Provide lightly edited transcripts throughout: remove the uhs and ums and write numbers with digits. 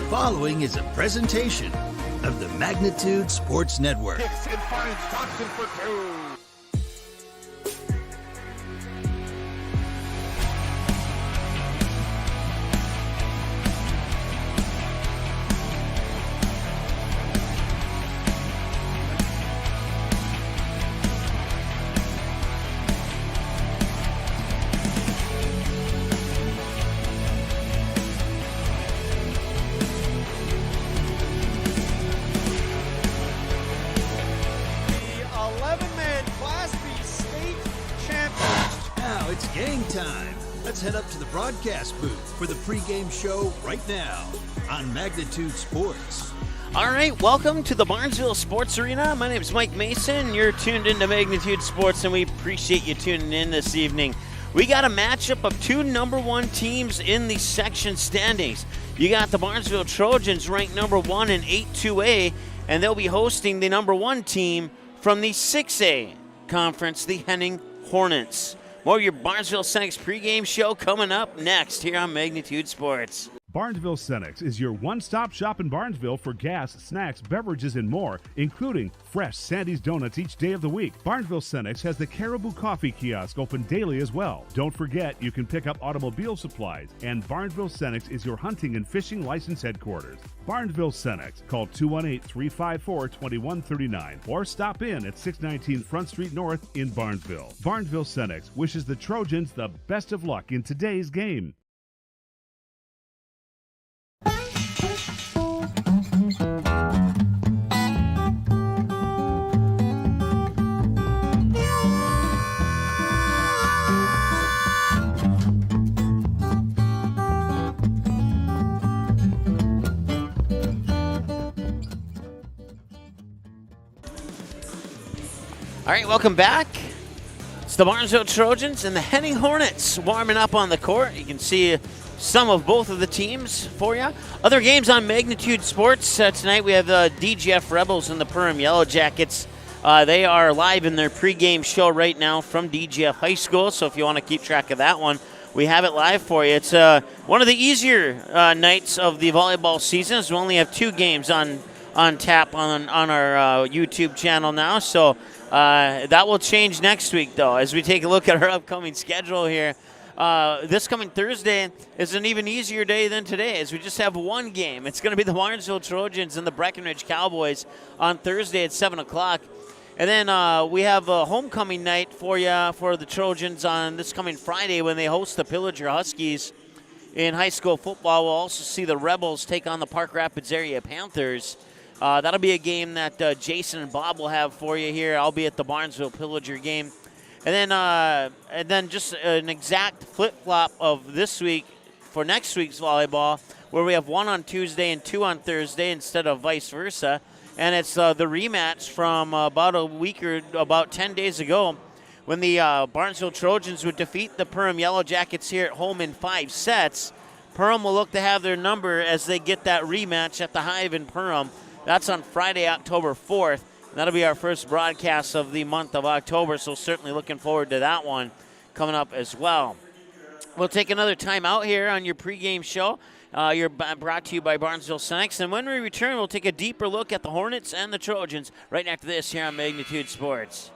following is a presentation of the Magnitude Sports Network. Kicks and finds Johnson for two. Time. Let's head up to the broadcast booth for the pregame show right now on Magnitude Sports. All right, welcome to the Barnesville Sports Arena. My name is Mike Mason. You're tuned into Magnitude Sports, and we appreciate you tuning in this evening. We got a matchup of two number one teams in the section standings. You got the Barnesville Trojans ranked number one in 8-2A, and they'll be hosting the number one team from the 6A conference, the Henning Hornets. More of your Barnesville Senex pregame show coming up next here on Magnitude Sports. Barnesville Senex is your one-stop shop in Barnesville for gas, snacks, beverages, and more, including fresh Sandy's Donuts each day of the week. Barnesville Senex has the Caribou Coffee Kiosk open daily as well. Don't forget, you can pick up automobile supplies, and Barnesville Senex is your hunting and fishing license headquarters. Barnesville Senex. Call 218-354-2139 or stop in at 619 Front Street North in Barnesville. Barnesville Senex wishes the Trojans the best of luck in today's game. All right, welcome back. It's the Barnesville Trojans and the Henning Hornets warming up on the court. You can see some of both of the teams for you. Other games on Magnitude Sports. Tonight we have the DGF Rebels and the Pregame Yellow Jackets. They are live in their pregame show right now from DGF High School, so if you want to keep track of that one, we have it live for you. It's one of the easier nights of the volleyball season, as we only have two games on tap on our YouTube channel now, so that will change next week, though, as we take a look at our upcoming schedule here. This coming Thursday is an even easier day than today, as we just have one game. It's going to be the Barnesville Trojans and the Breckenridge Cowboys on Thursday at 7 o'clock. And then we have a homecoming night for you for the Trojans on this coming Friday when they host the Pillager Huskies in high school football. We'll also see the Rebels take on the Park Rapids area Panthers. That'll be a game that Jason and Bob will have for you here. I'll be at the Barnesville Pillager game. And then just an exact flip-flop of this week for next week's volleyball, where we have one on Tuesday and two on Thursday instead of vice versa. And it's the rematch from about a week or about 10 days ago when the Barnesville Trojans would defeat the Pregame Yellow Jackets here at home in 5 sets. Perham will look to have their number as they get that rematch at the Hive in Perham. That's on Friday, October 4th. That'll be our first broadcast of the month of October, so certainly looking forward to that one coming up as well. We'll take another time out here on your pregame show. You're brought to you by Barnesville Senex. And when we return, we'll take a deeper look at the Hornets and the Trojans right after this here on Magnitude Sports.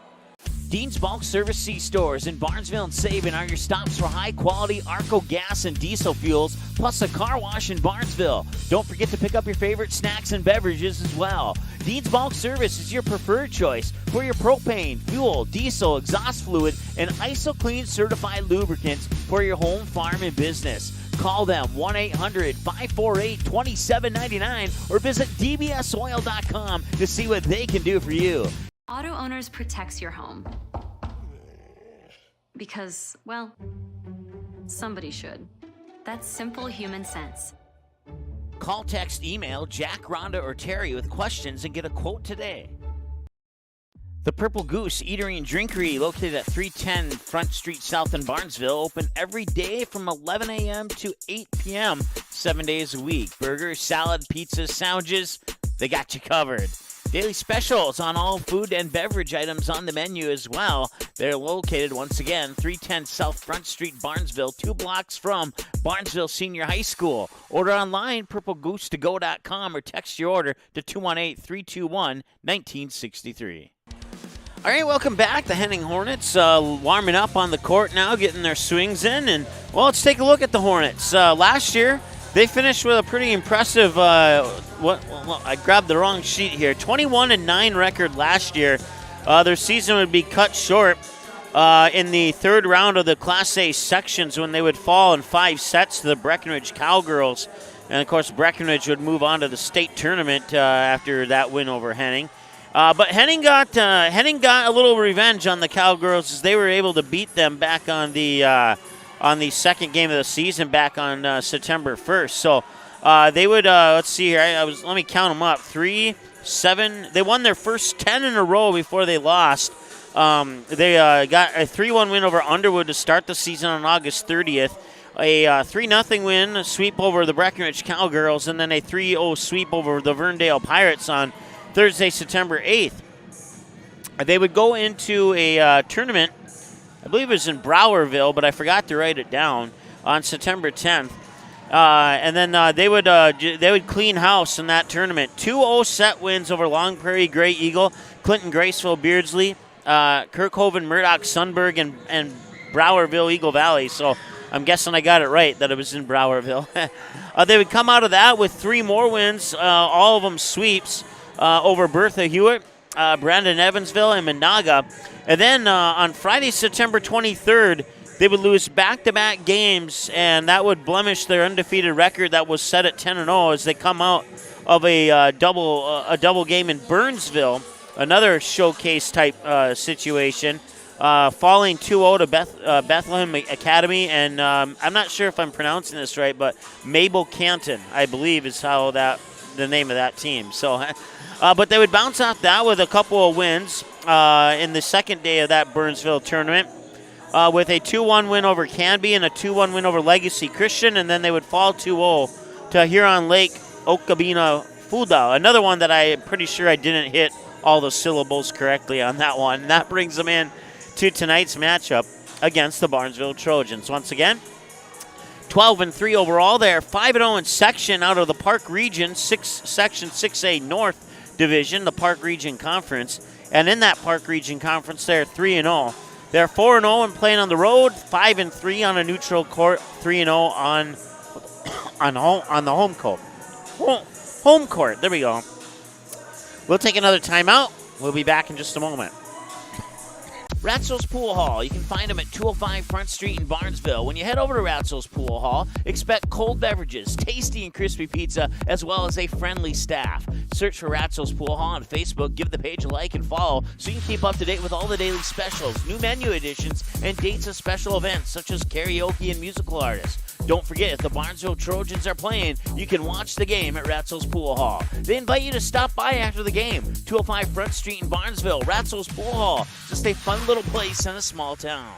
Dean's Bulk Service C-Stores in Barnesville and Sabin are your stops for high-quality Arco gas and diesel fuels, plus a car wash in Barnesville. Don't forget to pick up your favorite snacks and beverages as well. Dean's Bulk Service is your preferred choice for your propane, fuel, diesel, exhaust fluid, and ISO-Clean certified lubricants for your home, farm, and business. Call them 1-800-548-2799 or visit dbsoil.com to see what they can do for you. Auto Owners protects your home. Because, well, somebody should. That's simple human sense. Call, text, email Jack, Rhonda, or Terry with questions and get a quote today. The Purple Goose Eatery and Drinkery, located at 310 Front Street South in Barnesville, open every day from 11 a.m. to 8 p.m., 7 days a week. Burgers, salad, pizzas, sandwiches, they got you covered. Daily specials on all food and beverage items on the menu as well. They're located, once again, 310 South Front Street, Barnesville, 2 blocks from Barnesville Senior High School. Order online, purplegoose2go.com, or text your order to 218-321-1963. All right, welcome back. The Henning Hornets warming up on the court now, getting their swings in. And, well, let's take a look at the Hornets. Last year, they finished with a pretty impressive, I grabbed the wrong sheet here, 21-9 record last year. Their season would be cut short in the third round of the Class A sections when they would fall in 5 sets to the Breckenridge Cowgirls. And, of course, Breckenridge would move on to the state tournament after that win over Henning. But Henning got a little revenge on the Cowgirls as they were able to beat them back on the second game of the season back on September 1st. So they would, let's see here, let me count them up. 3, 7, they won their first 10 in a row before they lost. They got a 3-1 win over Underwood to start the season on August 30th. A 3-0 win, a sweep over the Breckenridge Cowgirls, and then a 3-0 sweep over the Verndale Pirates on Thursday, September 8th. They would go into a tournament, I believe it was in Browerville, but I forgot to write it down, on September 10th. And then they would clean house in that tournament. 2-0 set wins over Long Prairie Gray Eagle, Clinton Graceville Beardsley, Kirkhoven Murdoch Sunberg, and Browerville Eagle Valley. So I'm guessing I got it right that it was in Browerville. They would come out of that with 3 more wins, all of them sweeps, over Bertha Hewitt, Brandon Evansville, and Monaga. And then on Friday, September 23rd, they would lose back-to-back games, and that would blemish their undefeated record that was set at 10-0 as they come out of a double game in Burnsville, another showcase-type situation, falling 2-0 to Bethlehem Academy. And I'm not sure if I'm pronouncing this right, but Mabel Canton, I believe, is how the name of that team. So, but they would bounce off that with a couple of wins in the second day of that Burnsville tournament, with a 2-1 win over Canby and a 2-1 win over Legacy Christian, and then they would fall 2-0 to Huron Lake Okabina Fulda, another one that I'm pretty sure I didn't hit all the syllables correctly on that one. And that brings them in to tonight's matchup against the Barnesville Trojans. Once again, 12-3 overall. They are 5-0 in section out of the Park Region, Section 6A North Division, the Park Region Conference. And in that Park Region Conference, they're 3-0. They're 4-0 and playing on the road, 5-3 on a neutral court, 3-0 on the home court. Home court. There we go. We'll take another timeout. We'll be back in just a moment. Ratzel's Pool Hall. You can find them at 205 Front Street in Barnesville. When you head over to Ratzel's Pool Hall, expect cold beverages, tasty and crispy pizza, as well as a friendly staff. Search for Ratzel's Pool Hall on Facebook. Give the page a like and follow so you can keep up to date with all the daily specials, new menu additions, and dates of special events such as karaoke and musical artists. Don't forget, if the Barnesville Trojans are playing, you can watch the game at Ratzel's Pool Hall. They invite you to stop by after the game. 205 Front Street in Barnesville, Ratzel's Pool Hall. Just a fun little place in a small town.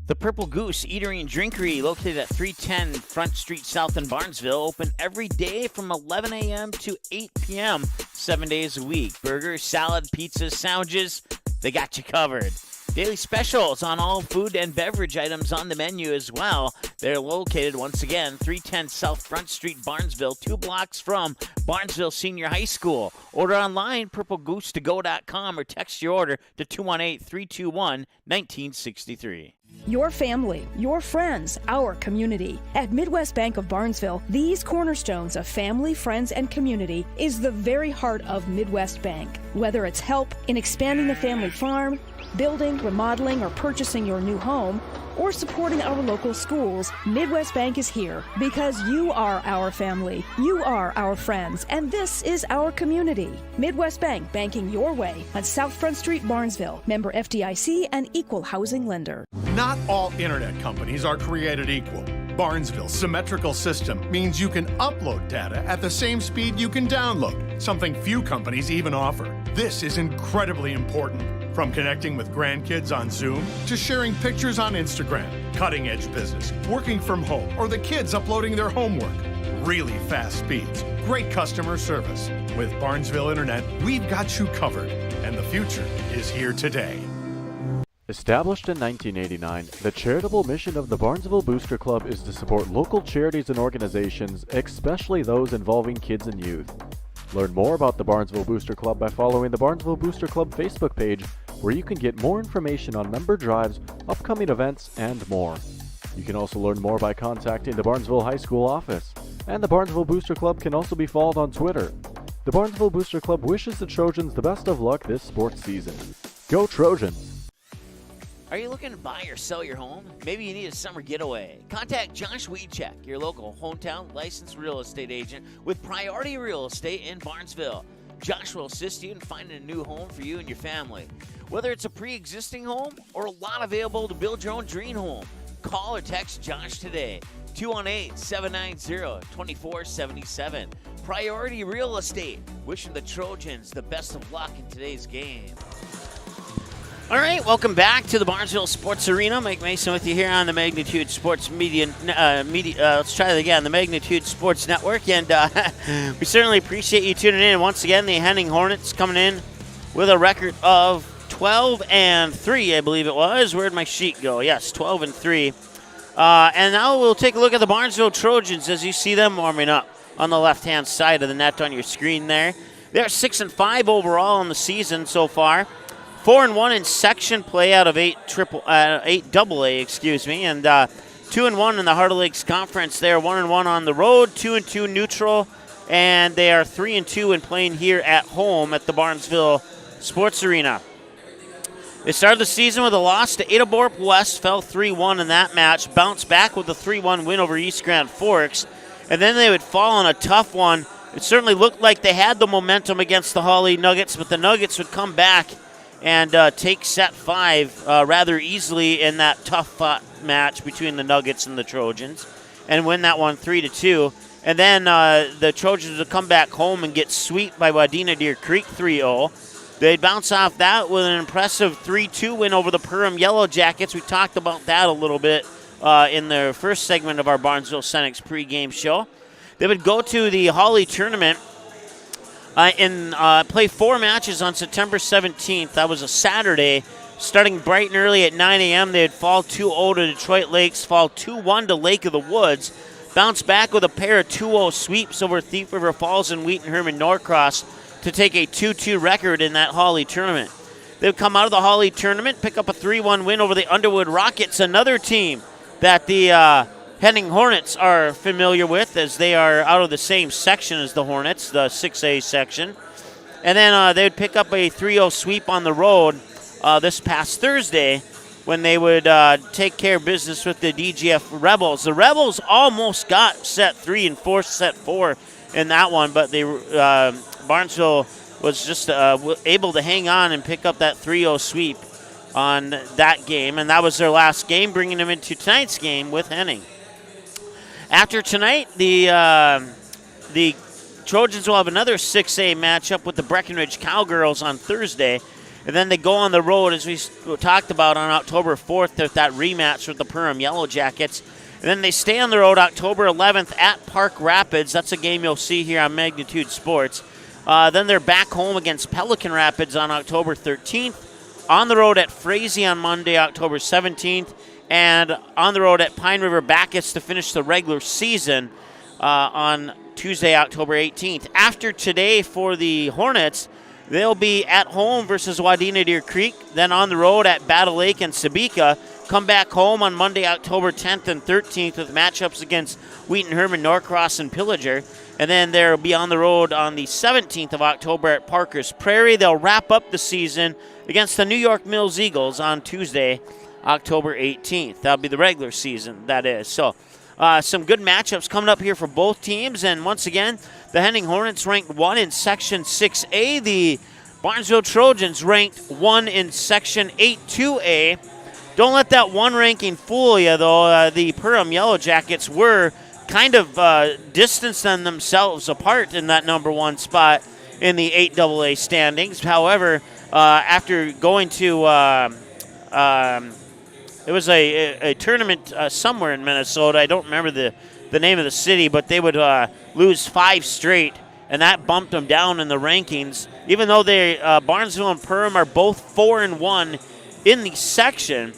The Purple Goose Eatery and Drinkery, located at 310 Front Street South in Barnesville, open every day from 11 a.m. to 8 p.m., 7 days a week. Burgers, salad, pizzas, sandwiches, they got you covered. Daily specials on all food and beverage items on the menu as well. They're located, once again, 310 South Front Street, Barnesville, 2 blocks from Barnesville Senior High School. Order online, purplegoose2go.com, or text your order to 218-321-1963. Your family, your friends, our community. At Midwest Bank of Barnesville, these cornerstones of family, friends, and community is the very heart of Midwest Bank. Whether it's help in expanding the family farm, building, remodeling, or purchasing your new home, or supporting our local schools, Midwest Bank is here because you are our family, you are our friends, and this is our community. Midwest Bank, banking your way on South Front Street, Barnesville. Member FDIC and equal housing lender. Not all internet companies are created equal. Barnesville's symmetrical system means you can upload data at the same speed you can download, something few companies even offer. This is incredibly important. From connecting with grandkids on Zoom to sharing pictures on Instagram, cutting-edge business, working from home, or the kids uploading their homework. really fast speeds, great customer service. With Barnesville Internet, we've got you covered, and the future is here today. Established in 1989, the charitable mission of the Barnesville Booster Club is to support local charities and organizations, especially those involving kids and youth. Learn more about the Barnesville Booster Club by following the Barnesville Booster Club Facebook page, where you can get more information on member drives, upcoming events, and more. You can also learn more by contacting the Barnesville High School office, and the Barnesville Booster Club can also be followed on Twitter. The Barnesville Booster Club wishes the Trojans the best of luck this sports season. Go Trojans! Are you looking to buy or sell your home? Maybe you need a summer getaway. Contact Josh Weedcheck, your local hometown licensed real estate agent with Priority Real Estate in Barnesville. Josh will assist you in finding a new home for you and your family. Whether it's a pre-existing home or a lot available to build your own dream home, call or text Josh today. 218-790-2477. Priority Real Estate. Wishing the Trojans the best of luck in today's game. All right, welcome back to the Barnesville Sports Arena. Mike Mason with you here on the Magnitude Sports Media. Let's try that again, the Magnitude Sports Network. And we certainly appreciate you tuning in. Once again, the Henning Hornets coming in with a record of 12-3, I believe it was. Where'd my sheet go? Yes, 12-3. And now we'll take a look at the Barnesville Trojans as you see them warming up on the left-hand side of the net on your screen there. They're 6-5 overall in the season so far. 4-1 in section play out of 8 AA, and 2-1 in the Heart of Lakes Conference. They are 1-1 on the road, 2-2 neutral, and they are 3-2 in playing here at home at the Barnesville Sports Arena. They started the season with a loss to Adaborp West, fell 3-1 in that match, bounced back with a 3-1 win over East Grand Forks, and then they would fall on a tough one. It certainly looked like they had the momentum against the Hawley Nuggets, but the Nuggets would come back and take set 5 rather easily in that tough match between the Nuggets and the Trojans and win that one 3-2. And then the Trojans would come back home and get swept by Wadena Deer Creek 3-0. They'd bounce off that with an impressive 3-2 win over the Perham Yellow Jackets. We talked about that a little bit in the first segment of our Barnesville Senex pregame show. They would go to the Hawley tournament and play 4 matches on September 17th. That was a Saturday. Starting bright and early at 9 a.m., they'd fall 2-0 to Detroit Lakes, fall 2-1 to Lake of the Woods, bounce back with a pair of 2-0 sweeps over Thief River Falls and Wheaton Herman Norcross to take a 2-2 record in that Hawley tournament. They'd come out of the Hawley tournament, pick up a 3-1 win over the Underwood Rockets, another team that the Henning Hornets are familiar with, as they are out of the same section as the Hornets, the 6A section. And then they would pick up a 3-0 sweep on the road this past Thursday when they would take care of business with the DGF Rebels. The Rebels almost got set 3 and forced set 4 in that one, but they Barnesville was just able to hang on and pick up that 3-0 sweep on that game, and that was their last game, bringing them into tonight's game with Henning. After tonight, the Trojans will have another 6A matchup with the Breckenridge Cowgirls on Thursday, and then they go on the road, as we talked about, on October 4th with that rematch with the Perham Yellow Jackets. And then they stay on the road October 11th at Park Rapids. That's a game you'll see here on Magnitude Sports. Then they're back home against Pelican Rapids on October 13th, on the road at Frazee on Monday, October 17th, and on the road at Pine River Bacchus to finish the regular season on Tuesday, October 18th. After today for the Hornets, they'll be at home versus Wadena Deer Creek, then on the road at Battle Lake and Sabika, come back home on Monday, October 10th and 13th with matchups against Wheaton Herman, Norcross, and Pillager. And then they'll be on the road on the 17th of October at Parker's Prairie. They'll wrap up the season against the New York Mills Eagles on Tuesday, October 18th. That'll be the regular season, that is. So some good matchups coming up here for both teams. And once again, the Henning Hornets ranked 1 in Section 6A. The Barnesville Trojans ranked 1 in Section 8-2A. Don't let that 1 ranking fool you, though. The Perham Yellow Jackets were kind of distancing themselves apart in that number 1 spot in the 8AA standings. However, after going to it was a tournament somewhere in Minnesota. I don't remember the the name of the city, but they would lose 5 straight, and that bumped them down in the rankings. Even though Barnesville and Perham are both 4-1 in the section,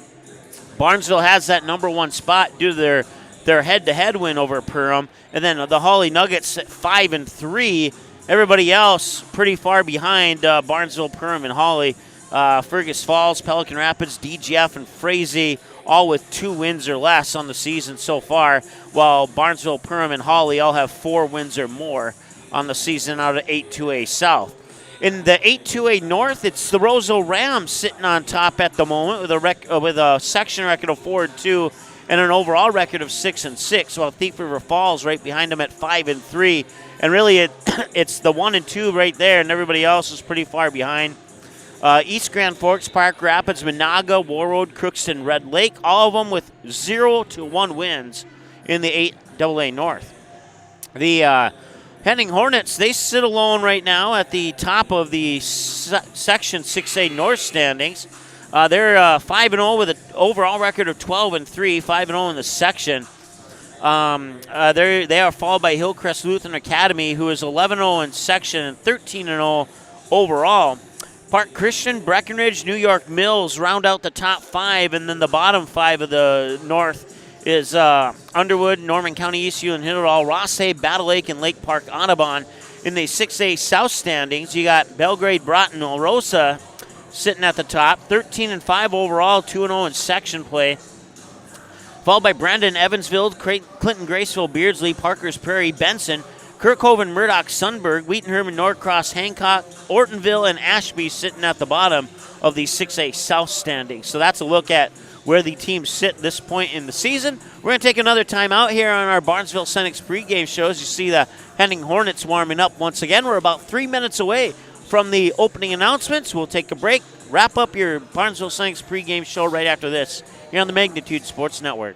Barnesville has that number 1 spot due to their head-to-head win over Perham, and then the Hawley Nuggets at 5-3. Everybody else pretty far behind Barnesville, Perham, and Hawley. Fergus Falls, Pelican Rapids, DGF, and Frazee all with 2 wins or less on the season so far, while Barnesville, Perham, and Hawley all have 4 wins or more on the season out of 8-2A South. In the 8-2A North, it's the Roseville Rams sitting on top at the moment with a section record of 4-2 and an overall record of 6-6, while Thief River Falls right behind them at 5-3. And really, it's the 1 and 2 right there, and everybody else is pretty far behind. East Grand Forks, Park Rapids, Monaga, Warroad, Crookston, Red Lake, all of them with 0-1 wins in the 8AA North. The Henning Hornets, they sit alone right now at the top of the Section 6A North standings. They're 5-0 with an overall record of 12-3, 5-0 in the section. They are followed by Hillcrest Lutheran Academy, who is 11-0 in section and 13-0 overall. Park Christian, Breckenridge, New York Mills round out the top 5, and then the bottom 5 of the North is Underwood, Norman County, Eastview, and Hildall, Rosshay, Battle Lake, and Lake Park, Audubon. In the 6A South standings, you got Belgrade, Broughton, Orosa sitting at the top, 13-5 overall, 2-0 in section play. Followed by Brandon, Evansville, Clinton, Graceville, Beardsley, Parkers Prairie, Benson, Kirkhoven, Murdoch, Sunburg, Wheaton, Herman, Norcross, Hancock, Ortonville, and Ashby sitting at the bottom of the 6A South standings. So that's a look at where the teams sit at this point in the season. We're going to take another time out here on our Barnesville Senex pregame shows. You see the Henning Hornets warming up once again. We're about 3 minutes away from the opening announcements. We'll take a break, wrap up your Barnesville Senex pregame show right after this here on the Magnitude Sports Network.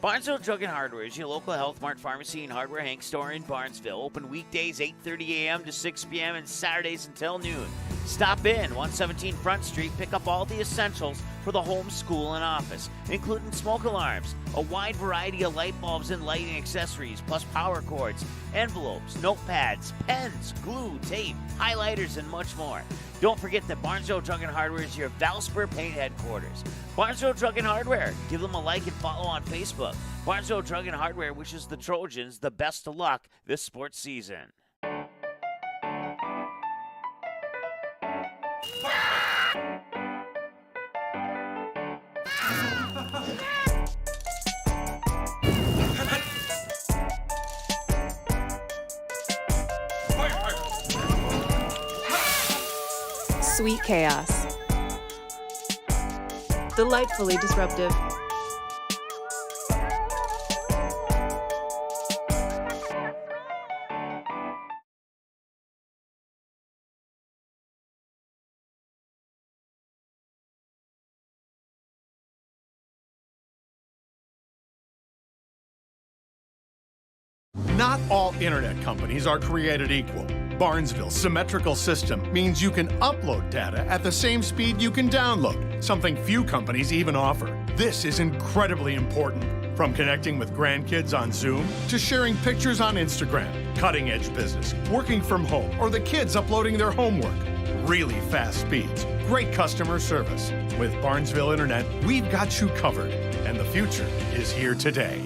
Barnesville Drug and Hardware is your local Health Mart Pharmacy and Hardware Hank store in Barnesville. Open weekdays 8:30 a.m. to 6 p.m. and Saturdays until noon. Stop in 117 Front Street, pick up all the essentials for the home, school, and office, including smoke alarms, a wide variety of light bulbs and lighting accessories, plus power cords, envelopes, notepads, pens, glue, tape, highlighters, and much more. Don't forget that Barnesville Drug and Hardware is your Valspur paint headquarters. Barnesville Drug and Hardware. Give them a like and follow on Facebook. Barnesville Drug and Hardware wishes the Trojans the best of luck this sports season. Sweet chaos. Delightfully disruptive. Not all internet companies are created equal. Barnesville's symmetrical system means you can upload data at the same speed you can download, something few companies even offer. This is incredibly important. From connecting with grandkids on Zoom to sharing pictures on Instagram, cutting-edge business, working from home, or the kids uploading their homework. Really fast speeds, great customer service. With Barnesville Internet, we've got you covered, and the future is here today.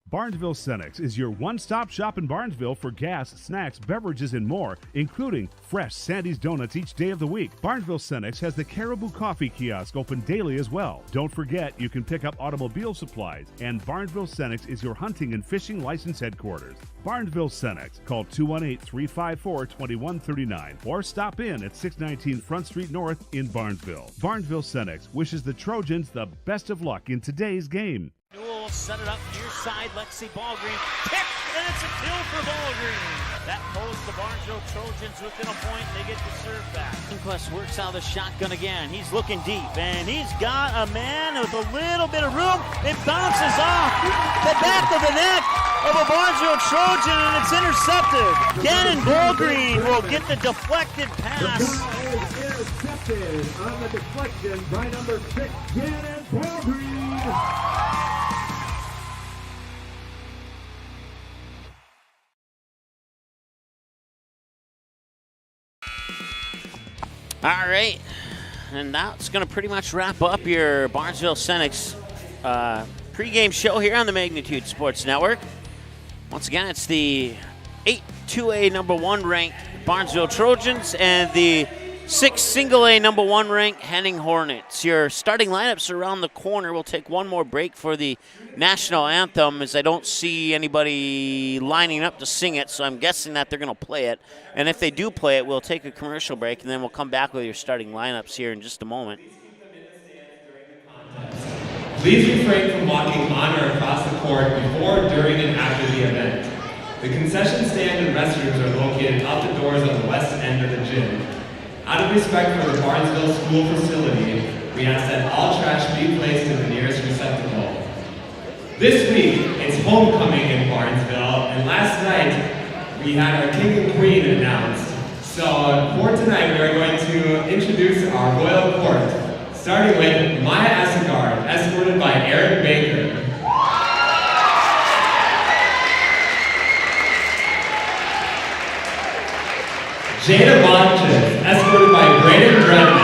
Barnesville Senex is your one-stop shop in Barnesville for gas, snacks, beverages, and more, including fresh Sandy's Donuts each day of the week. Barnesville Senex has the Caribou Coffee Kiosk open daily as well. Don't forget, you can pick up automobile supplies, and Barnesville Senex is your hunting and fishing license headquarters. Barnesville Senex. Call 218-354-2139 or stop in at 619 Front Street North in Barnesville. Barnesville Senex wishes the Trojans the best of luck in today's game. Newell set it up near side. Lexi Ballgreen picked, and it's a kill for Ballgreen. That pulls the Barnesville Trojans within a point. They get the serve back. Inquest works out of the shotgun again. He's looking deep, and he's got a man with a little bit of room. It bounces off the back of the neck of a Barnesville Trojan, and it's intercepted. Gannon Ballgreen will get the deflected pass intercepted on the deflection by number 6, Janet Belgreen. All right, and that's going to pretty much wrap up your Barnesville Senex pregame show here on the Magnitude Sports Network. Once again, it's the 8-2A number 1 ranked Barnesville Trojans and the 6 single-A number 1 ranked Henning Hornets. Your starting lineups are around the corner. We'll take one more break for the national anthem, as I don't see anybody lining up to sing it, so I'm guessing that they're going to play it. And if they do play it, we'll take a commercial break, and then we'll come back with your starting lineups here in just a moment. Please refrain from walking on or across the court before, during, and after the event. The concession stand and restrooms are located out the doors on the west end of the gym. Out of respect for the Barnesville school facility, we ask that all trash be placed in the nearest receptacle. This week, it's homecoming in Barnesville, and last night we had our king and queen announced. So for tonight, we are going to introduce our royal court, starting with Maya Asagard, escorted by Eric Baker. Jada Bonches, escorted by Brandon Brennan.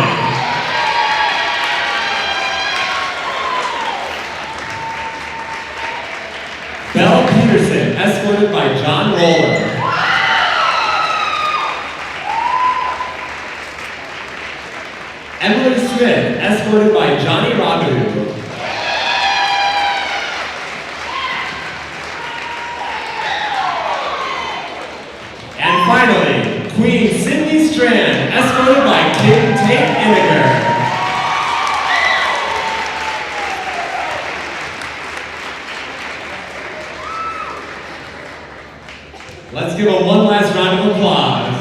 Belle Peterson, escorted by John Roller. Emily Smith, escorted by Johnny Rabu. And finally, Queen Cindy Strand, escorted by King Tate Inniger. Let's give them one last round of applause.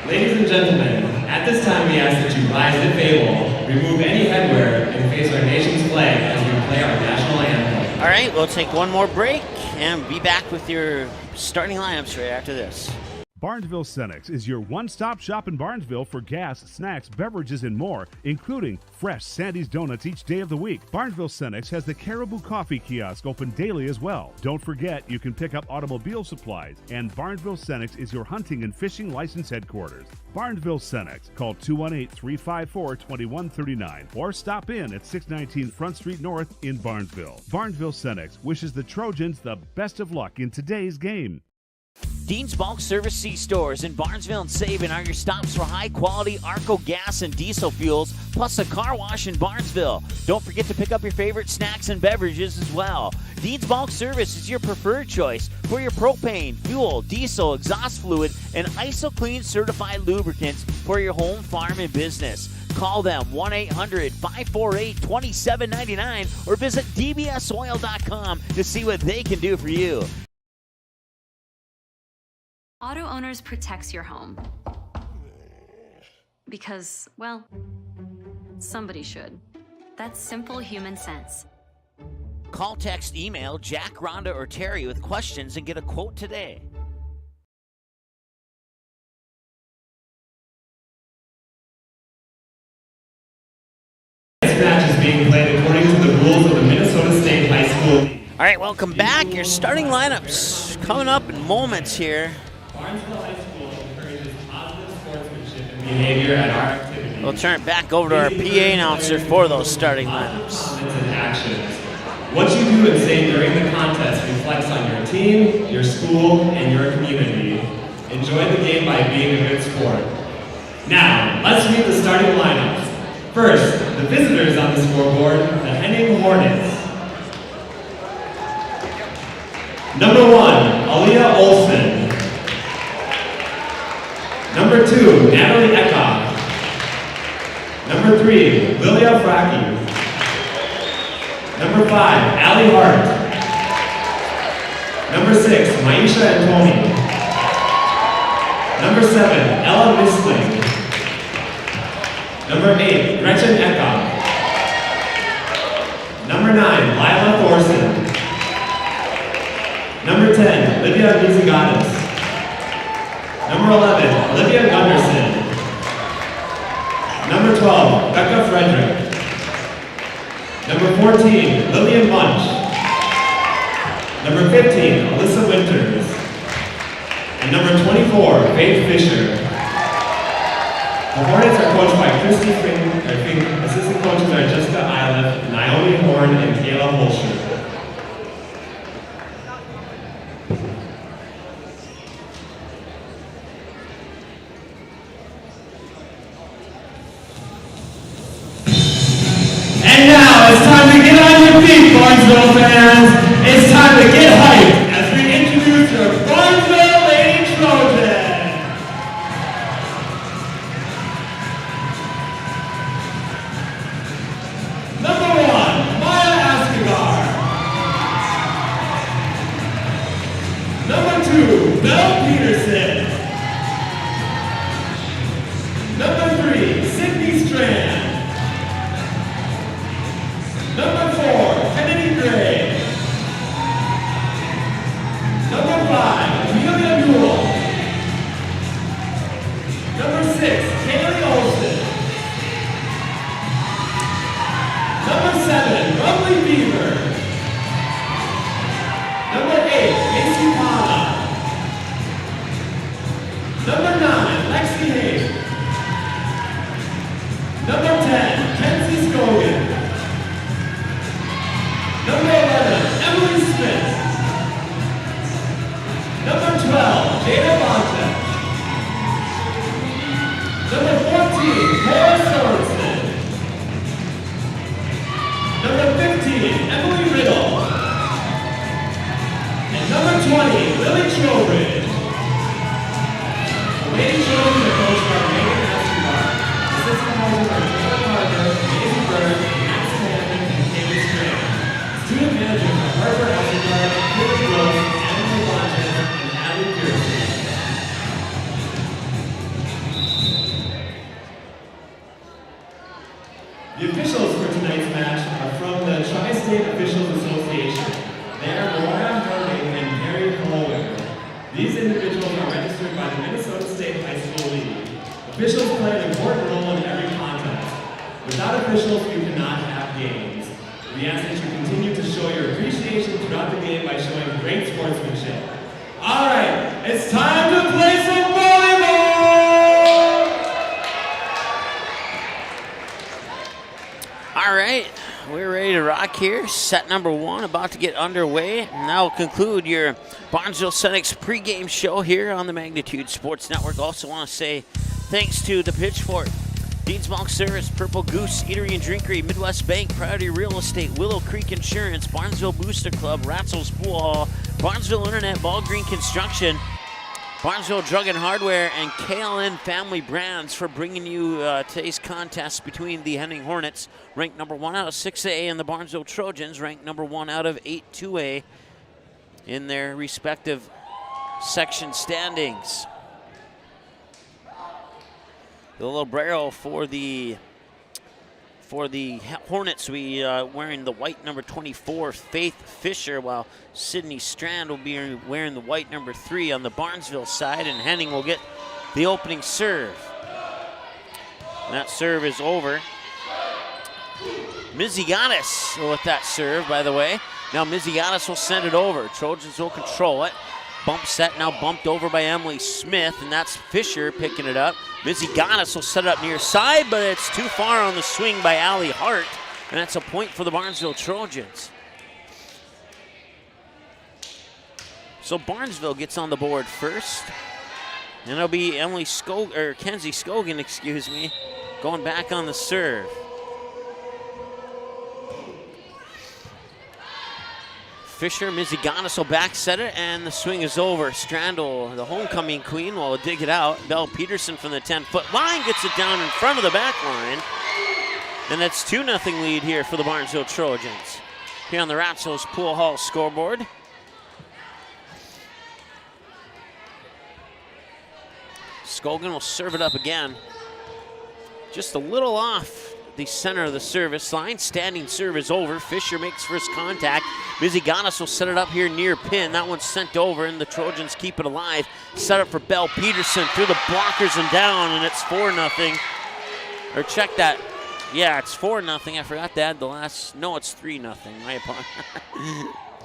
Ladies and gentlemen, at this time we ask that you rise if able, remove any headwear, and face our nation's flag as we play our national anthem. All right, we'll take one more break and be back with your starting lineups right after this. Barnesville Senex is your one-stop shop in Barnesville for gas, snacks, beverages, and more, including fresh Sandy's Donuts each day of the week. Barnesville Senex has the Caribou Coffee Kiosk open daily as well. Don't forget, you can pick up automobile supplies, and Barnesville Senex is your hunting and fishing license headquarters. Barnesville Senex. Call 218-354-2139 or stop in at 619 Front Street North in Barnesville. Barnesville Senex wishes the Trojans the best of luck in today's game. Dean's Bulk Service C-Stores in Barnesville and Sabin are your stops for high-quality Arco gas and diesel fuels, plus a car wash in Barnesville. Don't forget to pick up your favorite snacks and beverages as well. Dean's Bulk Service is your preferred choice for your propane, fuel, diesel, exhaust fluid, and ISO-Clean certified lubricants for your home, farm, and business. Call them 1-800-548-2799 or visit dbsoil.com to see what they can do for you. Auto Owners protects your home. Because, well, somebody should. That's simple human sense. Call, text, email Jack, Rhonda, or Terry with questions and get a quote today. This match is being played according to the rules of the Minnesota State High School League. All right, welcome back. Your starting lineups coming up in moments here. Barnesville High School encourages positive sportsmanship and behavior at our activities. We'll turn it back over to our PA announcer for those starting lineups. Comments and actions. What you do and say during the contest reflects on your team, your school, and your community. Enjoy the game by being a good sport. Now, let's read the starting lineups. First, the visitors on the scoreboard, the Henning Hornets. Number 1, Aaliyah Olsen. Number 2, Natalie Eckhoff. Number 3, Lilia Fracke. Number 5, Allie Hart. Number 6, Maisha Antoni. Number 7, Ella Misling. Number 8, Gretchen Eckhoff. Number 9, Lila Thorson. Number 10, Olivia Mizigatis. Number 11, Olivia Gunderson. Number 12, Becca Frederick. Number 14, Lillian Munch. Number 15, Alyssa Winters. And number 24, Faith Fisher. The Hornets are coached by Christy Fink. Assistant coaches are Jessica Eilef, Naomi Horn, and Kayla Holscher. And now it's time to get on your feet, Barnesville fans. It's time to get hyped as we introduce your Barnesville Lady Trojans. Number 1, Maya Askegar. Number 2, Belle Peterson. Number 3, Sydney Strand. Number 4, Kennedy Gray. Number 5, Amelia Newell. Number 6, Kaylee Olsen. Number 7, Rumley Beaver. Number 8, Macy Pana. Number 9, Lexi Hayes. Number 10, Kenzie Scogan. Number 11, Emily Smith. Number 12, Jada Bonte. Number 14, Cora Sorensen. Number 15, Emily Riddle. And number 20, Lily Trowbridge. The Lady Trojans are coached by Megan Escobar. Assistant coaches are Taylor Parker, Maisie Bird, Max Hammond, and Kaylee Strand. Student managers are Harper Escobar, Kaylee Rose, Emily Bonte, and Abby Pearson. The officials for tonight's match are from the Tri-State Officials Association. They are Mariah Harding and Harry Holloway. These individuals are registered by the Minnesota State High School League. Officials play an important role in every contest. Without officials, you cannot have games. We ask that you continue to show your appreciation throughout the game by showing great sportsmanship. All right, it's time to play some volleyball! All right, we're ready to rock here. Set number 1 about to get underway. And that will conclude your Barnesville Senex pregame show here on the Magnitude Sports Network. Also want to say thanks to the Pitchfork, Dean's Bulk Service, Purple Goose, Eatery and Drinkery, Midwest Bank, Priority Real Estate, Willow Creek Insurance, Barnesville Booster Club, Ratzel's Pool Hall, Barnesville Internet, Ball Green Construction, Barnesville Drug and Hardware, and KLN Family Brands for bringing you today's contest between the Henning Hornets, ranked number 1 out of 6A, and the Barnesville Trojans, ranked number 1 out of 8-2A in their respective section standings. The Librero for the Hornets, we wearing the white number 24, Faith Fisher, while Sydney Strand will be wearing the white number 3 on the Barnesville side, and Henning will get the opening serve. And that serve is over. Mizigatis with that serve, by the way. Now Mizigatis will send it over. Trojans will control it. Bump set now bumped over by Emily Smith, and that's Fisher picking it up. Mizigatis will set it up near side, but it's too far on the swing by Allie Hart, and that's a point for the Barnesville Trojans. So Barnesville gets on the board first, and it'll be Kenzie Scogan, excuse me, going back on the serve. Fisher, Mizigatis will back set it, and the swing is over. Strandel, the homecoming queen, will dig it out. Belle Peterson from the 10-foot line gets it down in front of the back line. And that's 2-0 lead here for the Barnesville Trojans. Here on the Ratzel's Pool Hall scoreboard. Scogan will serve it up again. Just a little off the center of the service line. Standing serve is over. Fisher makes first contact. Miziganis will set it up here near pin. That one's sent over, and the Trojans keep it alive. Set up for Bell Peterson through the blockers and down, and it's 4-0. Or check that. Yeah, it's 4-0. I forgot to add the last. No, it's 3-0. My apologies.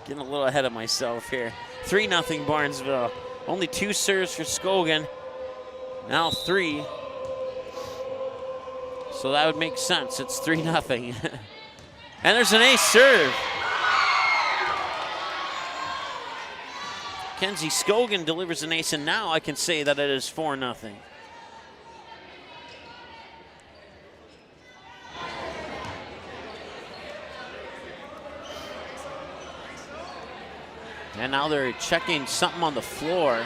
Getting a little ahead of myself here. 3-0 Barnesville. Only 2 serves for Skogan. Now 3. So that would make sense. It's 3-0. And there's an ace serve. Kenzie Skogan delivers an ace, and now I can say that it is 4-0. And now they're checking something on the floor.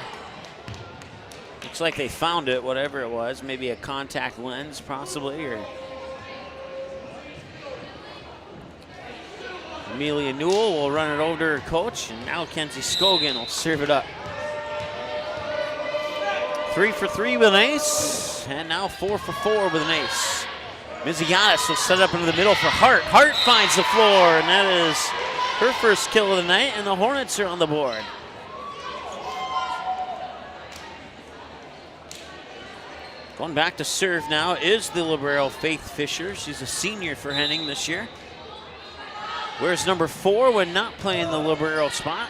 Looks like they found it, whatever it was. Maybe a contact lens, possibly, or Amelia Newell will run it over to her coach, and now Kenzie Skogan will serve it up. 3 for 3 with an ace, and now 4 for 4 with an ace. Miziganis will set it up into the middle for Hart. Hart finds the floor, and that is her first kill of the night, and the Hornets are on the board. Going back to serve now is the libero Faith Fisher. She's a senior for Henning this year. Wears number 4 when not playing the libero spot.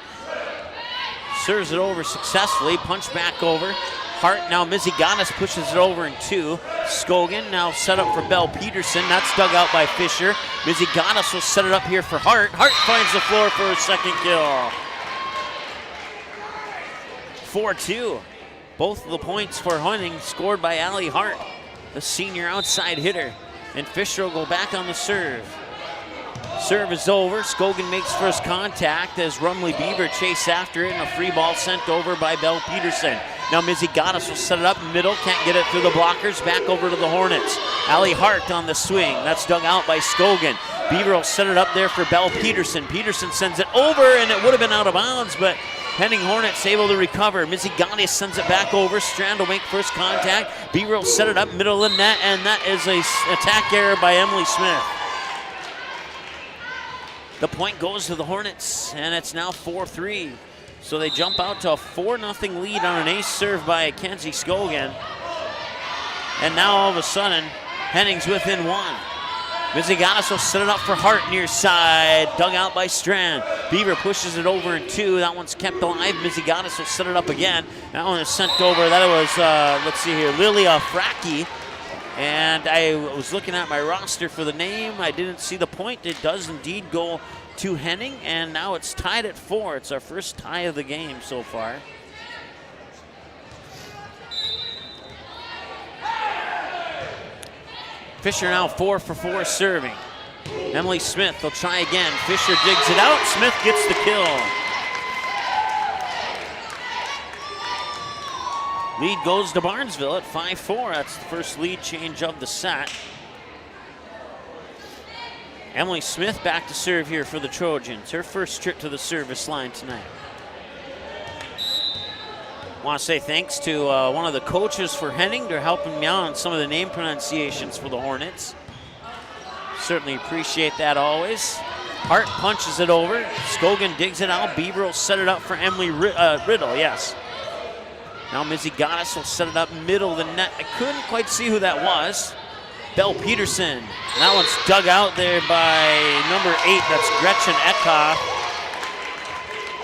Serves it over successfully. Punch back over. Hart now Miziganis pushes it over in 2. Skogan now set up for Bell Peterson. That's dug out by Fisher. Miziganis will set it up here for Hart. Hart finds the floor for her second kill. 4-2. Both of the points for Henning scored by Allie Hart, the senior outside hitter. And Fisher will go back on the serve. Serve is over. Skogan makes first contact as Rumley Beaver chase after it, and a free ball sent over by Bell Peterson. Now Miziganis will set it up middle, can't get it through the blockers, back over to the Hornets. Allie Hart on the swing, that's dug out by Skogan. Beaver will set it up there for Bell Peterson. Peterson sends it over, and it would have been out of bounds, but Henning Hornets able to recover. Miziganis sends it back over. Strand will make first contact. Beaver will set it up middle of the net, and that is an attack error by Emily Smith. The point goes to the Hornets, and it's now 4-3. So they jump out to a 4-0 lead on an ace serve by Kenzie Skogan. And now all of a sudden, Henning's within 1. Miziganis will set it up for Hart near side, dug out by Strand. Beaver pushes it over in 2. That one's kept alive. Miziganis will set it up again. That one is sent over. That was, let's see here, Lilia Fracke. And I was looking at my roster for the name. I didn't see the point. It does indeed go to Henning, and now it's tied at 4. It's our first tie of the game so far. Fisher now 4 for 4 serving. Emily Smith will try again. Fisher digs it out. Smith gets the kill. Lead goes to Barnesville at 5-4. That's the first lead change of the set. Emily Smith back to serve here for the Trojans. Her first trip to the service line tonight. I want to say thanks to one of the coaches for Henning. They're helping me out on some of the name pronunciations for the Hornets. Certainly appreciate that always. Hart punches it over. Skogan digs it out. Beaver will set it up for Emily Riddle, yes. Now Miziganis will set it up middle of the net. I couldn't quite see who that was. Bell Peterson. That one's dug out there by number 8. That's Gretchen Eckhoff.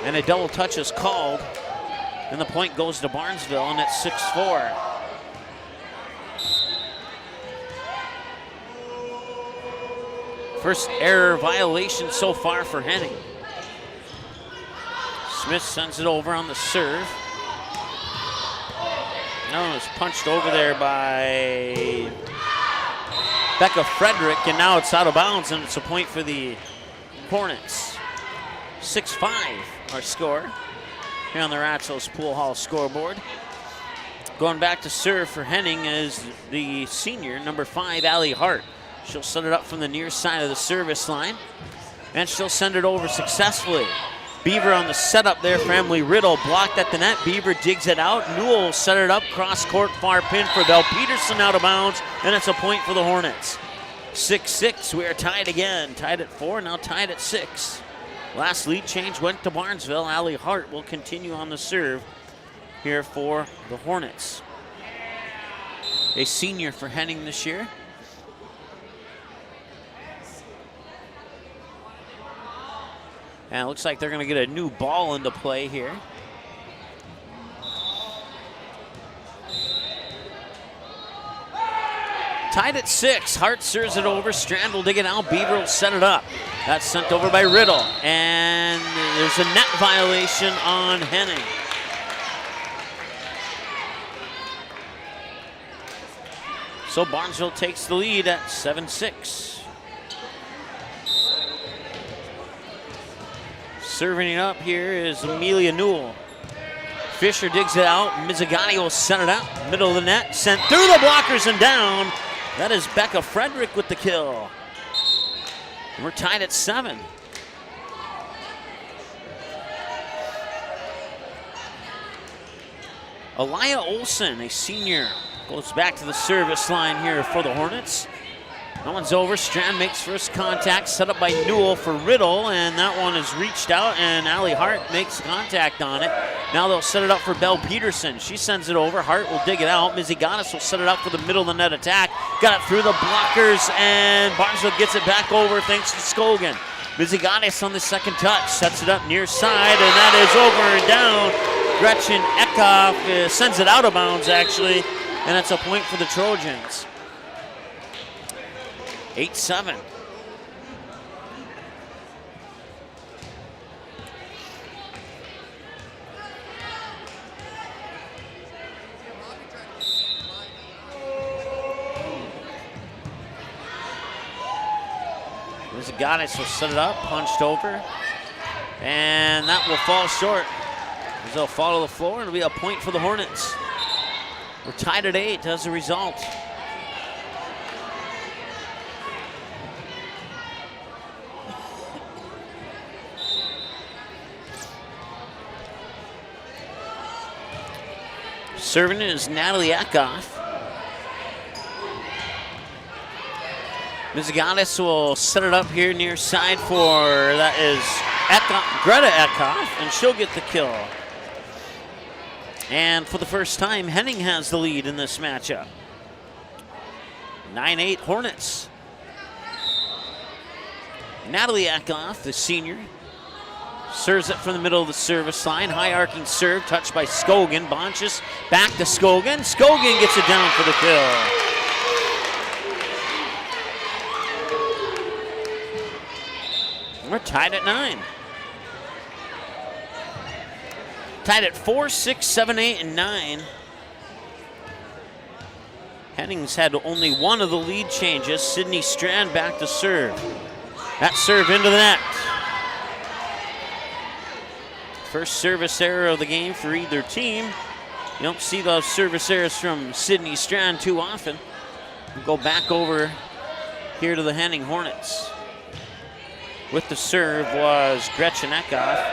And a double touch is called. And the point goes to Barnesville, and it's 6-4. First error violation so far for Henning. Smith sends it over on the serve. That one was punched over there by Becca Frederick, and now it's out of bounds, and it's a point for the Hornets. 6-5 our score here on the Ratsos Pool Hall scoreboard. Going back to serve for Henning is the senior, number 5, Allie Hart. She'll set it up from the near side of the service line, and she'll send it over successfully. Beaver on the setup there for Emily Riddle, blocked at the net. Beaver digs it out. Newell will set it up, cross court, far pin for Bell Peterson, out of bounds, and it's a point for the Hornets. 6-6. We are tied again. Tied at 4, now tied at 6. Last lead change went to Barnesville. Allie Hart will continue on the serve here for the Hornets. A senior for Henning this year. And it looks like they're going to get a new ball into play here. Tied at 6. Hart serves it over. Strand will dig it out. Beaver will set it up. That's sent over by Riddle. And there's a net violation on Henning. So Barnesville takes the lead at 7-6. Serving it up here is Amelia Newell. Fisher digs it out. Mizzagani will set it up. Middle of the net. Sent through the blockers and down. That is Becca Frederick with the kill. And we're tied at 7. Aliyah Olson, a senior, goes back to the service line here for the Hornets. That one's over. Strand makes first contact, set up by Newell for Riddle, and that one is reached out, and Allie Hart makes contact on it. Now they'll set it up for Belle Peterson. She sends it over. Hart will dig it out. Mizzy Gaddis will set it up for the middle of the net attack. Got it through the blockers, and Barnesville gets it back over thanks to Scogan. Mizzy Gaddis on the second touch, sets it up near side, and that is over and down. Gretchen Eckhoff sends it out of bounds, actually, and it's a point for the Trojans. 8-7. Gaddis will set it up, punched over, and that will fall short. As they'll fall to the floor, it'll be a point for the Hornets. We're tied at 8 as a result. Serving is Natalie Eckhoff. Mizzaganis will set it up here near side for, that is Greta Eckhoff, and she'll get the kill. And for the first time, Henning has the lead in this matchup. 9-8 Hornets. Natalie Eckhoff, the senior, serves it from the middle of the service line. High arcing serve, touched by Scogan. Bonchis back to Scogan. Scogan gets it down for the kill. We're tied at 9. Tied at 4, 6, 7, 8, and 9. Henning's had only one of the lead changes. Sydney Strand back to serve. That serve into the net. First service error of the game for either team. You don't see those service errors from Sydney Strand too often. We'll go back over here to the Henning Hornets. With the serve was Gretchen Eckhoff.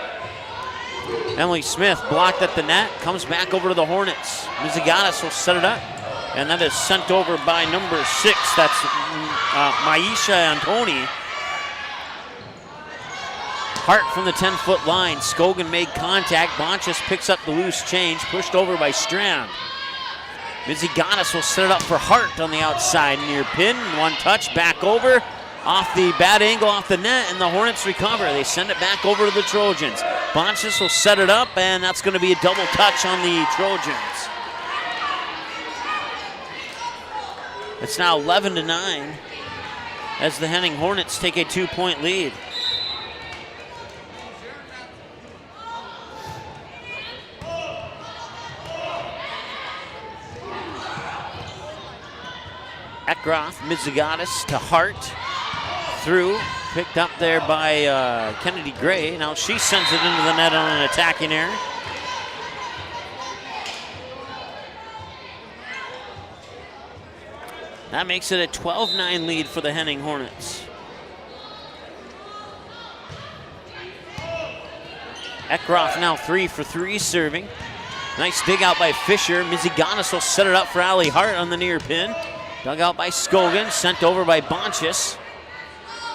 Emily Smith blocked at the net, comes back over to the Hornets. Mizzaganis will set it up, and that is sent over by number 6. That's Maisha Antoni. Hart from the 10-foot line. Scogan made contact. Bonchis picks up the loose change, pushed over by Strand. Mizzaganis will set it up for Hart on the outside near pin. One touch, back over. Off the bad angle off the net, and the Hornets recover. They send it back over to the Trojans. Bonchis will set it up, and that's going to be a double touch on the Trojans. It's now 11-9 as the Henning Hornets take a 2-point lead. Eckhoff, Mizzaganis to Hart. Through, picked up there by Kennedy Gray. Now she sends it into the net on an attacking error. That makes it a 12-9 lead for the Henning Hornets. Eckhoff now 3 for 3 serving. Nice dig out by Fisher. Mizzaganis will set it up for Allie Hart on the near pin. Dug out by Scogan, sent over by Bonchis.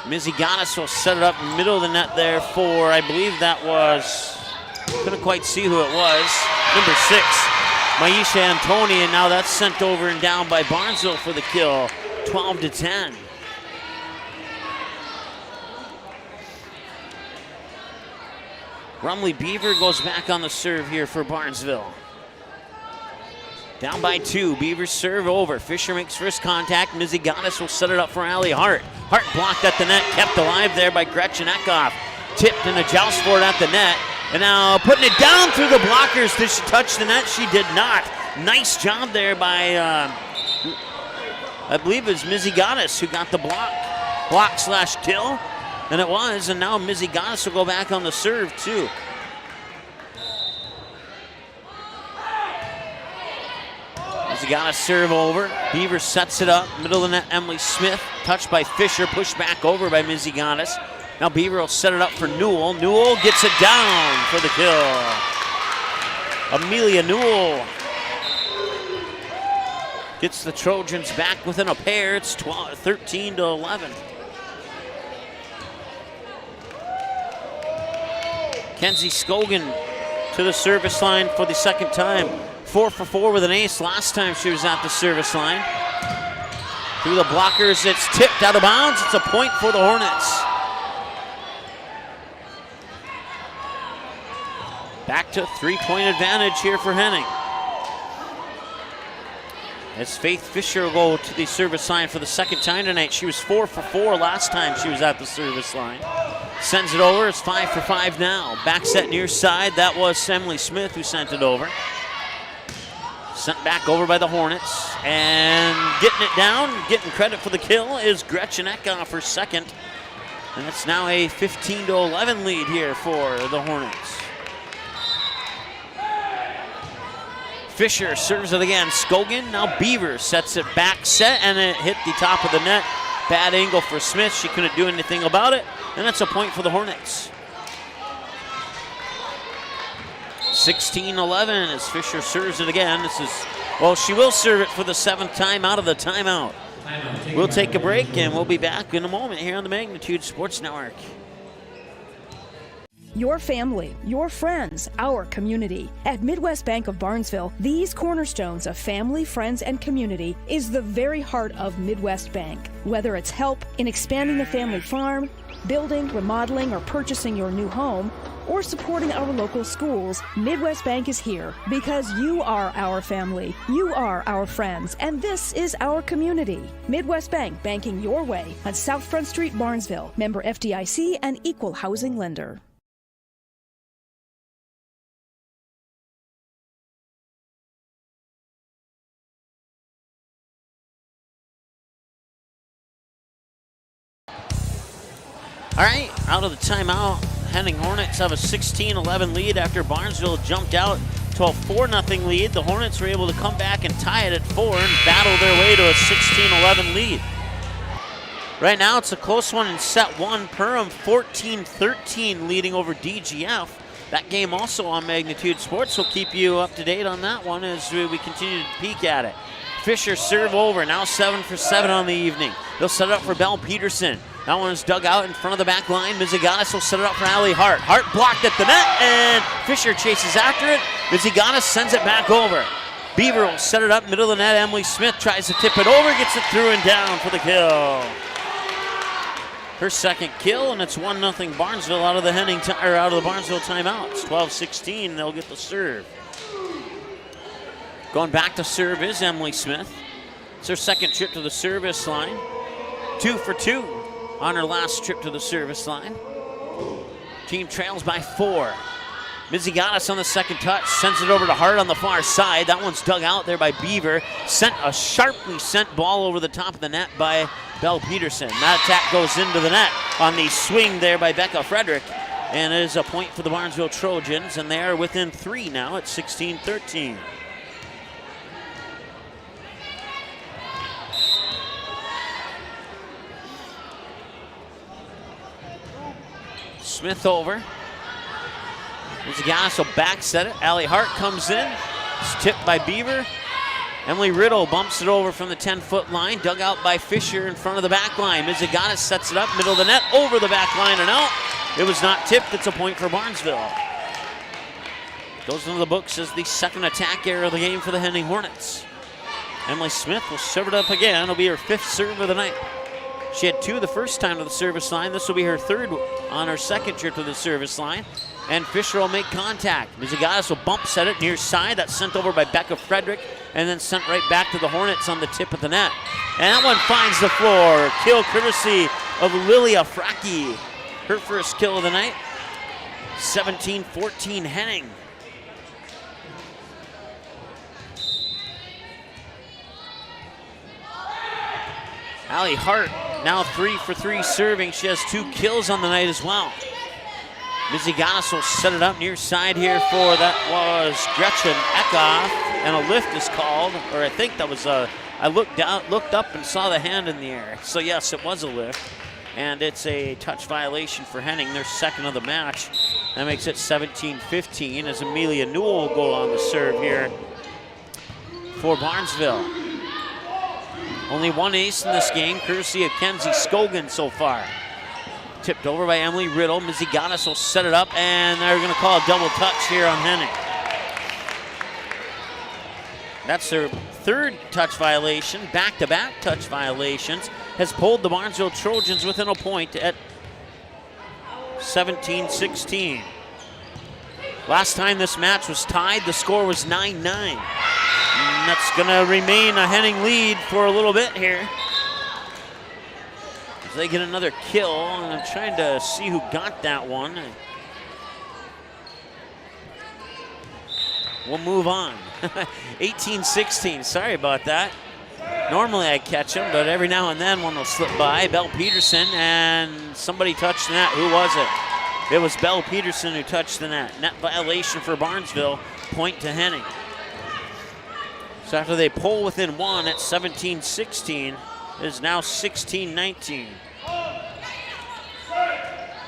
Miziganis will set it up middle of the net there for, I believe that was, couldn't quite see who it was, number 6, Maisha Antoni, and now that's sent over and down by Barnesville for the kill, 12-10. Rumley Beaver goes back on the serve here for Barnesville. Down by 2, Beavers serve over. Fisher makes first contact. Miziganis will set it up for Allie Hart. Hart blocked at the net, kept alive there by Gretchen Eckhoff. Tipped in a joust for it at the net. And now putting it down through the blockers. Did she touch the net? She did not. Nice job there by, I believe it was Miziganis who got the block/kill. And it was, and now Miziganis will go back on the serve too. Miziganis serve over. Beaver sets it up. Middle of the net, Emily Smith. Touched by Fisher, pushed back over by Miziganis. Now Beaver will set it up for Newell. Newell gets it down for the kill. Amelia Newell gets the Trojans back within a pair. It's 13-11. Kenzie Scogan to the service line for the second time. 4 for 4 with an ace last time she was at the service line. Through the blockers, it's tipped out of bounds. It's a point for the Hornets. Back to 3-point advantage here for Henning. As Faith Fisher will go to the service line for the second time tonight. She was 4 for 4 last time she was at the service line. Sends it over, it's 5 for 5 now. Back set near side, that was Emily Smith who sent it over. Sent back over by the Hornets. And getting it down, getting credit for the kill is Gretchen Eckhoff for second. And it's now a 15-11 lead here for the Hornets. Fisher serves it again. Scogan, now Beaver sets it back set, and it hit the top of the net. Bad angle for Smith. She couldn't do anything about it, and that's a point for the Hornets. 16-11 as Fisher serves it again. This is, well, she will serve it for the 7th time out of the timeout. We'll take a break, and we'll be back in a moment here on the Magnitude Sports Network. Your family, your friends, our community. At Midwest Bank of Barnesville, these cornerstones of family, friends, and community is the very heart of Midwest Bank. Whether it's help in expanding the family farm, building, remodeling, or purchasing your new home, or supporting our local schools, Midwest Bank is here because you are our family, you are our friends, and this is our community. Midwest Bank, banking your way on South Front Street, Barnesville. Member FDIC and equal housing lender. All right, out of the timeout, Henning Hornets have a 16-11 lead after Barnesville jumped out to a 4-0 lead. The Hornets were able to come back and tie it at 4 and battle their way to a 16-11 lead. Right now, it's a close one in set 1. Perham 14-13 leading over DGF. That game also on Magnitude Sports. We'll keep you up to date on that one as we continue to peek at it. Fisher serve over, now 7 for 7 on the evening. They'll set it up for Belle Peterson. That one is dug out in front of the back line. Miziganis will set it up for Allie Hart. Hart blocked at the net, and Fisher chases after it. Miziganis sends it back over. Beaver will set it up middle of the net. Emily Smith tries to tip it over, gets it through and down for the kill. Her second kill, and it's 1-0 Barnesville out of the out of the Barnesville timeout. It's 12-16. They'll get the serve. Going back to serve is Emily Smith. It's her second trip to the service line. 2 for 2. On her last trip to the service line. Team trails by 4. Miziganis on the second touch, sends it over to Hart on the far side. That one's dug out there by Beaver. Sent a sharply sent ball over the top of the net by Belle Peterson. That attack goes into the net on the swing there by Becca Frederick. And it is a point for the Barnesville Trojans, and they are within 3 now at 16-13. Smith over. Miziganis will back set it. Allie Hart comes in. It's tipped by Beaver. Emily Riddle bumps it over from the 10-foot line, dug out by Fisher in front of the back line. Mizigatis sets it up, middle of the net, over the back line and out. It was not tipped. It's a point for Barnesville. Goes into the books as the second attack error of the game for the Henning Hornets. Emily Smith will serve it up again. It'll be her 5th serve of the night. She had 2 the first time to the service line. This will be her 3rd on her 2nd trip to the service line. And Fisher will make contact. Mizigatis will bump set it near side. That's sent over by Becca Frederick and then sent right back to the Hornets on the tip of the net. And that one finds the floor. Kill courtesy of Lilia Fracke. Her first kill of the night. 17-14 Henning. Allie Hart now 3 for 3 serving. She has 2 kills on the night as well. Mizigatis will set it up near side here for, that was Gretchen Eckhoff, and a lift is called, or I think that was I looked up and saw the hand in the air. So yes, it was a lift, and it's a touch violation for Henning, their 2nd of the match. That makes it 17-15 as Amelia Newell will go on the serve here for Barnesville. Only 1 ace in this game, courtesy of Kenzie Scogan so far. Tipped over by Emily Riddle. Mizigatis will set it up, and they're going to call a double touch here on Henning. That's their 3rd touch violation. Back-to-back touch violations has pulled the Barnesville Trojans within a point at 17-16. Last time this match was tied, the score was 9-9. And that's going to remain a Henning lead for a little bit here. As they get another kill, and I'm trying to see who got that one. We'll move on. 18-16, sorry about that. Normally I catch them, but every now and then one will slip by. Belle Peterson, and somebody touched the net. Who was it? It was Belle Peterson who touched the net. Net violation for Barnesville, point to Henning. So after they pull within 1 at 17-16, it is now 16-19.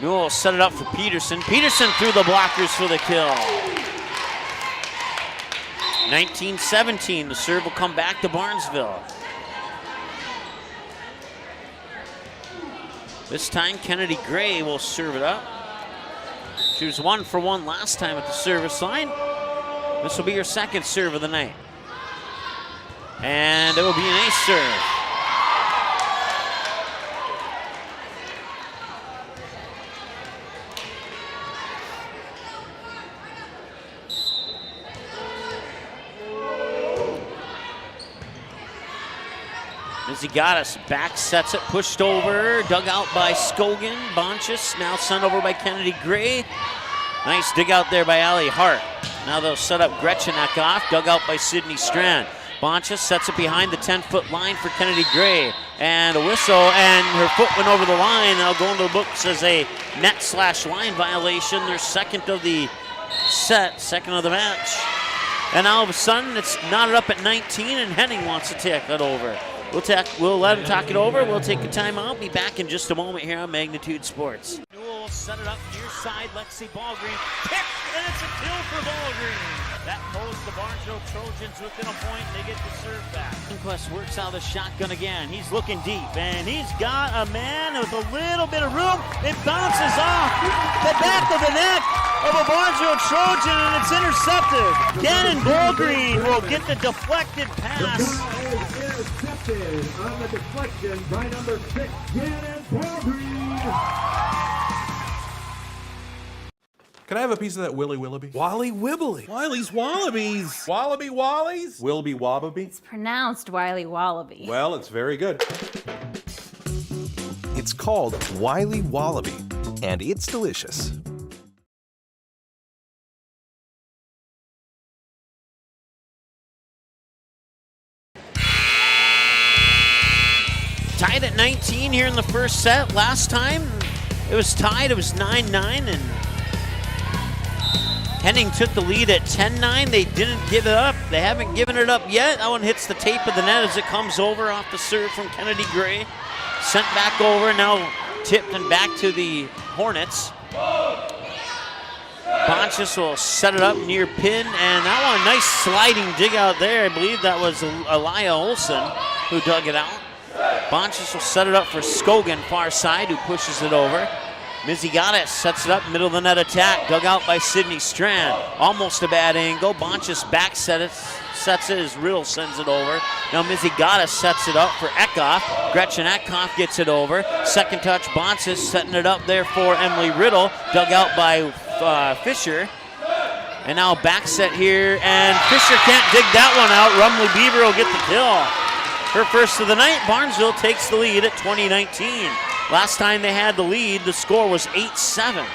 Newell set it up for Peterson. Peterson through the blockers for the kill. 19-17, the serve will come back to Barnesville. This time Kennedy Gray will serve it up. She was 1 for 1 last time at the service line. This will be her 2nd serve of the night. And it will be an ace serve. Mizigatis back sets it, pushed over, dug out by Scogan. Bonchus now sent over by Kennedy Gray. Nice dig out there by Allie Hart. Now they'll set up Gretchen Eckhoff, dug out by Sydney Strand. Bonchus sets it behind the 10-foot line for Kennedy Gray. And a whistle, and her foot went over the line. They'll go into the books as a net/line violation. Their 2nd of the set, 2nd of the match. And all of a sudden, it's knotted up at 19, and Henning wants to take that over. We'll let him talk it over. We'll take a timeout. Be back in just a moment here on Magnitude Sports. Newell will set it up near side. Lexi Ballgreen picked, and it's a kill for Ballgreen. That pulls the Barnesville Trojans within a point. They get the serve back. Quest works out the shotgun again. He's looking deep, and he's got a man with a little bit of room. It bounces off the back of the net of a Barnesville Trojan, and it's intercepted. Gannon Ballgreen will get the deflected pass. Intercepted on the deflection by number 6, Gannon Ballgreen. Can I have a piece of that Willy Willoughby? Wally Wibbly. Wiley's Wallabies. Wallaby Wallies? Wilby Wababy? It's pronounced Wiley Wallaby. Well, it's very good. It's called Wiley Wallaby, and it's delicious. Tied at 19 here in the first set. Last time it was tied, it was 9-9, and Henning took the lead at 10-9. They didn't give it up. They haven't given it up yet. That one hits the tape of the net as it comes over off the serve from Kennedy Gray. Sent back over, now tipped and back to the Hornets. Bonchis will set it up near pin, and that one, nice sliding dig out there. I believe that was Elia Olsen who dug it out. Bonchis will set it up for Skogan, far side, who pushes it over. Mizigatis sets it up, middle of the net attack, dug out by Sydney Strand. Almost a bad angle. Bonchis back sets it as Riddle sends it over. Now Mizigatis sets it up for Eckhoff. Gretchen Eckhoff gets it over. Second touch, Bonchis setting it up there for Emily Riddle, dug out by Fisher. And now back set here, and Fisher can't dig that one out. Rumley Beaver will get the kill. Her first of the night. Barnesville takes the lead at 2019. Last time they had the lead, the score was 8-7.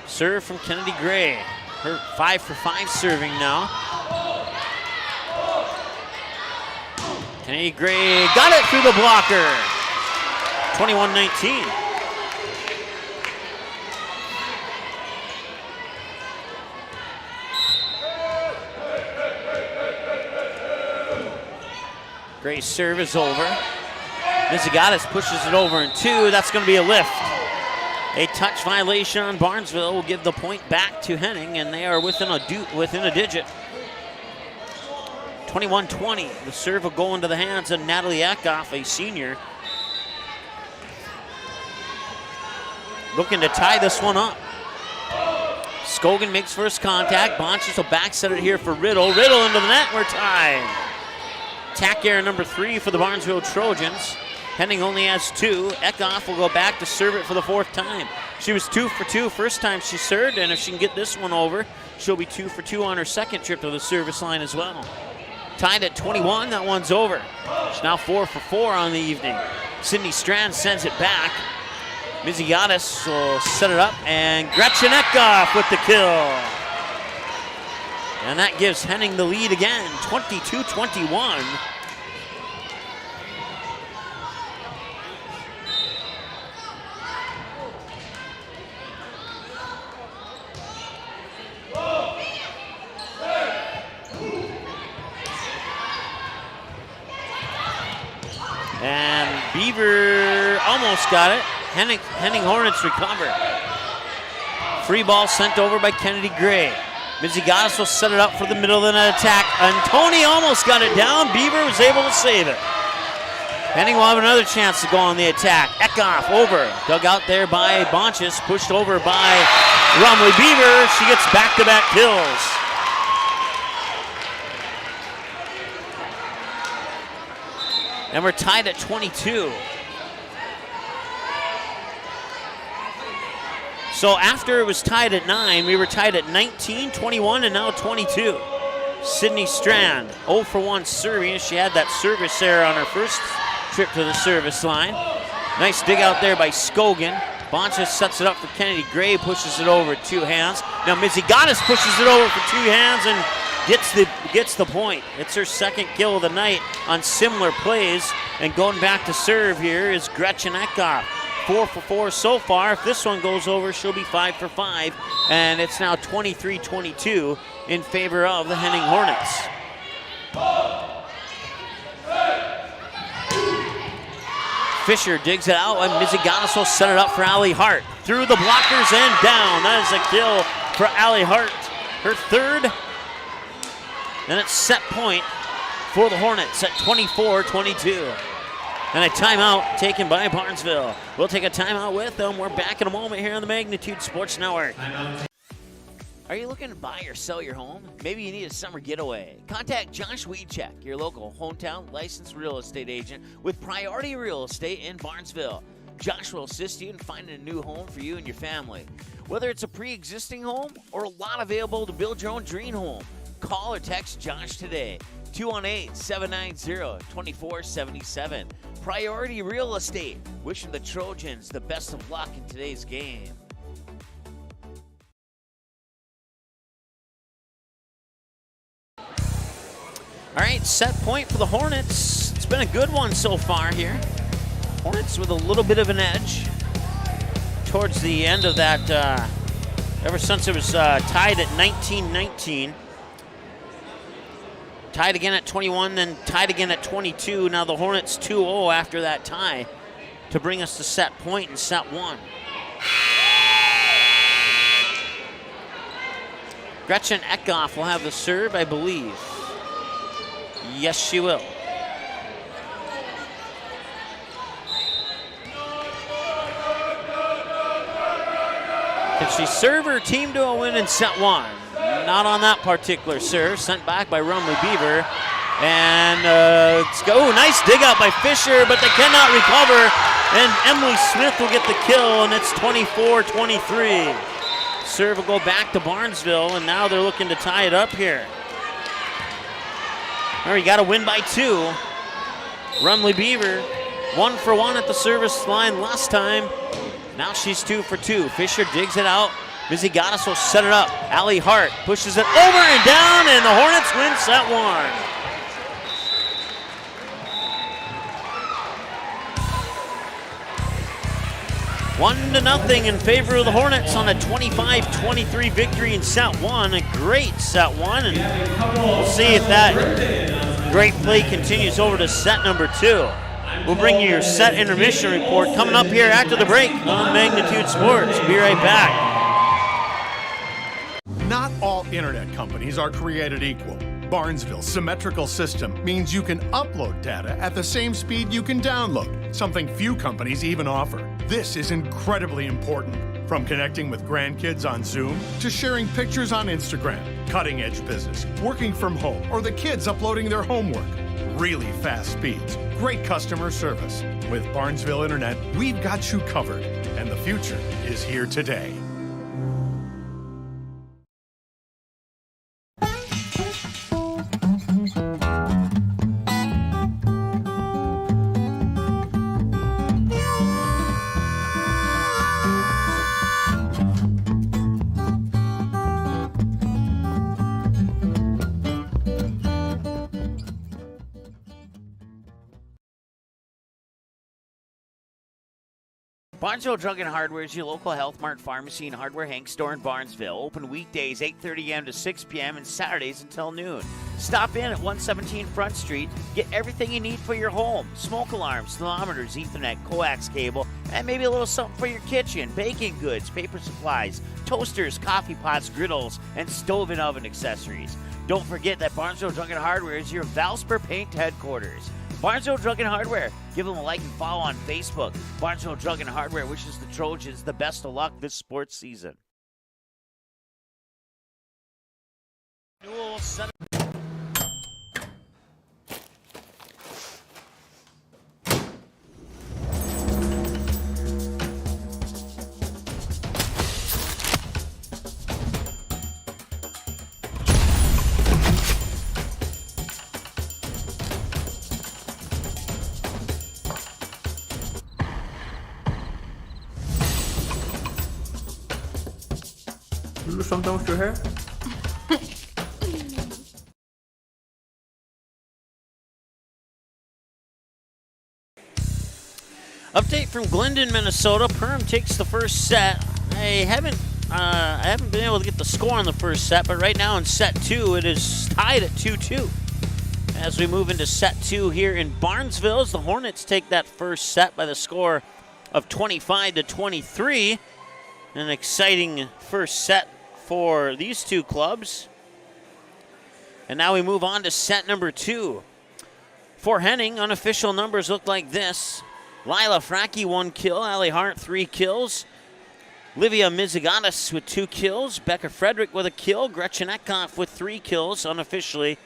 Serve from Kennedy Gray. Her 5 for 5 serving now. Kennedy Gray got it through the blocker. 21-19. Gray's serve is over. Mizigatis pushes it over in 2. That's going to be a lift. A touch violation on Barnesville will give the point back to Henning, and they are within a digit. 21-20. The serve will go into the hands of Natalie Eckhoff, a senior. Looking to tie this one up. Skogan makes first contact. Bonchis will back set it here for Riddle. Riddle into the net. We're tied. Attack error number 3 for the Barnesville Trojans. Henning only has 2. Eckhoff will go back to serve it for the 4th time. She was 2 for 2 first time she served, and if she can get this one over, she'll be 2 for 2 on her second trip to the service line as well. Tied at 21, that one's over. She's now 4 for 4 on the evening. Sydney Strand sends it back. Mizigatis will set it up, and Gretchen Eckhoff with the kill. And that gives Henning the lead again, 22-21. And Beaver almost got it. Henning Hornets recover. Free ball sent over by Kennedy Gray. Mizigatis will set it up for the middle of the net attack. And Tony almost got it down. Beaver was able to save it. Henning will have another chance to go on the attack. Eckhoff over. Dug out there by Bonchis. Pushed over by Rumley Beaver. She gets back-to-back kills. And we're tied at 22. So after it was tied at 9, we were tied at 19, 21, and now 22. Sydney Strand, 0 for 1 serving. She had that service error on her first trip to the service line. Nice dig out there by Skogan. Bonchis sets it up for Kennedy Gray, pushes it over 2 hands. Now Mizigatis pushes it over for 2 hands and gets the point. It's her second kill of the night on similar plays. And going back to serve here is Gretchen Eckhoff. 4 for 4 so far. If this one goes over, she'll be 5 for 5. And it's now 23-22 in favor of the Henning Hornets. Fisher digs it out, and Mizigatis will set it up for Allie Hart. Through the blockers and down. That is a kill for Allie Hart. Her 3rd. And it's set point for the Hornets at 24-22. And a timeout taken by Barnesville. We'll take a timeout with them. We're back in a moment here on the Magnitude Sports Network. Are you looking to buy or sell your home? Maybe you need a summer getaway. Contact Josh Weedcheck, your local hometown licensed real estate agent with Priority Real Estate in Barnesville. Josh will assist you in finding a new home for you and your family. Whether it's a pre-existing home or a lot available to build your own dream home, call or text Josh today. 218-790-2477. Priority Real Estate. Wishing the Trojans the best of luck in today's game. All right, set point for the Hornets. It's been a good one so far here. Hornets with a little bit of an edge towards the end of that, ever since it was tied at 19-19. Tied again at 21, then tied again at 22. Now the Hornets 2-0 after that tie. to bring us to set point in set one. Gretchen Eckhoff will have the serve, I believe. Yes, she will. Can she serve her team to a win in set one? Not on that particular serve. Sent back by Rumley Beaver. And let's go. Nice dig out by Fisher, but they cannot recover. And Emily Smith will get the kill, and it's 24-23. Serve will go back to Barnesville, and now they're looking to tie it up here. All right, got to win by 2. Rumley Beaver, 1 for 1 at the service line last time. Now she's 2 for 2. Fisher digs it out. Vizigatis will set it up. Allie Hart pushes it over and down, and the Hornets win set 1. 1-0 in favor of the Hornets on a 25-23 victory in set 1. A great set 1, and we'll see if that great play continues over to set number 2. We'll bring you your set intermission report coming up here after the break on Magnitude Sports. Be right back. Not all internet companies are created equal. Barnesville's symmetrical system means you can upload data at the same speed you can download, something few companies even offer. This is incredibly important. From connecting with grandkids on Zoom to sharing pictures on Instagram, cutting-edge business, working from home, or the kids uploading their homework. Really fast speeds, great customer service. With Barnesville Internet, we've got you covered, and the future is here today. Barnesville Drug and Hardware is your local Health Mart pharmacy and hardware Hank store in Barnesville. Open weekdays 8:30 a.m. to 6 p.m. and Saturdays until noon. Stop in at 117 Front Street. Get everything you need for your home. Smoke alarms, thermometers, Ethernet, coax cable, and maybe a little something for your kitchen. Baking goods, paper supplies, toasters, coffee pots, griddles, and stove and oven accessories. Don't forget that Barnesville Drug and Hardware is your Valspar Paint headquarters. Barnesville Drug and Hardware. Give them a like and follow on Facebook. Barnesville Drug and Hardware wishes the Trojans the best of luck this sports season. Something with your hair? Update from Glendon, Minnesota. Perm takes the first set. I haven't been able to get the score on the first set, but right now in set 2, it is tied at 2-2. As we move into set 2 here in Barnesville, as the Hornets take that first set by the score of 25-23. An exciting first set for these two clubs. And now we move on to set number 2. For Henning, unofficial numbers look like this. Lila Fracke, 1 kill. Allie Hart, 3 kills. Livia Mizigatis with 2 kills. Becca Frederick with a kill. Gretchen Eckhoff with 3 kills unofficially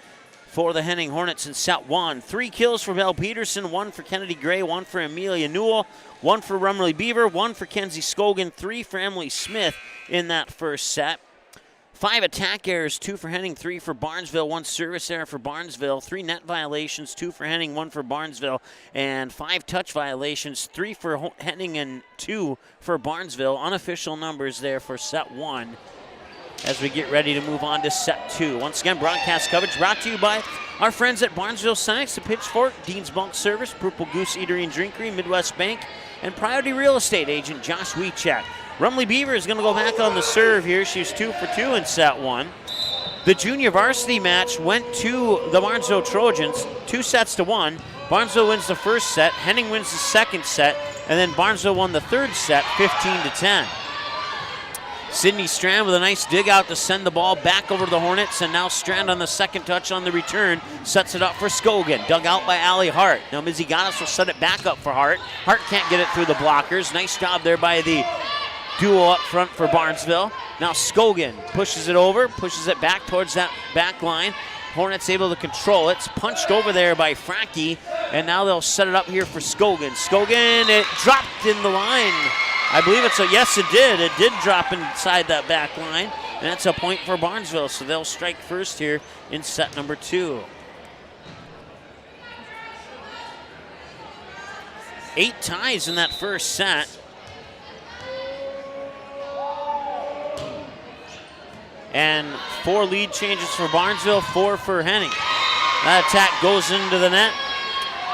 for the Henning Hornets in set 1. 3 kills for Belle Peterson, 1 for Kennedy Gray, 1 for Amelia Newell, 1 for Rumley Beaver, 1 for Kenzie Scogan, 3 for Emily Smith in that first set. 5 attack errors, 2 for Henning, 3 for Barnesville, 1 service error for Barnesville, 3 net violations, 2 for Henning, 1 for Barnesville, and 5 touch violations, 3 for Henning and 2 for Barnesville. Unofficial numbers there for set 1 as we get ready to move on to set 2. Once again, broadcast coverage brought to you by our friends at Barnesville Senex, the Pitchfork, Dean's Bunk Service, Purple Goose Eatery and Drinkery, Midwest Bank, and Priority Real Estate agent Josh Wiechak. Rumley Beaver is going to go back on the serve here. She's 2 for 2 in set 1. The junior varsity match went to the Barnesville Trojans, 2-1. Barnesville wins the first set. Henning wins the second set. And then Barnesville won the third set, 15-10. Sydney Strand with a nice dig out to send the ball back over to the Hornets, and now Strand on the second touch on the return sets it up for Scogan. Dug out by Allie Hart. Now Mizzy Gaddis will set it back up for Hart. Hart can't get it through the blockers. Nice job there by the duo up front for Barnesville. Now Scogan pushes it over, pushes it back towards that back line. Hornets able to control it. It's punched over there by Fracky, and now they'll set it up here for Scogan. Scogan, it dropped in the line. I believe yes, it did. It did drop inside that back line, and that's a point for Barnesville, so they'll strike first here in set number 2. 8 ties in that first set. And 4 lead changes for Barnesville, 4 for Henning. That attack goes into the net.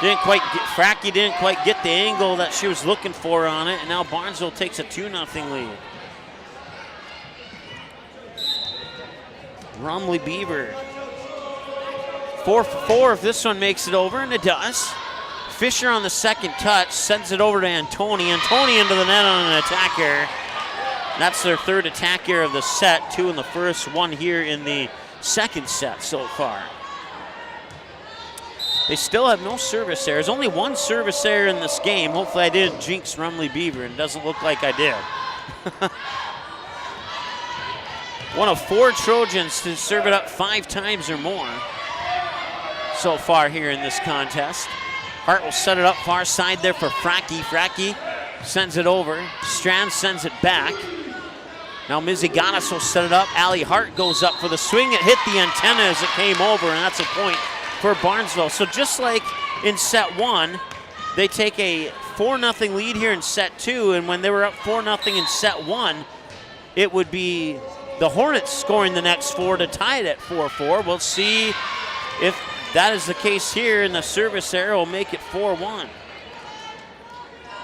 Fracky didn't quite get the angle that she was looking for on it, and now Barnesville takes a 2-0 lead. Rumley Beaver. 4 for 4 if this one makes it over, and it does. Fisher on the second touch sends it over to Antoni. Antoni into the net on an attack error. That's their third attack error of the set, 2 in the first, 1 here in the second set so far. They still have no service errors. Only 1 service error in this game. Hopefully I didn't jinx Rumley Beaver, and it doesn't look like I did. One of 4 Trojans to serve it up 5 times or more so far here in this contest. Hart will set it up far side there for Fracky. Fracky sends it over. Strand sends it back. Now Mizzy Gaddis will set it up. Allie Hart goes up for the swing. It hit the antenna as it came over, and that's a point for Barnesville. So just like in set 1, they take a 4-0 lead here in set 2, and when they were up 4-0 in set 1, it would be the Hornets scoring the next 4 to tie it at 4-4. We'll see if that is the case here, and the service error will make it 4-1.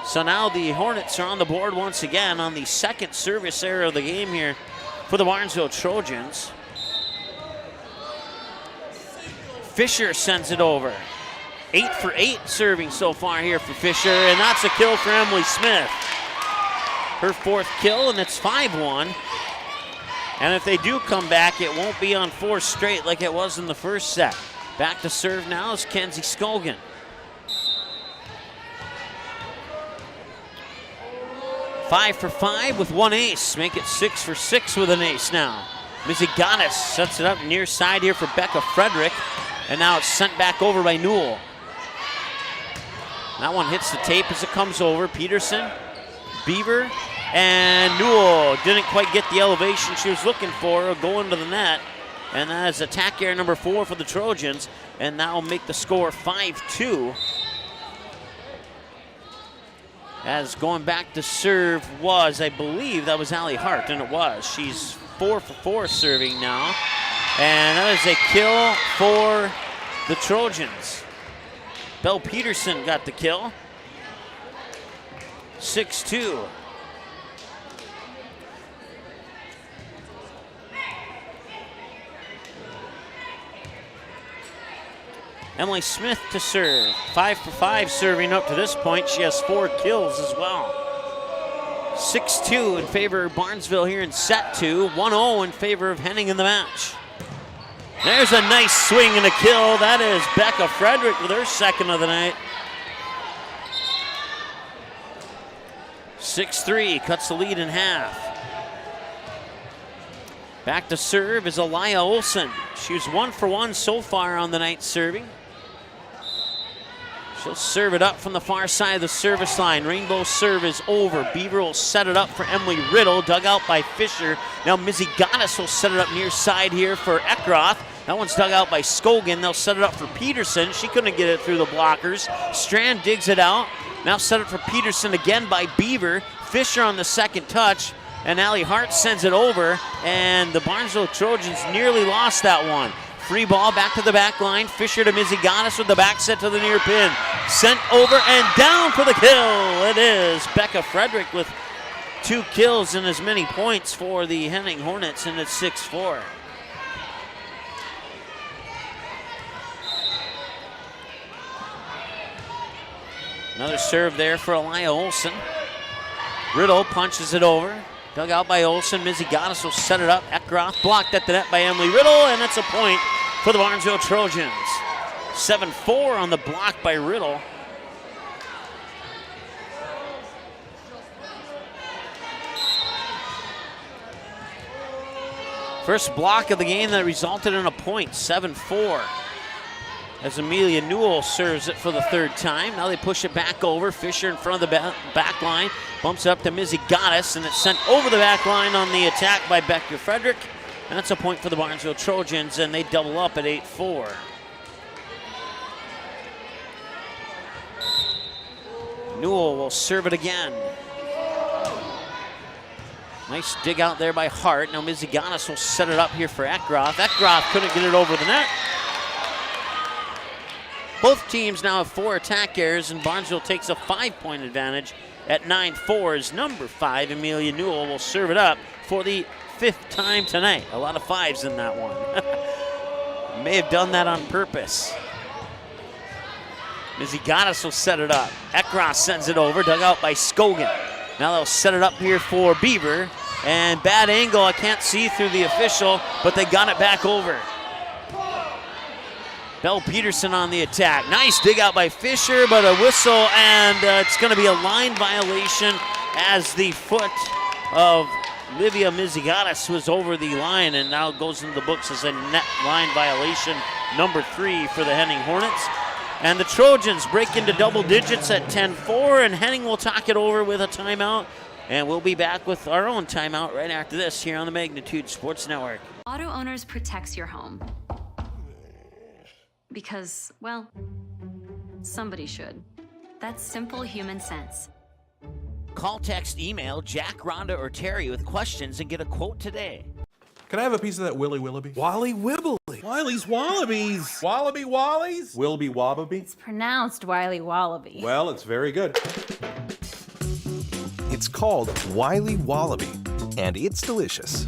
So now the Hornets are on the board once again on the second service error of the game here for the Barnesville Trojans. Fisher sends it over. 8 for 8 serving so far here for Fisher, and that's a kill for Emily Smith. Her 4th kill, and it's 5-1. And if they do come back, it won't be on 4 straight like it was in the first set. Back to serve now is Kenzie Scogan. 5 for 5 with 1 ace. Make it 6 for 6 with an ace now. Mizzy Gaddis sets it up near side here for Becca Frederick. And now it's sent back over by Newell. That one hits the tape as it comes over. Peterson, Beaver, and Newell didn't quite get the elevation she was looking for going to the net. And that is attack error number 4 for the Trojans. And that will make the score 5-2. As going back to serve was, I believe that was Allie Hart, and it was. She's 4 for 4 serving now. And that is a kill for the Trojans. Belle Peterson got the kill. 6-2. Emily Smith to serve. 5 for 5 serving up to this point. She has 4 kills as well. 6-2 in favor of Barnesville here in set 2. 1-0 in favor of Henning in the match. There's a nice swing and a kill. That is Becca Frederick with her 2nd of the night. 6-3 cuts the lead in half. Back to serve is Aliyah Olson. She was 1 for 1 so far on the night serving. She'll serve it up from the far side of the service line. Rainbow serve is over. Beaver will set it up for Emily Riddle, dug out by Fisher. Now Mizzy Gaddis will set it up near side here for Eckroth. That one's dug out by Scogan. They'll set it up for Peterson. She couldn't get it through the blockers. Strand digs it out. Now set it for Peterson again by Beaver. Fisher on the second touch. And Allie Hart sends it over. And the Barnesville Trojans nearly lost that one. Free ball back to the back line. Fisher to Mizzy Gaddis with the back set to the near pin. Sent over and down for the kill. It is Becca Frederick with 2 kills and as many points for the Henning Hornets, and it's 6-4. Another serve there for Elia Olson. Riddle punches it over. Dug out by Olson. Mizigatis will set it up. Eckroth blocked at the net by Emily Riddle, and it's a point for the Barnesville Trojans. 7-4 on the block by Riddle. First block of the game that resulted in a point, 7-4. As Amelia Newell serves it for the third time. Now they push it back over. Fisher in front of the back line. Bumps it up to Mizigatis, and it's sent over the back line on the attack by Becker Frederick. And that's a point for the Barnesville Trojans, and they double up at 8-4. Newell will serve it again. Nice dig out there by Hart. Now Mizigatis will set it up here for Eckroth. Eckroth couldn't get it over the net. Both teams now have 4 attack errors, and Barnesville takes a 5-point advantage at 9-4 as number 5, Amelia Newell, will serve it up for the 5th time tonight. A lot of 5s in that one. May have done that on purpose. Mizigatis will set it up. Eckroth sends it over, dug out by Scogan. Now they'll set it up here for Beaver. And bad angle, I can't see through the official, but they got it back over. Belle Peterson on the attack. Nice dig out by Fisher, but a whistle, and it's going to be a line violation as the foot of Livia Mizigatis was over the line, and now goes into the books as a net line violation, number 3 for the Henning Hornets. And the Trojans break into double digits at 10-4, and Henning will talk it over with a timeout. And we'll be back with our own timeout right after this here on the Magnitude Sports Network. Auto Owners protects your home. Because, well, somebody should. That's simple human sense. Call, text, email Jack, Rhonda, or Terry with questions and get a quote today. Can I have a piece of that Willy Willoughby? Wally Wibbly. Wiley's Wallabies. Wallaby Wallies? Wilby Wallaby? It's pronounced Wiley Wallaby. Well, it's very good. It's called Wiley Wallaby, and it's delicious.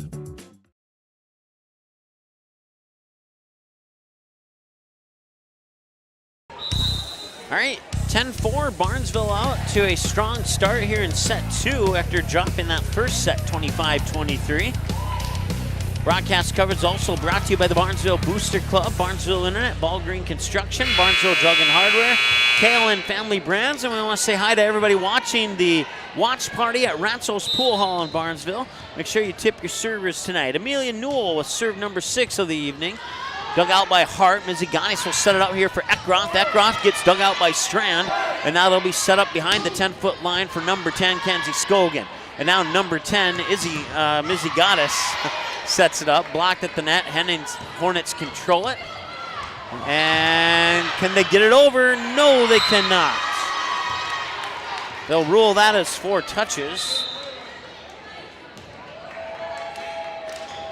All right, 10-4, Barnesville out to a strong start here in set 2 after dropping that first set 25-23. Broadcast coverage also brought to you by the Barnesville Booster Club, Barnesville Internet, Ball Green Construction, Barnesville Drug and Hardware, KLN Family Brands, and we want to say hi to everybody watching the watch party at Ratzo's Pool Hall in Barnesville. Make sure you tip your servers tonight. Amelia Newell with serve number 6 of the evening. Dug out by Hart. Mizigatis will set it up here for Eckroth. Eckroth gets dug out by Strand, and now they'll be set up behind the 10-foot line for number 10, Kenzie Scogan. And now number 10, Mizigatis, sets it up, blocked at the net. Henning's Hornets control it. And can they get it over? No, they cannot. They'll rule that as 4 touches.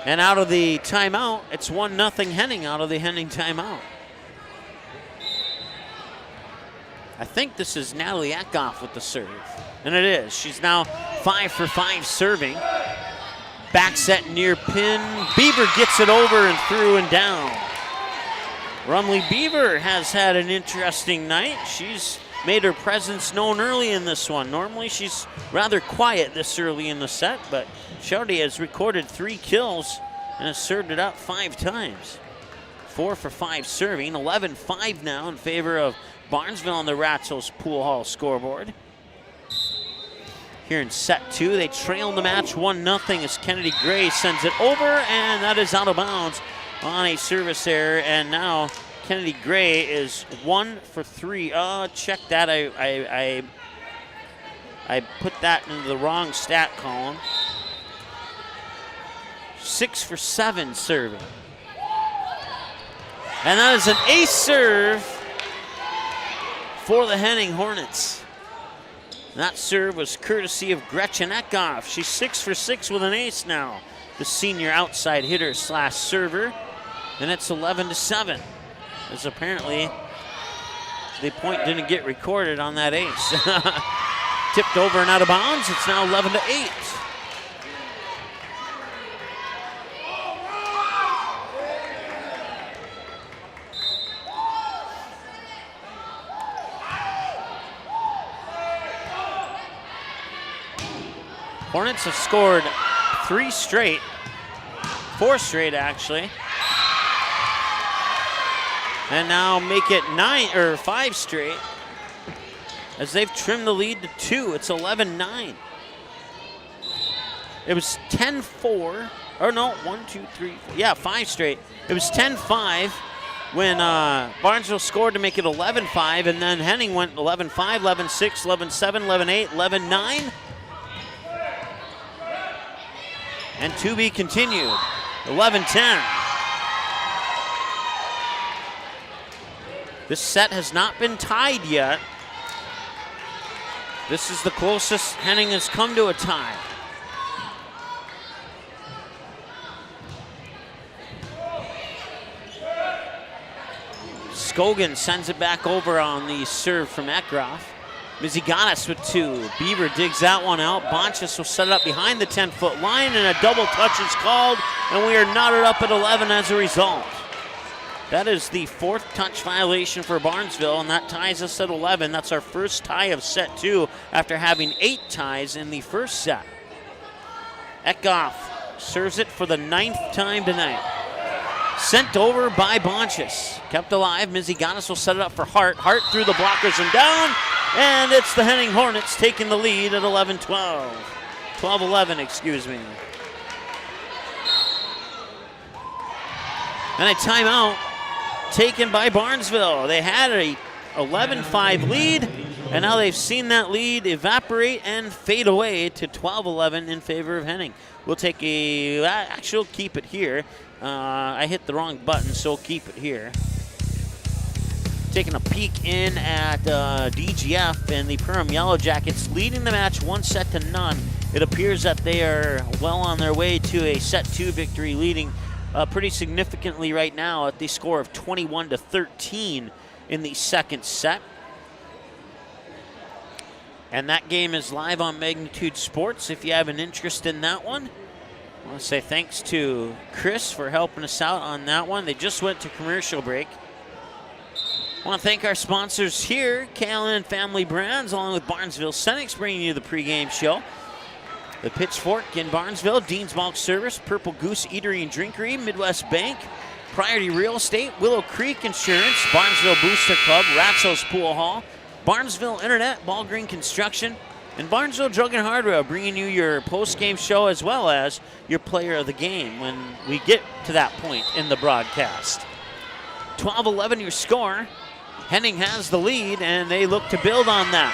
And out of the timeout, it's 1-0 Henning out of the Henning timeout. I think this is Natalie Eckhoff with the serve. And it is. She's now 5 for 5 serving. Back set near pin. Beaver gets it over and through and down. Rumley Beaver has had an interesting night. She's made her presence known early in this one. Normally she's rather quiet this early in the set, but Shardy has recorded 3 kills and has served it up 5 times. 4 for 5 serving. 11-5 now in favor of Barnesville on the Ratzo's Pool Hall scoreboard. Here in set 2, they trail the match 1-0 as Kennedy Gray sends it over, and that is out of bounds on a service error. And now Kennedy Gray is 1 for 3. Check that. I put that into the wrong stat column. 6 for 7 serving. And that is an ace serve for the Henning Hornets. That serve was courtesy of Gretchen Eckhoff. She's 6 for 6 with an ace now, the senior outside hitter / server. And it's 11-7, as apparently the point didn't get recorded on that ace. Tipped over and out of bounds. It's now 11-8. Hornets have scored 4 straight actually. And now make it 5 straight as they've trimmed the lead to 2. It's 11-9. It was 10-4, or no, 1, 2, 3, 4. Yeah, 5 straight. It was 10-5 when Barnesville scored to make it 11-5, and then Henning went 11-5, 11-6, 11-7, 11-8, 11-9. And to be continued, 11-10. This set has not been tied yet. This is the closest Henning has come to a tie. Skogan sends it back over on the serve from Eckroff. Miziganis with 2. Beaver digs that one out. Bonchis will set it up behind the 10-foot line, and a double touch is called, and we are knotted up at 11 as a result. That is the 4th touch violation for Barnesville, and that ties us at 11. That's our first tie of set 2 after having 8 ties in the first set. Eckroff serves it for the 9th time tonight. Sent over by Bonchis. Kept alive. Miziganis will set it up for Hart. Hart through the blockers and down. And it's the Henning Hornets taking the lead at 11-12. 12-11, excuse me. And a timeout taken by Barnesville. They had a 11-5 lead, and now they've seen that lead evaporate and fade away to 12-11 in favor of Henning. We'll take actually we'll keep it here. I hit the wrong button, so we'll keep it here. Taking a peek in at DGF and the Perham Yellow Jackets leading the match 1-0. It appears that they are well on their way to a set 2 victory, leading pretty significantly right now at the score of 21-13 in the second set. And that game is live on Magnitude Sports if you have an interest in that one. I want to say thanks to Chris for helping us out on that one. They just went to commercial break. I want to thank our sponsors here, Callan Family Brands, along with Barnesville Senex, bringing you the pregame show. The Pitchfork in Barnesville, Dean's Bulk Service, Purple Goose Eatery and Drinkery, Midwest Bank, Priority Real Estate, Willow Creek Insurance, Barnesville Booster Club, Ratzo's Pool Hall, Barnesville Internet, Ball Green Construction, and Barnesville Drug and Hardware, bringing you your post-game show as well as your player of the game when we get to that point in the broadcast. 12-11 your score. Henning has the lead, and they look to build on that.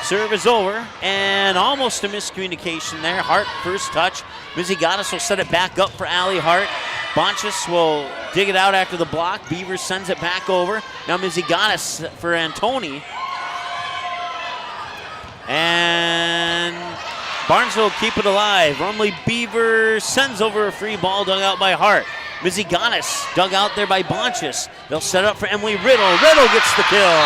Serve is over, and almost a miscommunication there. Hart, first touch. Miziganis will set it back up for Allie Hart. Bonchis will dig it out after the block. Beaver sends it back over. Now Miziganis for Antoni. And Barnesville keep it alive. Rumley Beaver sends over a free ball dug out by Hart. Miziganis dug out there by Bonchis. They'll set up for Emily Riddle. Riddle gets the kill.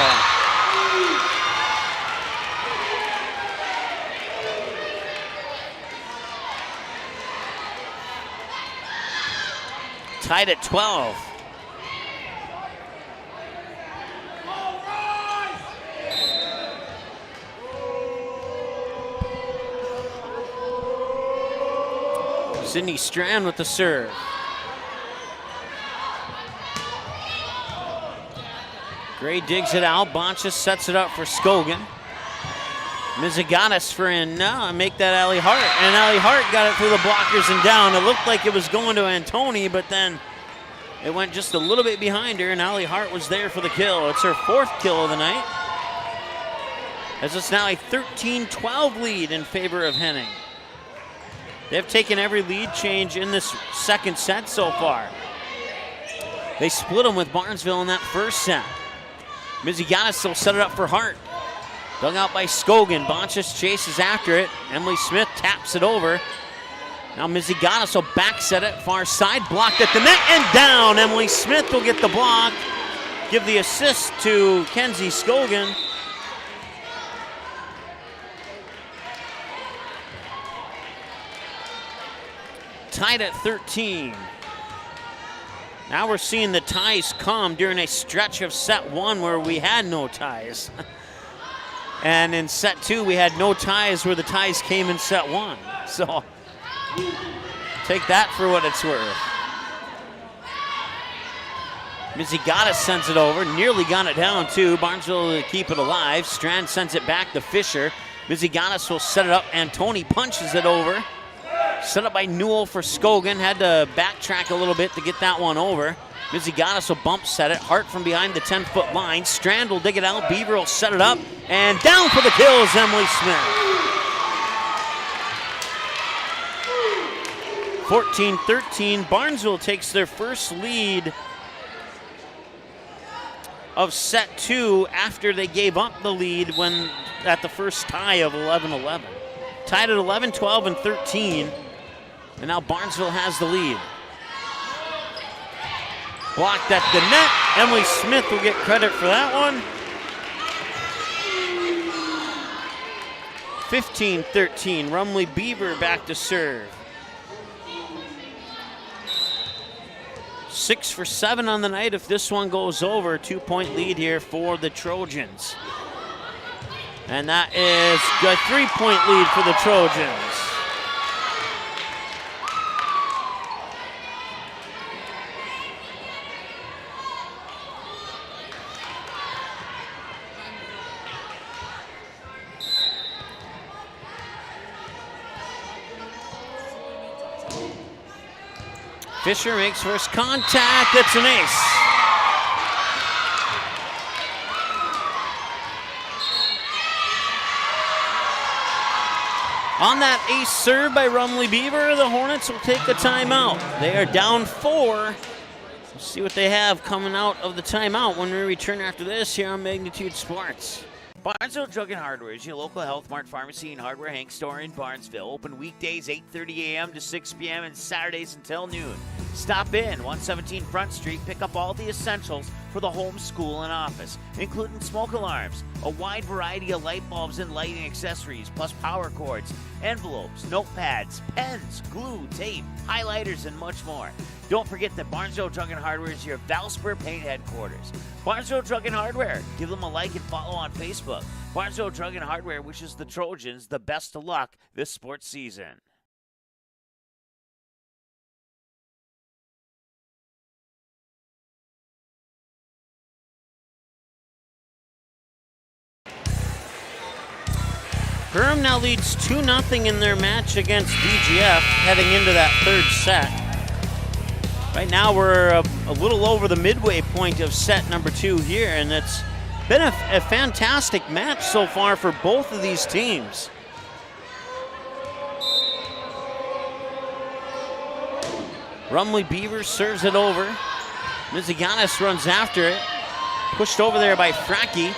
Tied at 12. Sydney Strand with the serve. Gray digs it out. Bonchis sets it up for Skogan. Miziganis for in now and make that Allie Hart. And Allie Hart got it through the blockers and down. It looked like it was going to Antoni, but then it went just a little bit behind her, and Allie Hart was there for the kill. It's her 4th kill of the night, as it's now a 13-12 lead in favor of Henning. They've taken every lead change in this second set so far. They split them with Barnesville in that first set. Miziganis will set it up for Hart. Dug out by Skogan. Bonchis chases after it. Emily Smith taps it over. Now Miziganis will back set it far side. Blocked at the net and down. Emily Smith will get the block. Give the assist to Kenzie Skogan. Tied at 13. Now we're seeing the ties come during a stretch of set 1 where we had no ties. And in set 2, we had no ties where the ties came in set 1. So take that for what it's worth. Mizigatis sends it over, nearly got it down too. Barnesville will keep it alive. Strand sends it back to Fisher. Mizigatis will set it up, and Tony punches it over. Set up by Newell for Skogan. Had to backtrack a little bit to get that one over. Mizigatis will bump set it. Hart from behind the 10-foot line. Strand will dig it out. Beaver will set it up. And down for the kill is Emily Smith. 14-13. Barnesville takes their first lead of set 2 after they gave up the lead when at the first tie of 11-11. Tied at 11, 12, and 13. And now Barnesville has the lead. Blocked at the net. Emily Smith will get credit for that one. 15-13. Rumley Beaver back to serve. 6 for 7 on the night. If this one goes over, 2-point lead here for the Trojans. And that is a 3-point lead for the Trojans. Fisher makes first contact. It's an ace. On that ace serve by Rumley Beaver, the Hornets will take a timeout. They are down 4. We'll see what they have coming out of the timeout when we return after this here on Magnitude Sports. Barnesville Drug and Hardware is your local Health Mart Pharmacy and Hardware Hank store in Barnesville. Open weekdays 8:30 a.m. to 6 p.m. and Saturdays until noon. Stop in 117 Front Street, pick up all the essentials for the home, school, and office, including smoke alarms, a wide variety of light bulbs and lighting accessories, plus power cords, envelopes, notepads, pens, glue, tape, highlighters, and much more. Don't forget that Barnesville Drug and Hardware is your Valspur paint headquarters. Barnesville Drug and Hardware. Give them a like and follow on Facebook. Barnesville Drug and Hardware wishes the Trojans the best of luck this sports season. Perham now leads 2-0 in their match against DGF heading into that third set. Right now we're a little over the midway point of set number 2 here, and it's been a fantastic match so far for both of these teams. Rumley Beaver serves it over. Miziganis runs after it. Pushed over there by Fracke.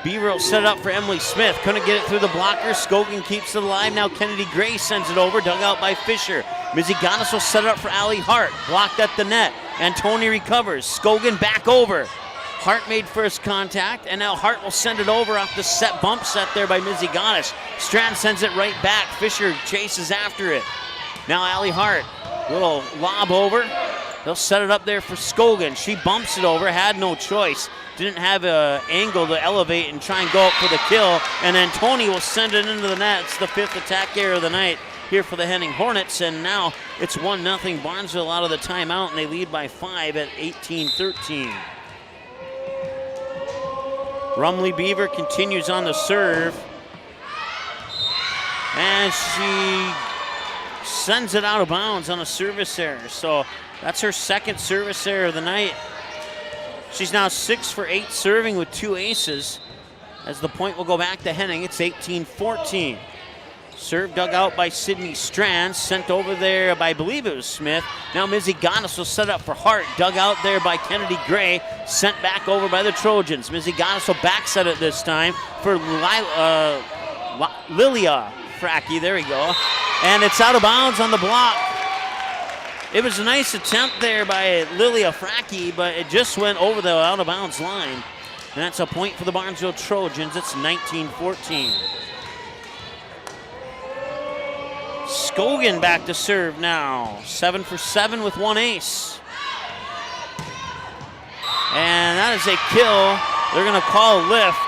Beaver will set it up for Emily Smith. Couldn't get it through the blocker. Skogan keeps it alive. Now Kennedy Gray sends it over. Dug out by Fisher. Miziganis will set it up for Allie Hart. Blocked at the net. And Tony recovers. Skogan back over. Hart made first contact. And now Hart will send it over off the set bump set there by Miziganis. Strand sends it right back. Fisher chases after it. Now Allie Hart. Little lob over. They'll set it up there for Skogan. She bumps it over. Had no choice. Didn't have an angle to elevate and try and go up for the kill. And then Tony will send it into the net. It's the 5th attack error of the night here for the Henning Hornets. And now it's 1-0 Barnesville out of the timeout, and they lead by 5 at 18-13. Rumley Beaver continues on the serve. And she sends it out of bounds on a service error. So that's her second service error of the night. She's now 6 for 8 serving with 2 aces. As the point will go back to Henning, it's 18-14. Serve dug out by Sydney Strand, sent over there by, I believe it was Smith. Now Miziganis will set up for Hart, dug out there by Kennedy Gray, sent back over by the Trojans. Miziganis will back set it this time for Lilia Fracke, there we go. And it's out of bounds on the block. It was a nice attempt there by Lilia Fracke, but it just went over the out-of-bounds line. And that's a point for the Barnesville Trojans. It's 19-14. Skogan back to serve now. 7 for 7 with 1 ace. And that is a kill. They're going to call a lift.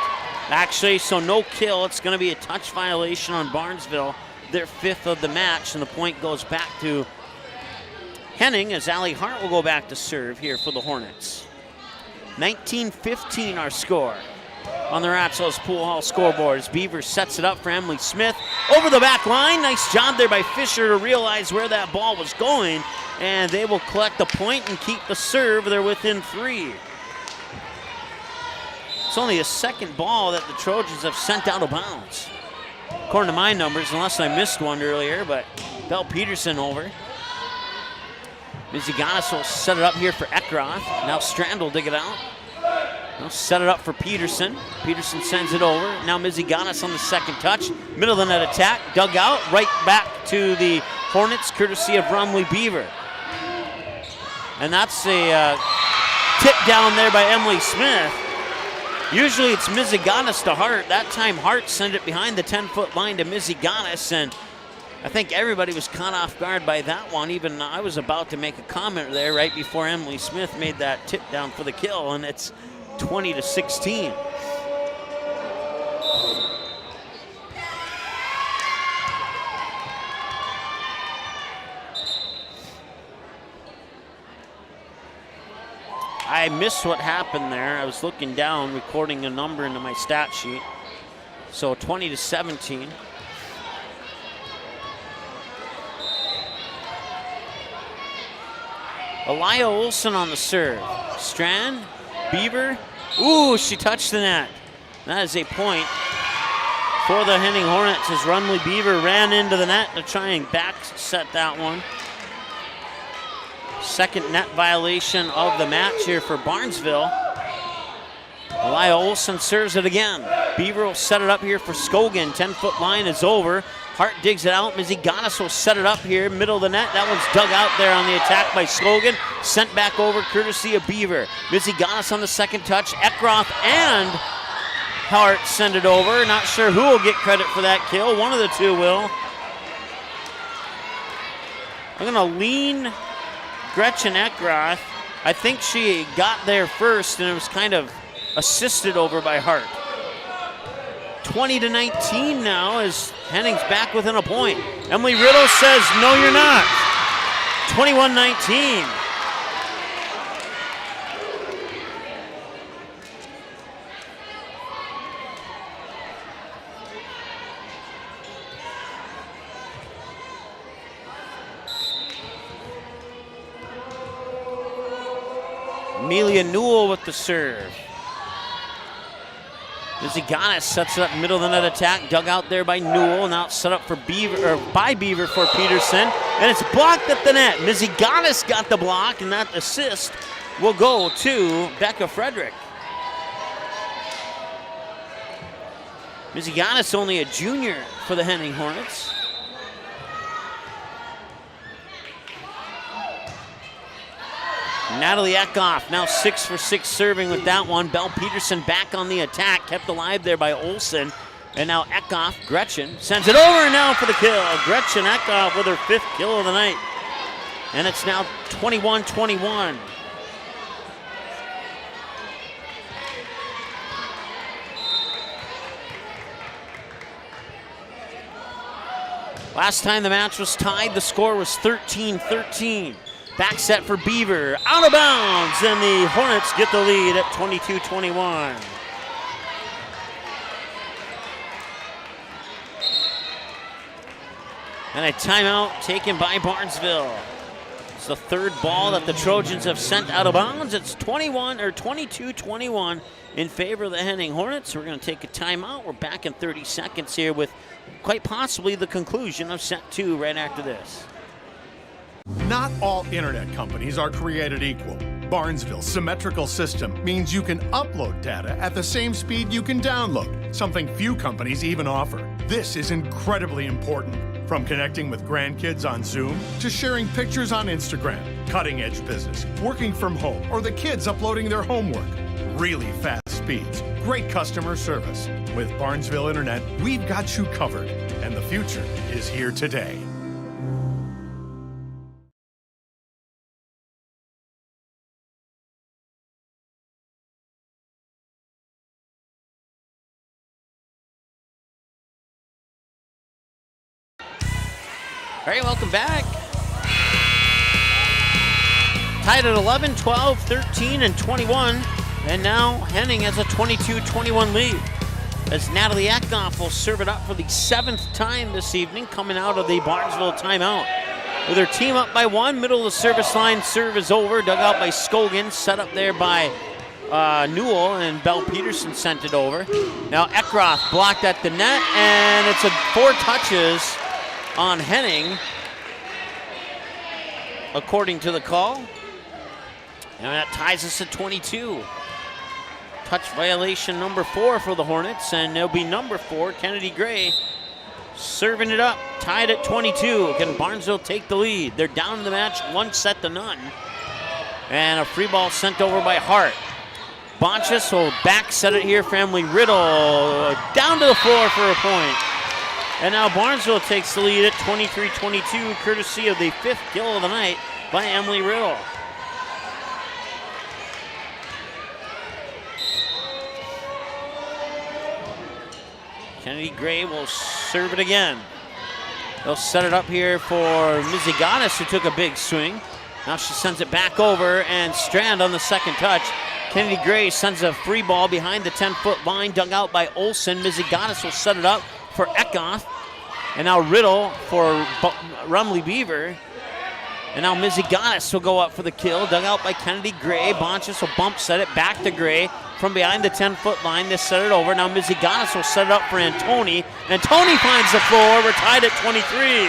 Actually, so no kill. It's going to be a touch violation on Barnesville, their 5th of the match, and the point goes back to Henning as Allie Hart will go back to serve here for the Hornets. 19-15 our score on the Ratzel's Pool Hall scoreboard as Beaver sets it up for Emily Smith. Over the back line, nice job there by Fisher to realize where that ball was going, and they will collect the point and keep the serve. They're within 3. It's only a second ball that the Trojans have sent out of bounds, according to my numbers, unless I missed one earlier, but Belle Peterson over. Miziganis will set it up here for Eckroth. Now Strand will dig it out. Now set it up for Peterson. Peterson sends it over. Now Miziganis on the second touch. Middle of the net attack, dug out, right back to the Hornets, courtesy of Rumley Beaver. And that's a tip down there by Emily Smith. Usually it's Miziganis to Hart. That time Hart sent it behind the 10-foot line to Miziganis, and I think everybody was caught off guard by that one. Even I was about to make a comment there right before Emily Smith made that tip down for the kill, and it's 20-16. I missed what happened there. I was looking down, recording a number into my stat sheet. So 20-17. Elia Olson on the serve. Strand, Beaver. Ooh, she touched the net. That is a point for the Henning Hornets as Rumley Beaver ran into the net to try and back set that one. Second net violation of the match here for Barnesville. Elia Olson serves it again. Beaver will set it up here for Scogan. 10-foot line is over. Hart digs it out. Miziganis will set it up here, middle of the net. That one's dug out there on the attack by Scogan. Sent back over courtesy of Beaver. Miziganis on the second touch. Eckroth and Hart send it over. Not sure who will get credit for that kill. One of the two will. I'm going to lean Gretchen Eckroth. I think she got there first, and it was kind of assisted over by Hart. 20-19 now as Henning's back within a point. Emily Riddle says, no, you're not. 21-19. Amelia Newell with the serve. Miziganis sets it up middle of the net attack, dug out there by Newell. Now it's set up for Beaver, or by Beaver for Peterson, and it's blocked at the net. Miziganis got the block, and that assist will go to Becca Frederick. Miziganis only a junior for the Henning Hornets. Natalie Eckhoff now 6 for 6 serving with that one. Belle Peterson back on the attack, kept alive there by Olson. And now Eckhoff, Gretchen, sends it over now for the kill. Gretchen Eckhoff with her 5th kill of the night. And it's now 21-21. Last time the match was tied, the score was 13-13. Back set for Beaver, out of bounds, and the Hornets get the lead at 22-21. And a timeout taken by Barnesville. It's the third ball that the Trojans have sent out of bounds. It's 22-21 in favor of the Henning Hornets. We're going to take a timeout. We're back in 30 seconds here with quite possibly the conclusion of set 2 right after this. Not all internet companies are created equal. Barnesville's symmetrical system means you can upload data at the same speed you can download, something few companies even offer. This is incredibly important. From connecting with grandkids on Zoom to sharing pictures on Instagram, cutting-edge business, working from home, or the kids uploading their homework. Really fast speeds, great customer service. With Barnesville Internet, we've got you covered, and the future is here today. All right, welcome back. Tied at 11, 12, 13, and 21. And now Henning has a 22-21 lead. As Natalie Eckhoff will serve it up for the 7th time this evening, coming out of the Barnesville timeout. With her team up by 1, middle of the service line, serve is over. Dug out by Scogan, set up there by Newell, and Belle Peterson sent it over. Now Eckhoff blocked at the net, and it's 4 touches on Henning, according to the call. And that ties us at 22. Touch violation number 4 for the Hornets, and there'll be number 4, Kennedy Gray, serving it up, tied at 22. Can Barnesville take the lead? They're down in the match 1-0. And a free ball sent over by Hart. Bonchus will back set it here for Emily Riddle. Down to the floor for a point. And now Barnesville takes the lead at 23-22, courtesy of the 5th kill of the night by Emily Riddle. Kennedy Gray will serve it again. They'll set it up here for Mizzy Goddess, who took a big swing. Now she sends it back over, and Strand on the second touch. Kennedy Gray sends a free ball behind the 10-foot line, dug out by Olsen. Mizzy Goddess will set it up for Eckhoff. And now Riddle for Rumley Beaver. And now Mizzy Goddess will go up for the kill, dug out by Kennedy Gray. Bonchus will bump set it back to Gray. From behind the 10-foot line, they set it over. Now Mizzy Goddess will set it up for Antoni. Antoni finds the floor. We're tied at 23.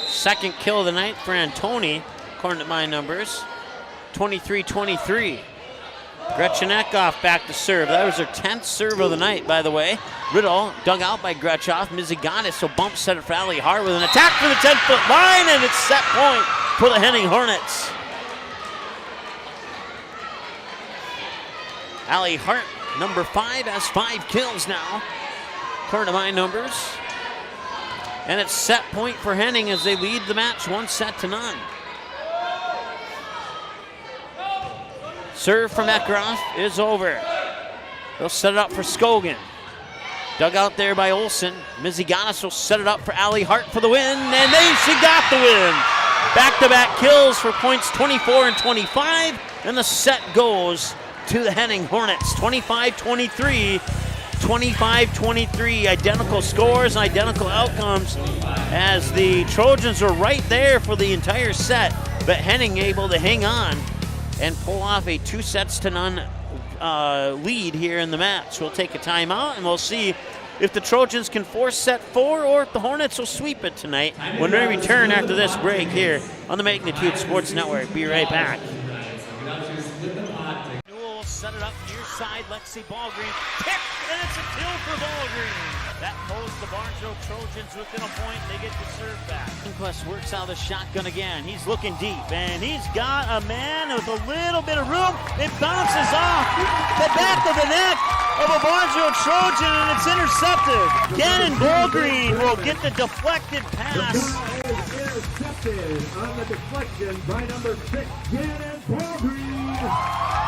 Second kill of the night for Antoni, according to my numbers. 23-23. Gretchen Eckhoff back to serve. That was her 10th serve of the night, by the way. Riddle dug out by Gretchoff. Mizzy Goddess will bump set it for Allie Hart with an attack for the 10-foot line, and it's set point for the Henning Hornets. Allie Hart, number 5, has 5 kills now, according to my numbers. And it's set point for Henning as they lead the match 1-0. Serve from Eckhoff is over. They'll set it up for Scogan. Dug out there by Olsen. Mizzy Goddess will set it up for Allie Hart for the win, and she got the win. Back-to-back kills for points 24 and 25, and the set goes to the Henning Hornets. 25-23, 25-23, identical scores, identical outcomes, as the Trojans are right there for the entire set, but Henning able to hang on and pull off a 2-0 lead here in the match. We'll take a timeout, and we'll see if the Trojans can force set 4 or if the Hornets will sweep it tonight when we return after this break here on the Magnitude Sports Network. Be right back. Newell will set it up near side. Lexi Ballgreen kick, and it's a kill for Ballgreen. That pulls the Barnesville Trojans within a point. They get the serve back. Quest works out the shotgun again. He's looking deep, and he's got a man with a little bit of room. It bounces off the back of the neck of a Barnesville Trojan, and it's intercepted. Gannon Ballgreen will get the deflected pass. Intercepted on the deflection by number 6, Gannon Ballgreen.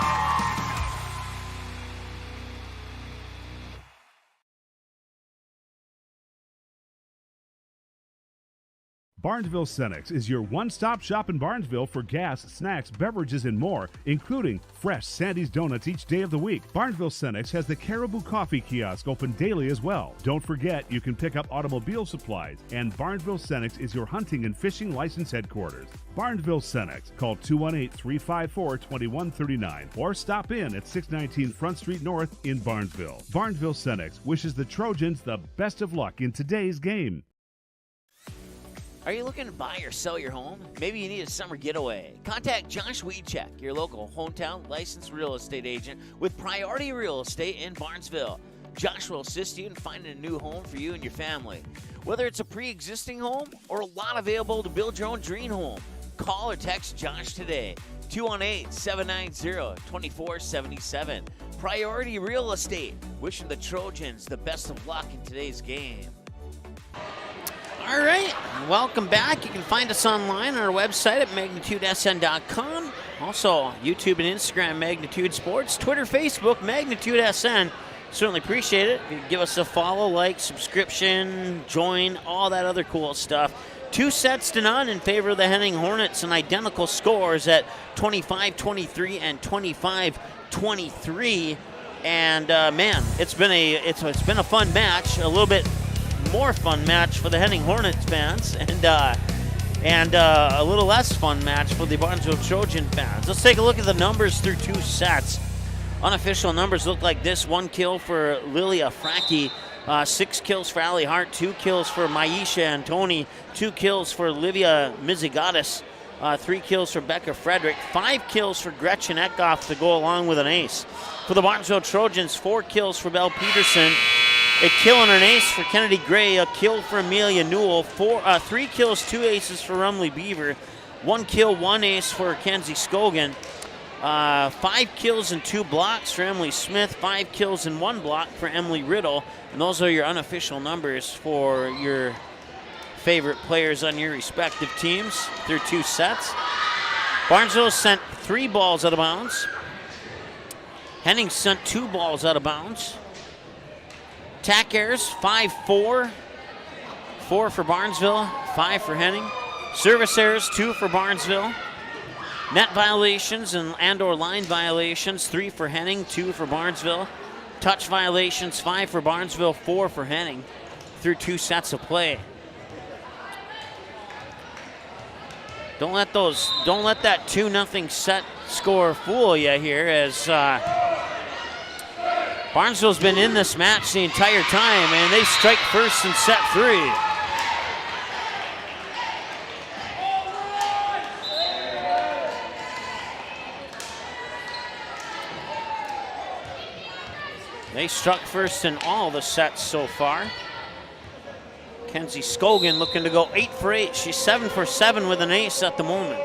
Barnesville Senex is your one-stop shop in Barnesville for gas, snacks, beverages, and more, including fresh Sandy's Donuts each day of the week. Barnesville Senex has the Caribou Coffee Kiosk open daily as well. Don't forget, you can pick up automobile supplies, and Barnesville Senex is your hunting and fishing license headquarters. Barnesville Senex. Call 218-354-2139 or stop in at 619 Front Street North in Barnesville. Barnesville Senex wishes the Trojans the best of luck in today's game. Are you looking to buy or sell your home? Maybe you need a summer getaway. Contact Josh Weedcheck, your local hometown licensed real estate agent with Priority Real Estate in Barnesville. Josh will assist you in finding a new home for you and your family. Whether it's a pre-existing home or a lot available to build your own dream home, call or text Josh today. 218-790-2477. Priority Real Estate. Wishing the Trojans the best of luck in today's game. All right, welcome back. You can find us online on our website at magnitudesn.com. Also, YouTube and Instagram, Magnitude Sports. Twitter, Facebook, Magnitude SN. Certainly appreciate it. If you give us a follow, like, subscription, join, all that other cool stuff. 2-0 in favor of the Henning Hornets, and identical scores at 25-23 and 25-23. And man, it's been a fun match. A little bit more fun match for the Henning Hornets fans, and a little less fun match for the Barnesville Trojan fans. Let's take a look at the numbers through 2 sets. Unofficial numbers look like this: 1 kill for Lilia Fracke, 6 kills for Allie Hart, 2 kills for Maisha Antoni, 2 kills for Livia Mizigatis, 3 kills for Becca Frederick, 5 kills for Gretchen Eckhoff to go along with an ace. For the Barnesville Trojans, 4 kills for Belle Peterson, a kill and an ace for Kennedy Gray, a kill for Amelia Newell, 3 kills, 2 aces for Rumley Beaver, 1 kill, 1 ace for Kenzie Scogan, 5 kills and 2 blocks for Emily Smith, 5 kills and 1 block for Emily Riddle. And those are your unofficial numbers for your favorite players on your respective teams through 2 sets. Barnesville sent 3 balls out of bounds. Henning sent 2 balls out of bounds. Tack errors, 5-4. 4 for Barnesville, 5 for Henning. Service errors, 2 for Barnesville. Net violations and or line violations, 3 for Henning, 2 for Barnesville. Touch violations, 5 for Barnesville, 4 for Henning through 2 sets of play. Don't let that 2-0 set score fool you here, as Barnesville's been in this match the entire time, and they strike first in set 3. They struck first in all the sets so far. Kenzie Scogan looking to go 8 for 8. She's 7 for 7 with an ace at the moment.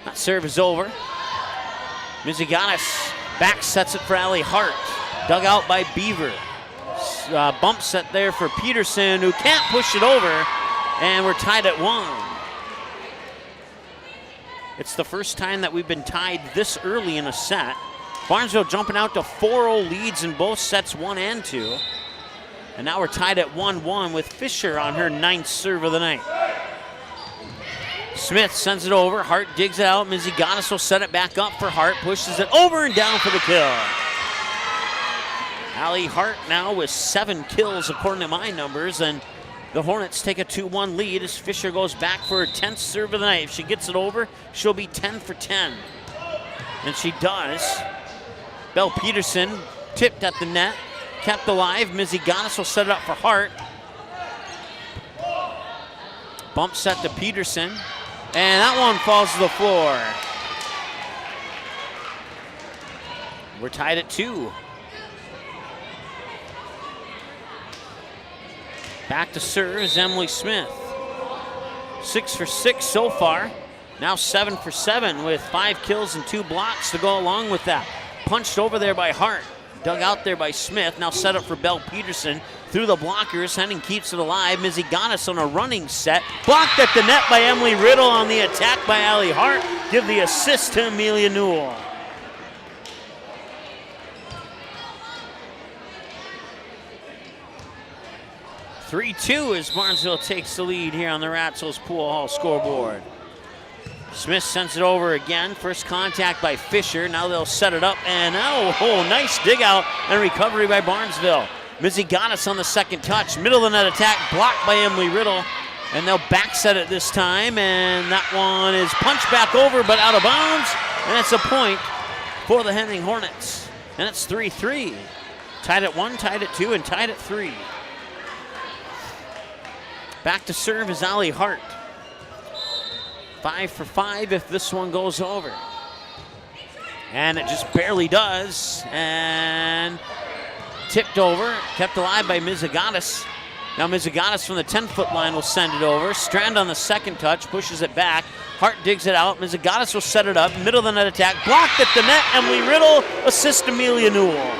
That serve is over. Miziganis back sets it for Allie Hart. Dug out by Beaver. Bump set there for Peterson, who can't push it over, and we're tied at 1. It's the first time that we've been tied this early in a set. Barnesville jumping out to 4-0 leads in both sets 1 and 2. And now we're tied at 1-1 with Fisher on her 9th serve of the night. Smith sends it over. Hart digs it out. Miziganis will set it back up for Hart. Pushes it over and down for the kill. Allie Hart now with 7 kills according to my numbers. And the Hornets take a 2-1 lead as Fisher goes back for her 10th serve of the night. If she gets it over, she'll be 10 for 10. And she does. Belle Peterson tipped at the net, kept alive. Miziganis will set it up for Hart. Bump set to Peterson, and that one falls to the floor. We're tied at 2. Back to serve is Emily Smith. 6 for 6 so far. Now 7 for 7 with 5 kills and 2 blocks to go along with that. Punched over there by Hart. Dug out there by Smith. Now set up for Belle Peterson. Through the blockers. Henning keeps it alive. Miziganis on a running set. Blocked at the net by Emily Riddle on the attack by Allie Hart. Give the assist to Amelia Newell. (3-2) as Barnesville takes the lead here on the Ratzels Pool Hall scoreboard. Smith sends it over again. First contact by Fisher. Now they'll set it up, and nice dig out and recovery by Barnesville. Miziganis on the second touch. Middle of the net attack blocked by Emily Riddle, and they'll back set it this time, and that one is punched back over but out of bounds, and it's a point for the Henning Hornets. And it's 3-3. Tied at 1, tied at 2, and tied at 3. Back to serve is Allie Hart. 5 for 5 if this one goes over. And it just barely does. And tipped over, kept alive by Miziganis. Now Miziganis from the 10-foot line will send it over. Strand on the second touch, pushes it back. Hart digs it out. Miziganis will set it up. Middle of the net attack, blocked at the net. Emily Riddle assists Amelia Newell.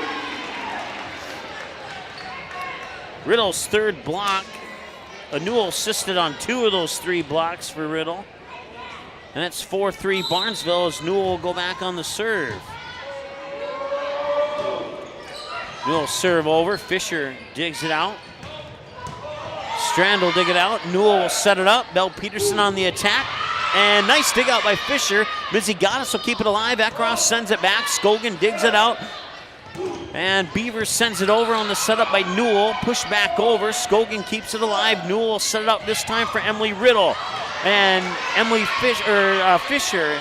Riddle's 3rd block. Newell assisted on 2 of those 3 blocks for Riddle. And it's 4-3 Barnesville as Newell will go back on the serve. Newell serve over. Fisher digs it out. Strand will dig it out. Newell will set it up. Bell Peterson on the attack. And nice dig out by Fisher. Mizigatis will keep it alive. Ekroff sends it back. Scogan digs it out. And Beavers sends it over on the setup by Newell. Push back over. Scogan keeps it alive. Newell will set it up this time for Emily Riddle. And Faith Fisher,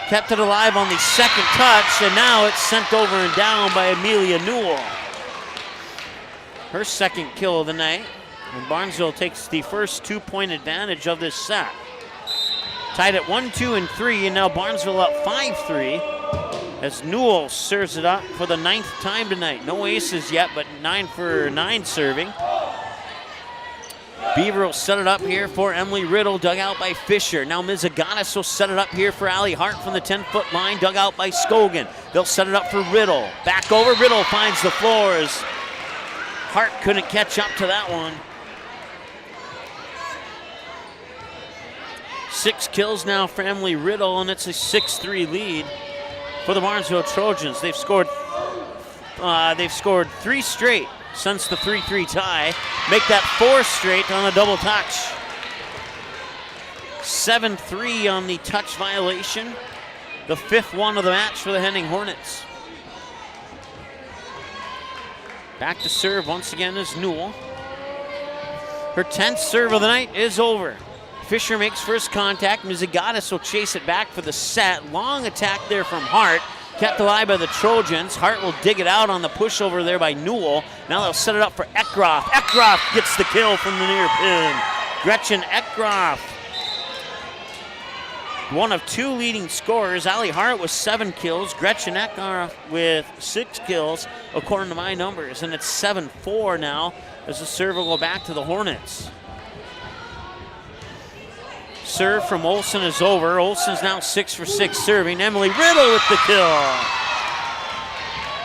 kept it alive on the second touch. And now it's sent over and down by Amelia Newell. Her second kill of the night. And Barnesville takes the first 2-point advantage of this set. Tied at 1-2 and 3, and now Barnesville up 5-3 as Newell serves it up for the 9th time tonight. No aces yet, but 9 for 9 serving. Beaver will set it up here for Emily Riddle, dug out by Fisher. Now Mizigatis will set it up here for Allie Hart from the 10-foot line, dug out by Scogan. They'll set it up for Riddle. Back over, Riddle finds the floors. Hart couldn't catch up to that one. 6 kills now for Emily Riddle, and it's a 6-3 lead for the Barnesville Trojans. They've scored 3 straight since the 3-3 tie. Make that 4 straight on a double touch. 7-3 on the touch violation. The 5th one of the match for the Henning Hornets. Back to serve once again is Newell. Her 10th serve of the night is over. Fisher makes first contact. Mizigatis will chase it back for the set. Long attack there from Hart. Kept alive by the Trojans. Hart will dig it out on the pushover there by Newell. Now they'll set it up for Ekroff. Ekroff gets the kill from the near pin. Gretchen Ekroff, one of 2 leading scorers. Allie Hart with 7 kills. Gretchen Ekroff with 6 kills, according to my numbers. And it's 7-4 now as the serve will go back to the Hornets. Serve from Olsen is over. Olsen's now 6 for 6 serving. Emily Riddle with the kill.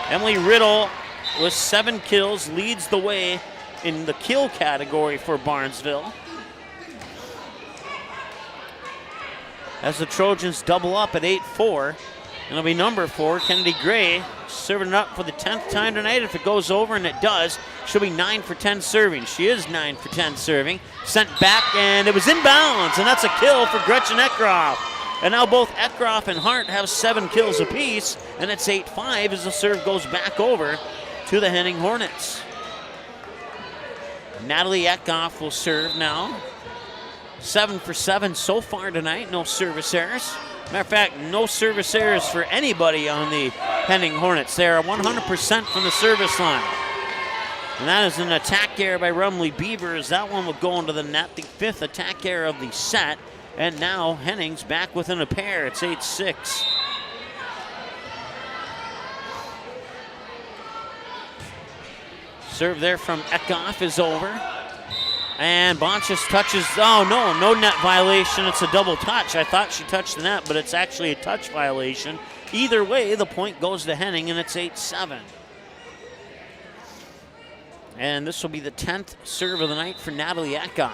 Emily Riddle with 7 kills leads the way in the kill category for Barnesville. As the Trojans double up at 8-4. And it'll be number 4, Kennedy Gray, serving it up for the 10th time tonight. If it goes over, and it does, she'll be 9 for 10 serving. She is 9 for 10 serving. Sent back, and it was inbounds, and that's a kill for Gretchen Ekroff. And now both Ekroff and Hart have 7 kills apiece, and it's 8-5 as the serve goes back over to the Henning Hornets. Natalie Ekroff will serve now. 7 for 7 so far tonight, no service errors. Matter of fact, no service errors for anybody on the Henning Hornets. They are 100% from the service line. And that is an attack error by Rumley Beavers. That one will go into the net, the 5th attack error of the set. And now Henning's back within a pair. It's 8-6. Serve there from Ekhoff is over. And Bonchis touches, no net violation. It's a double touch. I thought she touched the net, but it's actually a touch violation. Either way, the point goes to Henning, and it's 8-7. And this will be the 10th serve of the night for Natalie Ekhoff.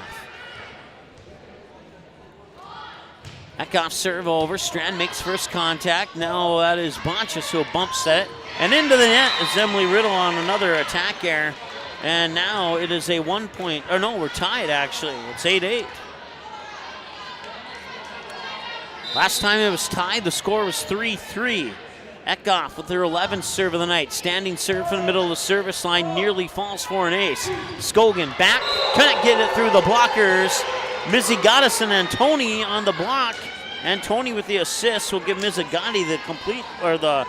Ekhoff serve over. Strand makes first contact. Now that is Bonchis who bumps it. And into the net is Emily Riddle on another attack error. And now it is a 1 point, or no, we're tied actually. It's 8-8. Last time it was tied, the score was 3-3. Ekhoff with her 11th serve of the night. Standing serve from the middle of the service line, nearly falls for an ace. Scogan back, couldn't get it through the blockers. Mizigatis and Antoni on the block. Antoni with the assist will give Mizigati the complete, or the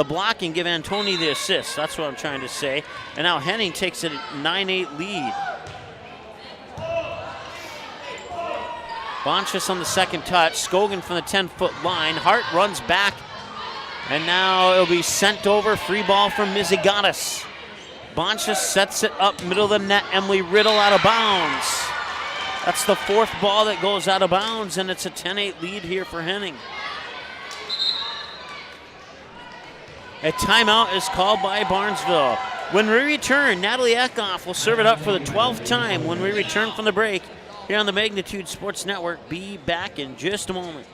block and give Antoni the assist. That's what I'm trying to say. And now Henning takes a 9-8 lead. Bonchis on the second touch. Scogan from the 10-foot line. Hart runs back. And now it'll be sent over. Free ball from Mizigatis. Bonchis sets it up middle of the net. Emily Riddle out of bounds. That's the 4th ball that goes out of bounds, and it's a 10-8 lead here for Henning. A timeout is called by Barnesville. When we return, Natalie Ekhoff will serve it up for the 12th time when we return from the break here on the Magnitude Sports Network. Be back in just a moment.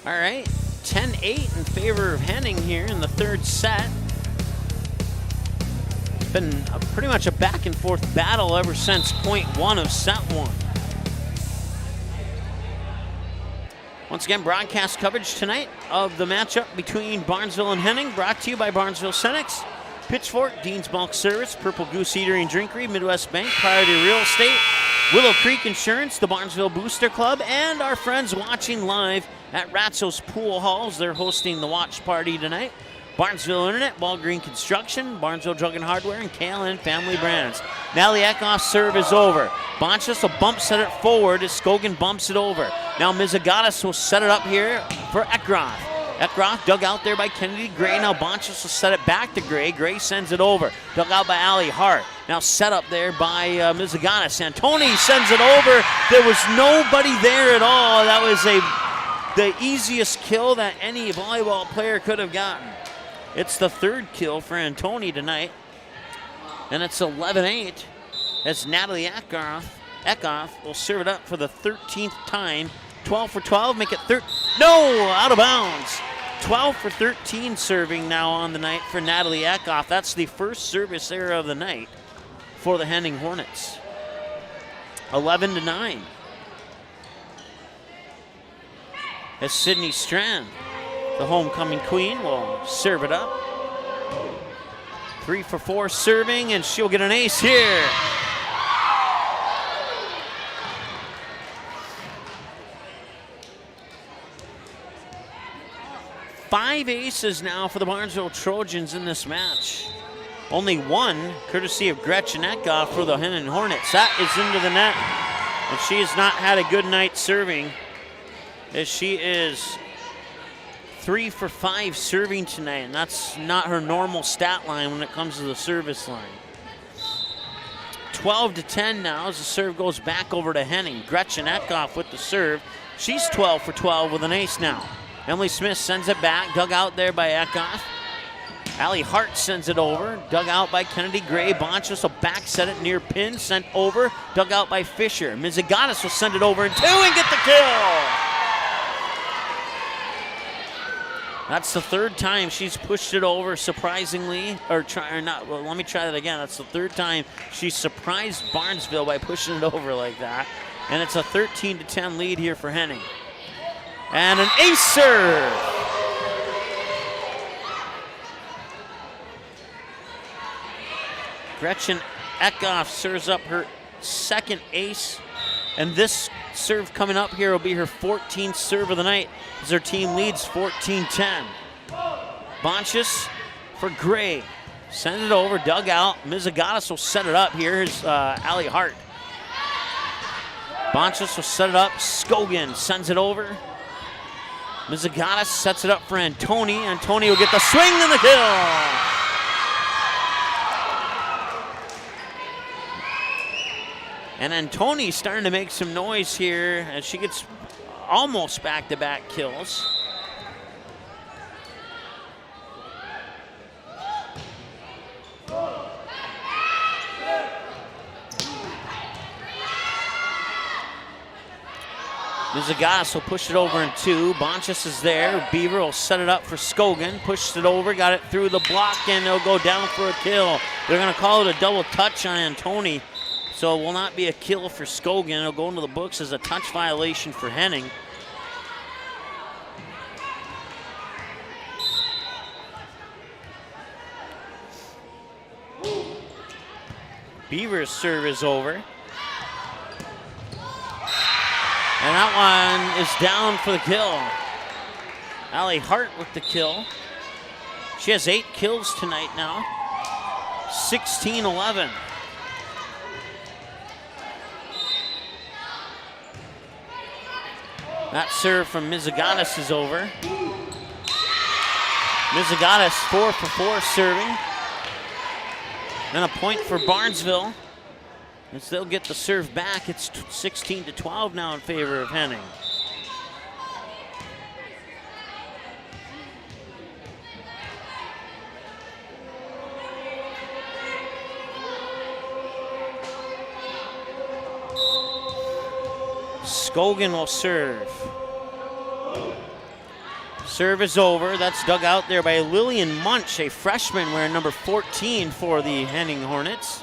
All right, 10-8 in favor of Henning here in the third set. It's been pretty much a back and forth battle ever since point one of set one. Once again, broadcast coverage tonight of the matchup between Barnesville and Henning, brought to you by Barnesville Senex, Pitchfork, Dean's Bulk Service, Purple Goose Eatery and Drinkery, Midwest Bank, Priority Real Estate, Willow Creek Insurance, the Barnesville Booster Club, and our friends watching live at Ratzo's Pool Halls. They're hosting the watch party tonight. Barnesville Internet, Ball Green Construction, Barnesville Drug and Hardware, and KLN Family Brands. Natalie Eckhoff's serve is over. Bonchus will bump set it forward as Skogan bumps it over. Now Mizagatis will set it up here for Eckroth. Eckroth dug out there by Kennedy Gray. Now Bonchus will set it back to Gray. Gray sends it over. Dug out by Allie Hart. Now set up there by Mizagatis. Antoni sends it over. There was nobody there at all. That was the easiest kill that any volleyball player could have gotten. It's the third kill for Antoni tonight. And it's 11-8 as Natalie Eckhoff will serve it up for the 13th time. 12 for 12, make it no, out of bounds. 12 for 13 serving now on the night for Natalie Eckhoff. That's the first service error of the night for the Henning Hornets. 11-9. As Sydney Strand, the homecoming queen, will serve it up. 3 for 4 serving, and she'll get an ace here. Five aces now for the Barnesville Trojans in this match. Only one, courtesy of Gretchen Eckhoff for the Henning Hornets. That is into the net, and she has not had a good night serving, as she is 3 for 5 serving tonight, and that's not her normal stat line when it comes to the service line. 12-10 now as the serve goes back over to Henning. Gretchen Eckhoff with the serve. She's 12 for 12 with an ace now. Emily Smith sends it back, dug out there by Eckhoff. Allie Hart sends it over, dug out by Kennedy Gray. Bonchus will back set it near pin, sent over, dug out by Fisher. Mizagatis will send it over in two and get the kill. That's the third time she's pushed it over, surprisingly, let me try that again. That's the third time she surprised Barnesville by pushing it over like that. And it's a 13-10 lead here for Henning. And an ace serve. Gretchen Eckhoff serves up her second ace. And this serve coming up here will be her 14th serve of the night as her team leads 14-10. Bonchus for Gray. Send it over, dug out. Mizagatis will set it up. Here's Allie Hart. Bonchus will set it up. Skogan sends it over. Mizagatis sets it up for Antoni. Antoni will get the swing and the kill. And Antoni's starting to make some noise here as she gets almost back-to-back kills. Mizagatis will push it over in two. Bonchus is there. Beaver will set it up for Skogan. Pushed it over, got it through the block, and they'll go down for a kill. They're going to call it a double touch on Antoni. So it will not be a kill for Skogan. It'll go into the books as a touch violation for Henning. Beaver's serve is over. And that one is down for the kill. Allie Hart with the kill. She has 8 kills tonight now. 16-11. That serve from Mizigatis is over. Mizigatis 4 for 4 serving. And a point for Barnesville. As they'll get the serve back, it's 16-12 now in favor of Henning. Scogan will serve. Serve is over. That's dug out there by Lillian Munch, a freshman wearing number 14 for the Henning Hornets.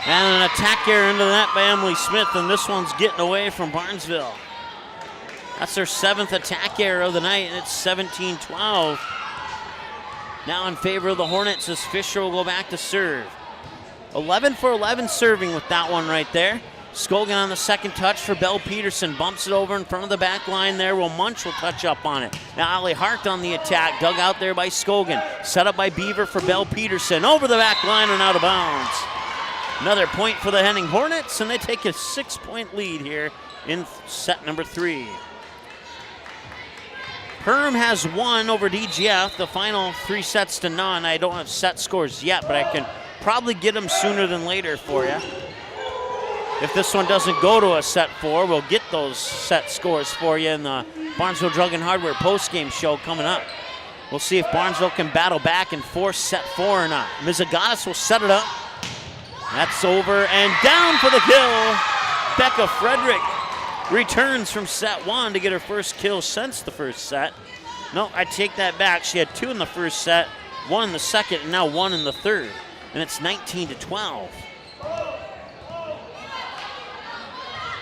And an attack error into the net by Emily Smith, and this one's getting away from Barnesville. That's their 7th attack error of the night, and it's 17-12. Now in favor of the Hornets as Fisher will go back to serve. 11 for 11 serving with that one right there. Scogan on the second touch for Belle Peterson. Bumps it over in front of the back line there. Munch will touch up on it. Now Allie Hart on the attack. Dug out there by Scogan. Set up by Beaver for Belle Peterson. Over the back line and out of bounds. Another point for the Henning Hornets, and they take a 6-point lead here in set number 3. Perham has won over DGF, the final 3 sets to none. I don't have set scores yet, but I can probably get them sooner than later for you. If this one doesn't go to a set 4, we'll get those set scores for you in the Barnesville Drug and Hardware postgame show coming up. We'll see if Barnesville can battle back and force set 4 or not. Mizigatis will set it up. That's over and down for the kill. Becca Frederick returns from set 1 to get her first kill since the first set. No, I take that back. She had 2 in the first set, 1 in the second, and now 1 in the third. And it's 19-12.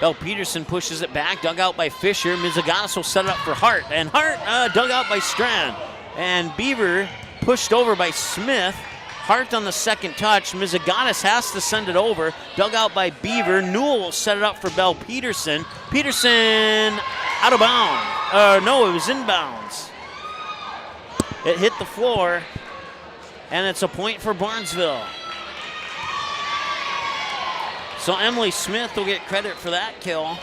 Belle Peterson pushes it back, dug out by Fisher. Mizigatis will set it up for Hart, and Hart dug out by Strand. And Beaver pushed over by Smith. Hart on the second touch. Mizigatis has to send it over. Dug out by Beaver. Newell will set it up for Belle Peterson. Peterson out of bounds. No, it was inbounds. It hit the floor, and it's a point for Barnesville. So Emily Smith will get credit for that kill.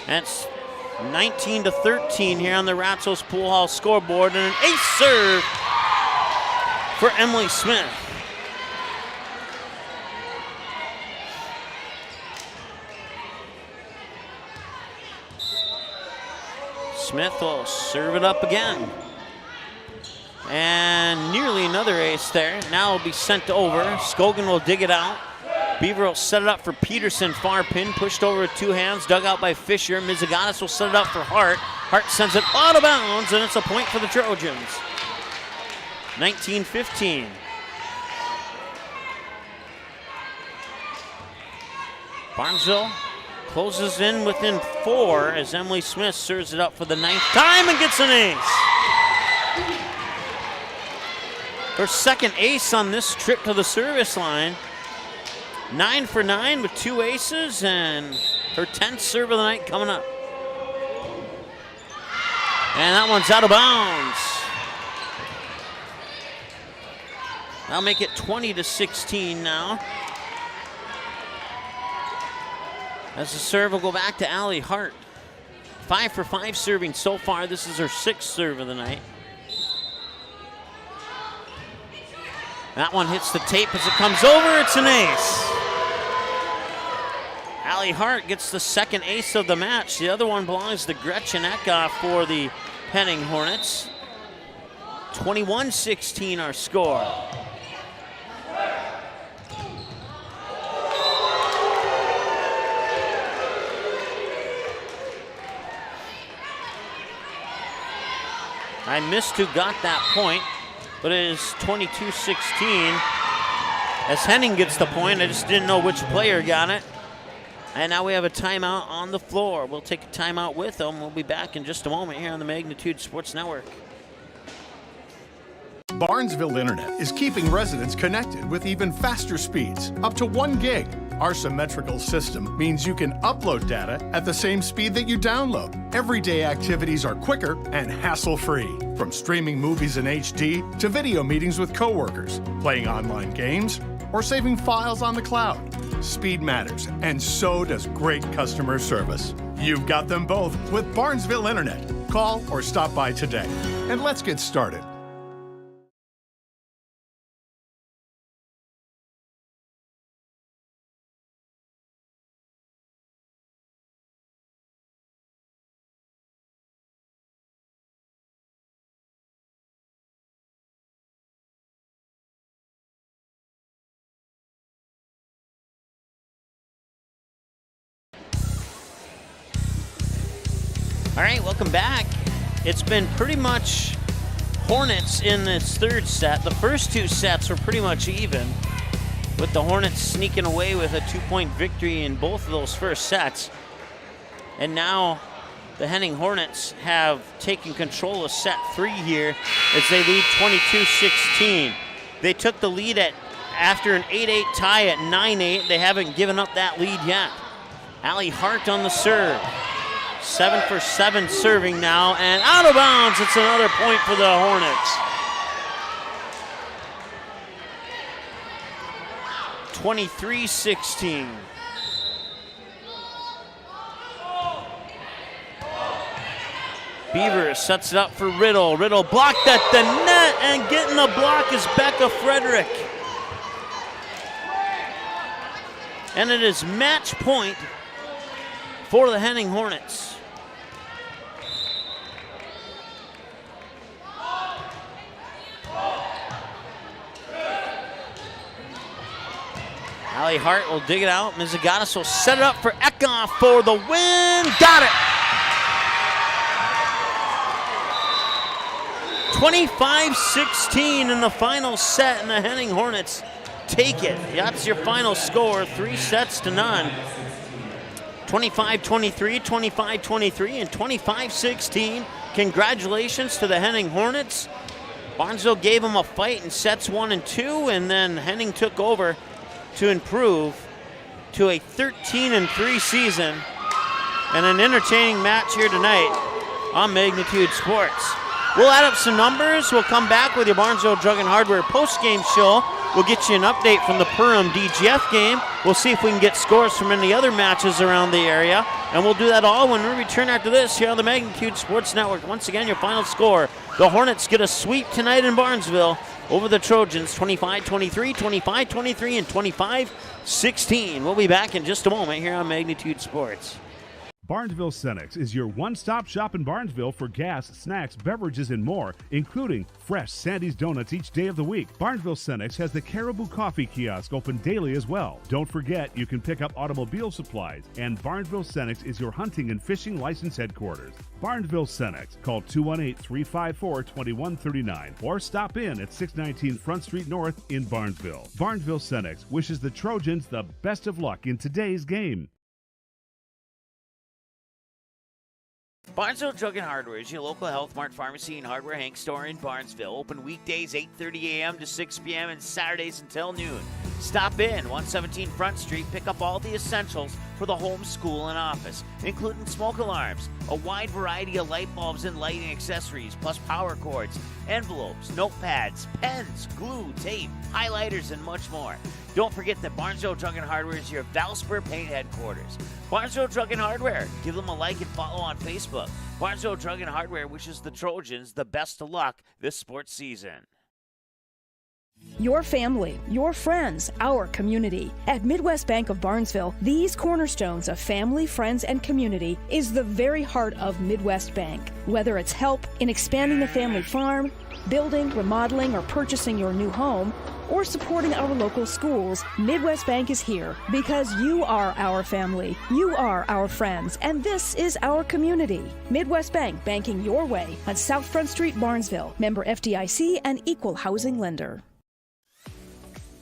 That's 19-13 here on the Ratsos Pool Hall scoreboard, and an ace serve for Emily Smith. Smith will serve it up again. And nearly another ace there. Now it'll be sent over. Scogan will dig it out. Beaver will set it up for Peterson, far pin, pushed over with 2 hands, dug out by Fisher. Mizigatis will set it up for Hart. Hart sends it out of bounds, and it's a point for the Trojans. 19-15. Barnesville closes in within 4 as Emily Smith serves it up for the 9th time and gets an ace. Her second ace on this trip to the service line. 9 for 9 with 2 aces, and her 10th serve of the night coming up. And that one's out of bounds. That'll make it 20-16 now. As the serve will go back to Allie Hart. 5 for 5 serving so far. This is her 6th serve of the night. That one hits the tape as it comes over. It's an ace. Allie Hart gets the second ace of the match. The other one belongs to Gretchen Eckhoff for the Henning Hornets. 21-16 our score. I missed who got that point, but it is 22-16 as Henning gets the point. I just didn't know which player got it. And now we have a timeout on the floor. We'll take a timeout with them. We'll be back in just a moment here on the Magnitude Sports Network. Barnesville Internet is keeping residents connected with even faster speeds, up to 1 gig. Our symmetrical system means you can upload data at the same speed that you download. Everyday activities are quicker and hassle-free. From streaming movies in HD to video meetings with coworkers, playing online games, or saving files on the cloud. Speed matters, and so does great customer service. You've got them both with Barnesville Internet. Call or stop by today. And let's get started. All right, welcome back. It's been pretty much Hornets in this third set. The first two sets were pretty much even, with the Hornets sneaking away with a 2-point victory in both of those first sets. And now the Henning Hornets have taken control of set 3 here as they lead 22-16. They took the lead after an 8-8 tie at 9-8. They haven't given up that lead yet. Allie Hart on the serve. 7 for 7 serving now, and out of bounds. It's another point for the Hornets. 23-16. Beavers sets it up for Riddle. Riddle blocked at the net, and getting the block is Becca Frederick. And it is match point for the Henning Hornets. Allie Hart will dig it out. Mizigatis will set it up for Eckhoff for the win. Got it. 25-16 in the final set, and the Henning Hornets take it. That's your final score, 3-0. 25-23, 25-23, and 25-16. Congratulations to the Henning Hornets. Barnesville gave them a fight in sets 1 and 2, and then Henning took over to improve to a 13-3 season, and an entertaining match here tonight on Magnitude Sports. We'll add up some numbers. We'll come back with your Barnesville Drug and Hardware post-game show. We'll get you an update from the Perham DGF game. We'll see if we can get scores from any other matches around the area, and we'll do that all when we return after this here on the Magnitude Sports Network. Once again, your final score: the Hornets get a sweep tonight in Barnesville over the Trojans, 25-23, 25-23, and 25-16. We'll be back in just a moment here on Magnitude Sports. Barnesville Cenex is your one-stop shop in Barnesville for gas, snacks, beverages, and more, including fresh Sandy's Donuts each day of the week. Barnesville Cenex has the Caribou Coffee Kiosk open daily as well. Don't forget, you can pick up automobile supplies, and Barnesville Cenex is your hunting and fishing license headquarters. Barnesville Cenex. Call 218-354-2139 or stop in at 619 Front Street North in Barnesville. Barnesville Cenex wishes the Trojans the best of luck in today's game. Barnesville Drug and Hardware is your local Health Mart Pharmacy and Hardware Hank store in Barnesville. Open weekdays 8:30 a.m. to 6 p.m. and Saturdays until noon. Stop in 117 Front Street. Pick up all the essentials for the home, school, and office, including smoke alarms, a wide variety of light bulbs and lighting accessories, plus power cords, envelopes, notepads, pens, glue, tape, highlighters, and much more. Don't forget that Barnesville Drug and Hardware is your Valspar paint headquarters. Barnesville Drug and Hardware. Give them a like and follow on Facebook. Barnesville Drug and Hardware wishes the Trojans the best of luck this sports season. Your family, your friends, our community. At Midwest Bank of Barnesville, these cornerstones of family, friends, and community is the very heart of Midwest Bank. Whether it's help in expanding the family farm, building, remodeling, or purchasing your new home, or supporting our local schools, Midwest Bank is here because you are our family, you are our friends, and this is our community. Midwest Bank, banking your way on South Front Street, Barnesville. Member FDIC and equal housing lender.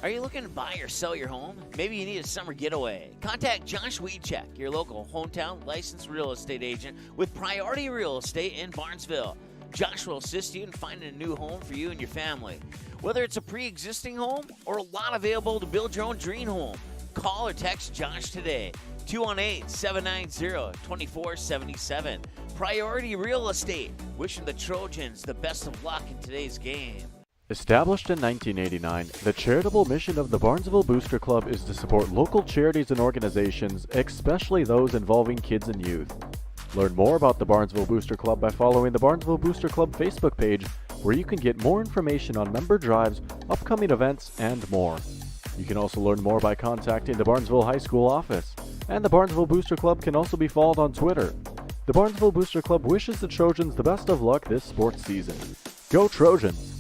Are you looking to buy or sell your home? Maybe you need a summer getaway. Contact Josh Weedcheck, your local hometown licensed real estate agent with Priority Real Estate in Barnesville. Josh will assist you in finding a new home for you and your family. Whether it's a pre-existing home or a lot available to build your own dream home, call or text Josh today. 218-790-2477. Priority Real Estate. Wishing the Trojans the best of luck in today's game. Established in 1989, the charitable mission of the Barnesville Booster Club is to support local charities and organizations, especially those involving kids and youth. Learn more about the Barnesville Booster Club by following the Barnesville Booster Club Facebook page, where you can get more information on member drives, upcoming events, and more. You can also learn more by contacting the Barnesville High School office, and the Barnesville Booster Club can also be followed on Twitter. The Barnesville Booster Club wishes the Trojans the best of luck this sports season. Go Trojans!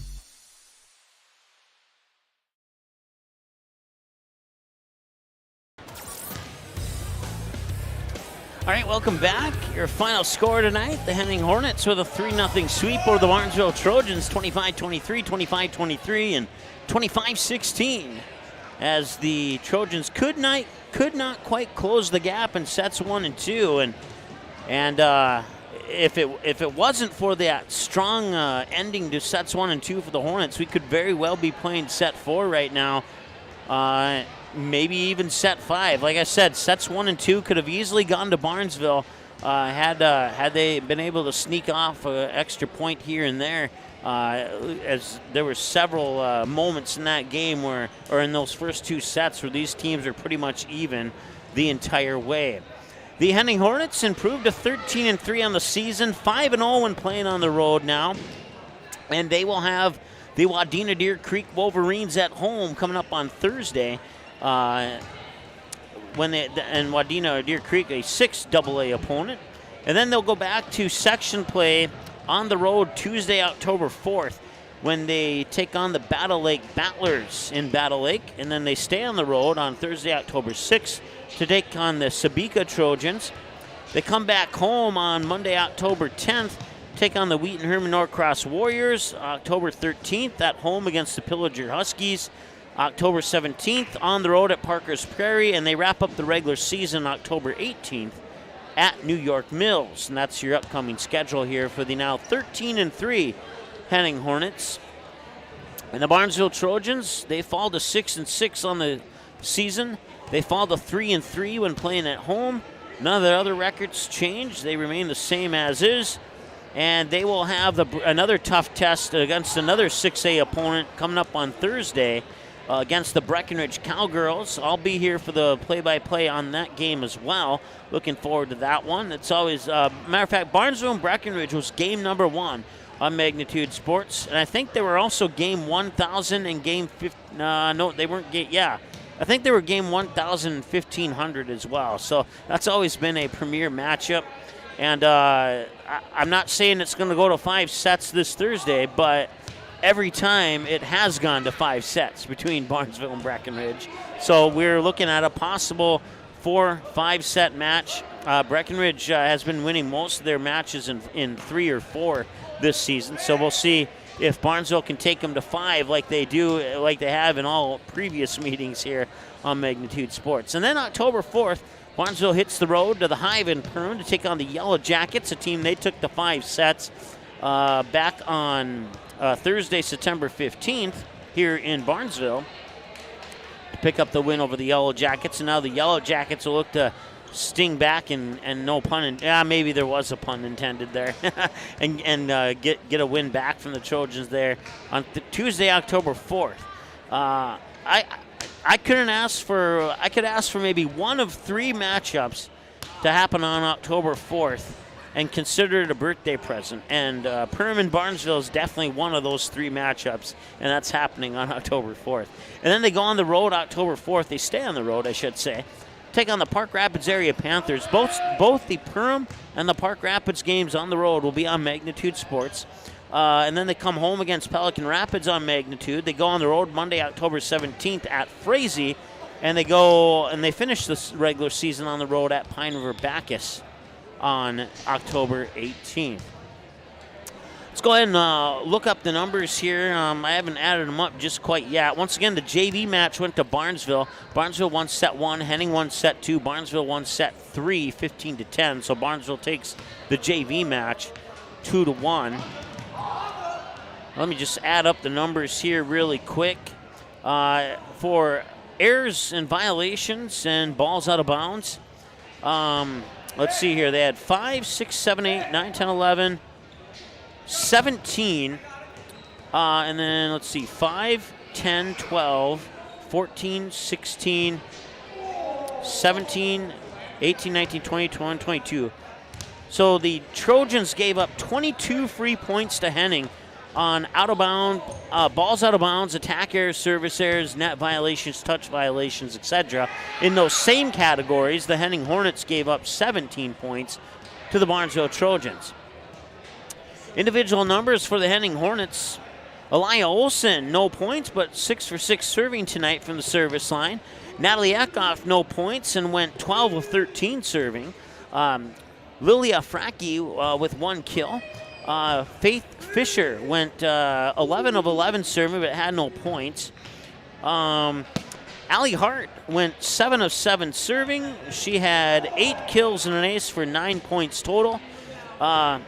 All right, welcome back. Your final score tonight, the Henning Hornets with a 3-0 sweep over the Barnesville Trojans, 25-23, 25-23, and 25-16, as the Trojans could not quite close the gap in sets 1 and 2, and if it wasn't for that strong ending to sets 1 and 2 for the Hornets, we could very well be playing set 4 right now. Maybe even set 5. Like I said, sets 1 and 2 could have easily gone to Barnesville had they been able to sneak off an extra point here and there. As there were several moments in that game or in those first 2 sets where these teams are pretty much even the entire way. The Henning Hornets improved to 13-3 on the season, 5-0 when playing on the road now, and they will have the Wadena Deer Creek Wolverines at home coming up on Thursday. And Wadena Deer Creek, a 6AA opponent. And then they'll go back to section play on the road Tuesday, October 4th, when they take on the Battle Lake Battlers in Battle Lake. And then they stay on the road on Thursday, October 6th, to take on the Sabika Trojans. They come back home on Monday, October 10th, take on the Wheaton Herman Norcross Warriors. October 13th at home against the Pillager Huskies. October 17th on the road at Parker's Prairie, and they wrap up the regular season October 18th at New York Mills. And that's your upcoming schedule here for the now 13-3 Henning Hornets. And the Barnesville Trojans, they fall to 6-6 on the season. They fall to 3-3 when playing at home. None of their other records change. They remain the same as is. And they will have another tough test against another 6A opponent coming up on Thursday against the Breckenridge Cowgirls. I'll be here for the play-by-play on that game as well. Looking forward to that one. It's always, matter of fact, Barnesville and Breckenridge was game number 1 on Magnitude Sports. And I think they were also game 1,000 and game 50. No, they weren't. I think they were game 1,000 and 1,500 as well. So that's always been a premier matchup. And I'm not saying it's going to go to 5 sets this Thursday, but every time it has gone to 5 sets between Barnesville and Breckenridge. So we're looking at a possible 4-5 set match. Breckenridge has been winning most of their matches in 3 or 4 this season. So we'll see if Barnesville can take them to 5 like they have in all previous meetings here on Magnitude Sports. And then October 4th, Barnesville hits the road to the Hive in Perham to take on the Yellow Jackets, a team they took to 5 sets back on Thursday, September 15th here in Barnesville to pick up the win over the Yellow Jackets. And now the Yellow Jackets will look to sting back and no pun, maybe there was a pun intended there, and get a win back from the Trojans there on Tuesday, October 4th. I could ask for maybe one of 3 matchups to happen on October 4th and consider it a birthday present. And Perham and Barnesville is definitely one of those 3 matchups, and that's happening on October 4th. And then they go on the road October 4th. They stay on the road, I should say. Take on the Park Rapids area Panthers. Both the Perham and the Park Rapids games on the road will be on Magnitude Sports. And then they come home against Pelican Rapids on Magnitude. They go on the road Monday, October 17th at Frazee, and they finish this regular season on the road at Pine River Bacchus on October 18th. Let's go ahead and look up the numbers here. I haven't added them up just quite yet. Once again, the JV match went to Barnesville. Barnesville won set 1, Henning won set 2, Barnesville won set 3, 15-10. So Barnesville takes the JV match 2-1. Let me just add up the numbers here really quick. For errors and violations and balls out of bounds. Let's see here. They had 5, 6, 7, 8, 9, 10, 11, 17. And then let's see, 5, 10, 12, 14, 16, 17, 18, 19, 20, 21, 22. So the Trojans gave up 22 free points to Henning on balls out of bounds, attack errors, service errors, net violations, touch violations, etc. In those same categories, the Henning Hornets gave up 17 points to the Barnesville Trojans. Individual numbers for the Henning Hornets. Elia Olsen, no points, but 6 for 6 serving tonight from the service line. Natalie Eckhoff, no points, and went 12 of 13 serving. Lilia Fracke with 1 kill. Faith Fisher went 11 of 11 serving, but had no points. Allie Hart went 7 of 7 serving. She had 8 kills and an ace for 9 points total. Maisha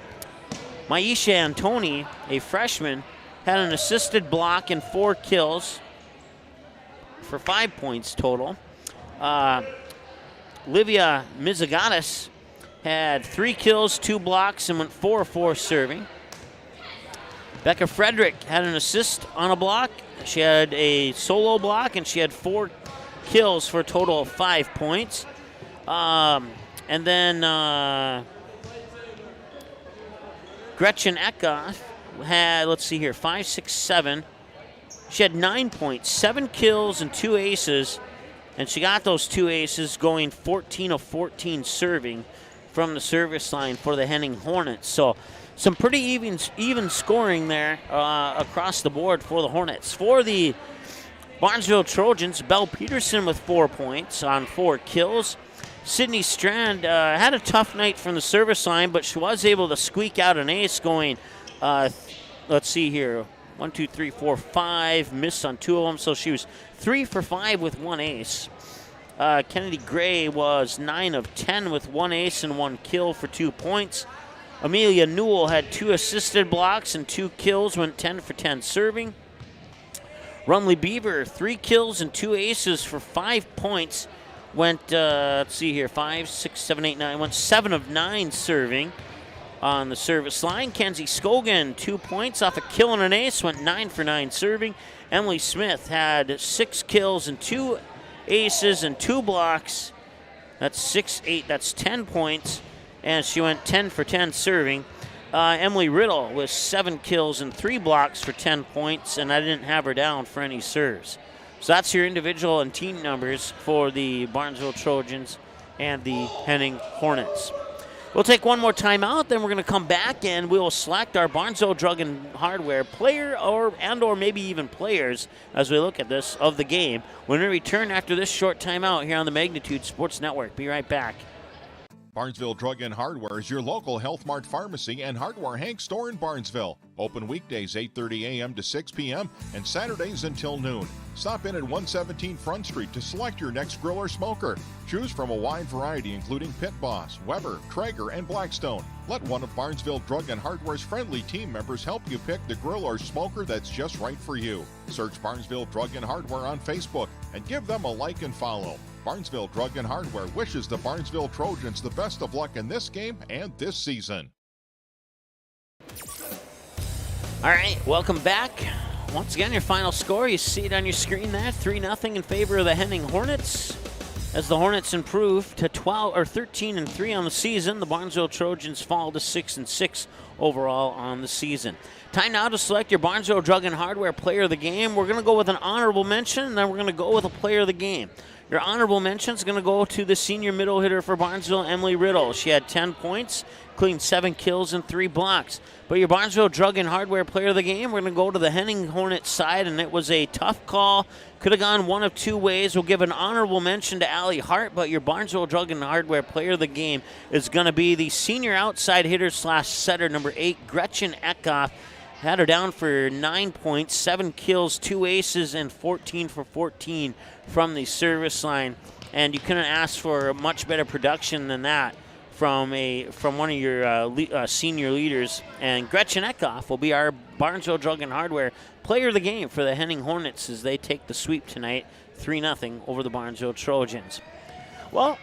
Antoni, a freshman, had an assisted block and 4 kills for 5 points total. Livia Mizagatis had 3 kills, 2 blocks, and went 4 of 4 serving. Becca Frederick had an assist on a block. She had a solo block, and she had 4 kills for a total of 5 points. And then Gretchen Eckhoff had, let's see here, 5, 6, 7. She had 9 points, 7 kills, and 2 aces. And she got those 2 aces going 14 of 14 serving from the service line for the Henning Hornets. So some pretty even scoring there across the board for the Hornets. For the Barnesville Trojans, Belle Peterson with 4 points on 4 kills. Sydney Strand had a tough night from the service line, but she was able to squeak out an ace going, let's see here, 1, 2, 3, 4, 5, missed on 2 of them, so she was 3 for 5 with 1 ace. Kennedy Gray was 9 of 10 with 1 ace and 1 kill for 2 points. Amelia Newell had 2 assisted blocks and 2 kills, went 10 for 10 serving. Rumley Beaver, 3 kills and 2 aces for 5 points. Went, let's see here, 5, 6, 7, 8, 9, went 7 of 9 serving on the service line. Kenzie Scogan, 2 points off a kill and an ace, went 9 for 9 serving. Emily Smith had 6 kills and 2 aces and 2 blocks. That's 6, 8, that's 10 points. And she went 10 for 10 serving. Emily Riddle with 7 kills and 3 blocks for 10 points, and I didn't have her down for any serves. So that's your individual and team numbers for the Barnesville Trojans and the Henning Hornets. We'll take one more timeout, then we're going to come back and we will select our Barnesville Drug and Hardware player or maybe even players as we look at this of the game when we return after this short timeout here on the Magnitude Sports Network. Be right back. Barnesville Drug and Hardware is your local Health Mart pharmacy and Hardware Hank store in Barnesville. Open weekdays 8:30 a.m. to 6 p.m. and Saturdays until noon. Stop in at 117 Front Street to select your next grill or smoker. Choose from a wide variety including Pit Boss, Weber, Traeger, and Blackstone. Let one of Barnesville Drug and Hardware's friendly team members help you pick the grill or smoker that's just right for you. Search Barnesville Drug and Hardware on Facebook and give them a like and follow. Barnesville Drug and Hardware wishes the Barnesville Trojans the best of luck in this game and this season. All right, welcome back. Once again, your final score, you see it on your screen there, 3-0 in favor of the Henning Hornets. As the Hornets improve to 13-3 on the season, the Barnesville Trojans fall to 6-6 overall on the season. Time now to select your Barnesville Drug and Hardware player of the game. We're going to go with an honorable mention, and then we're going to go with a player of the game. Your honorable mention is going to go to the senior middle hitter for Barnesville, Emily Riddle. She had 10 points, including 7 kills and 3 blocks. But your Barnesville Drug and Hardware player of the game, we're going to go to the Henning Hornets side, and it was a tough call. Could have gone one of 2 ways. We'll give an honorable mention to Allie Hart, but your Barnesville Drug and Hardware player of the game is going to be the senior outside hitter / setter, number 8, Gretchen Eckhoff. Had her down for 9 points, 7 kills, 2 aces, and 14 for 14 from the service line. And you couldn't ask for a much better production than that from one of your senior leaders. And Gretchen Eckhoff will be our Barnesville Drug and Hardware player of the game for the Henning Hornets as they take the sweep tonight, 3-0 over the Barnesville Trojans. Well,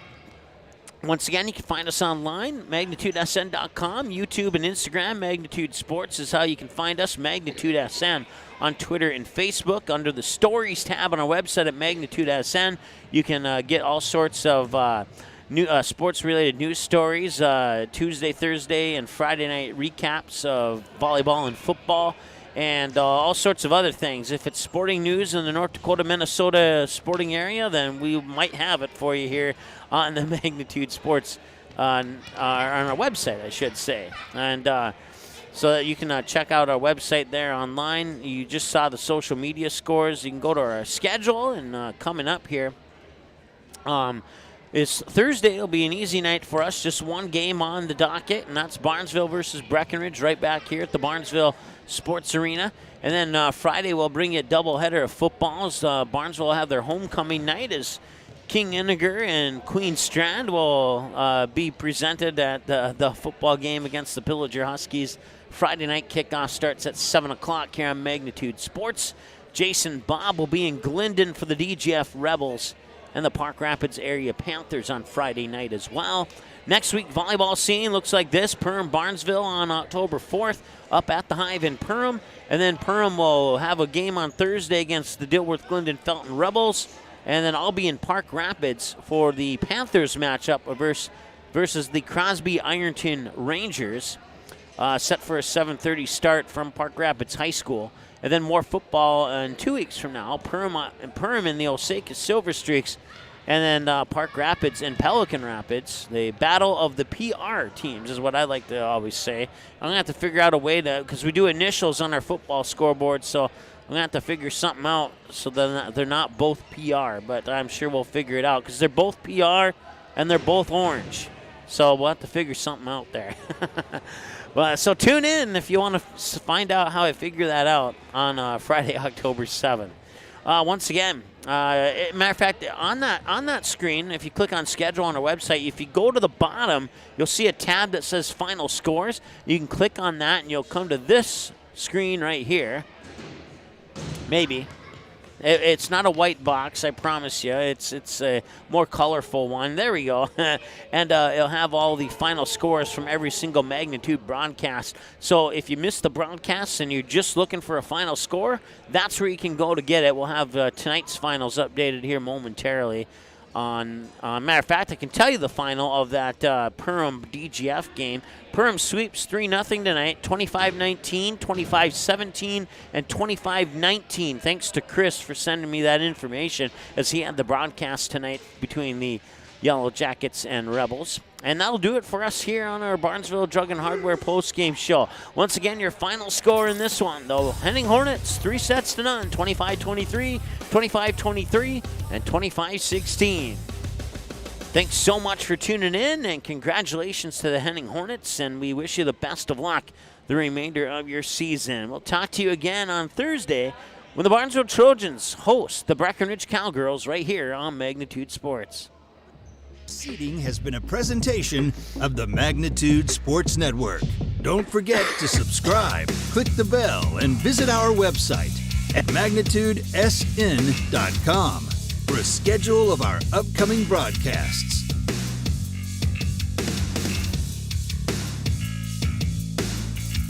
once again, you can find us online, magnitudesn.com, YouTube and Instagram. Magnitude Sports is how you can find us, Magnitude SN on Twitter and Facebook. Under the Stories tab on our website at Magnitude SN, you can get all sorts of new sports-related news stories, Tuesday, Thursday, and Friday night recaps of volleyball and football, and all sorts of other things. If it's sporting news in the North Dakota, Minnesota sporting area, then we might have it for you here on the Magnitude Sports on our website, I should say. And so that you can check out our website there online. You just saw the social media scores. You can go to our schedule, and coming up here is Thursday. It'll be an easy night for us. Just one game on the docket, and that's Barnesville versus Breckenridge right back here at the Barnesville Sports Arena. And then Friday we'll bring you a doubleheader of footballs. Barnesville will have their homecoming night as King Iniger and Queen Strand will be presented at the football game against the Pillager Huskies. Friday night kickoff starts at 7 o'clock here on Magnitude Sports. Jason Bob will be in Glendon for the DGF Rebels and the Park Rapids area Panthers on Friday night as well. Next week, volleyball scene looks like this. Perham Barnesville on October 4th up at the Hive in Perham. And then Perham will have a game on Thursday against the Dilworth Glendon Felton Rebels. And then I'll be in Park Rapids for the Panthers matchup versus the Crosby Ironton Rangers, set for a 7:30 start from Park Rapids High School. And then more football in 2 weeks from now. Perham in the Osaka Silver Streaks. And then Park Rapids and Pelican Rapids. The battle of the PR teams is what I like to always say. I'm going to have to figure out a way to, because we do initials on our football scoreboard, so I'm going to have to figure something out so that they're not both PR. But I'm sure we'll figure it out because they're both PR and they're both orange. So we'll have to figure something out there. Well, so tune in if you want to find out how I figure that out on Friday, October 7th. Once again, matter of fact, on that screen, if you click on schedule on our website, if you go to the bottom, you'll see a tab that says final scores. You can click on that and you'll come to this screen right here. Maybe. It's not a white box, I promise you. It's a more colorful one. There we go. And it'll have all the final scores from every single Magnitude broadcast. So if you missed the broadcast and you're just looking for a final score, that's where you can go to get it. We'll have tonight's finals updated here momentarily. Matter of fact, I can tell you the final of that Perham DGF game. Perham sweeps 3-0 tonight, 25-19, 25-17, and 25-19. Thanks to Chris for sending me that information as he had the broadcast tonight between the Yellow Jackets and Rebels. And that'll do it for us here on our Barnesville Drug and Hardware postgame show. Once again, your final score in this one, though. Henning Hornets, 3-0, 25-23, 25-23, and 25-16. Thanks so much for tuning in, and congratulations to the Henning Hornets, and we wish you the best of luck the remainder of your season. We'll talk to you again on Thursday when the Barnesville Trojans host the Breckenridge Cowgirls right here on Magnitude Sports. Seating has been a presentation of the Magnitude Sports Network. Don't forget to subscribe, click the bell, and visit our website at magnitudesn.com for a schedule of our upcoming broadcasts.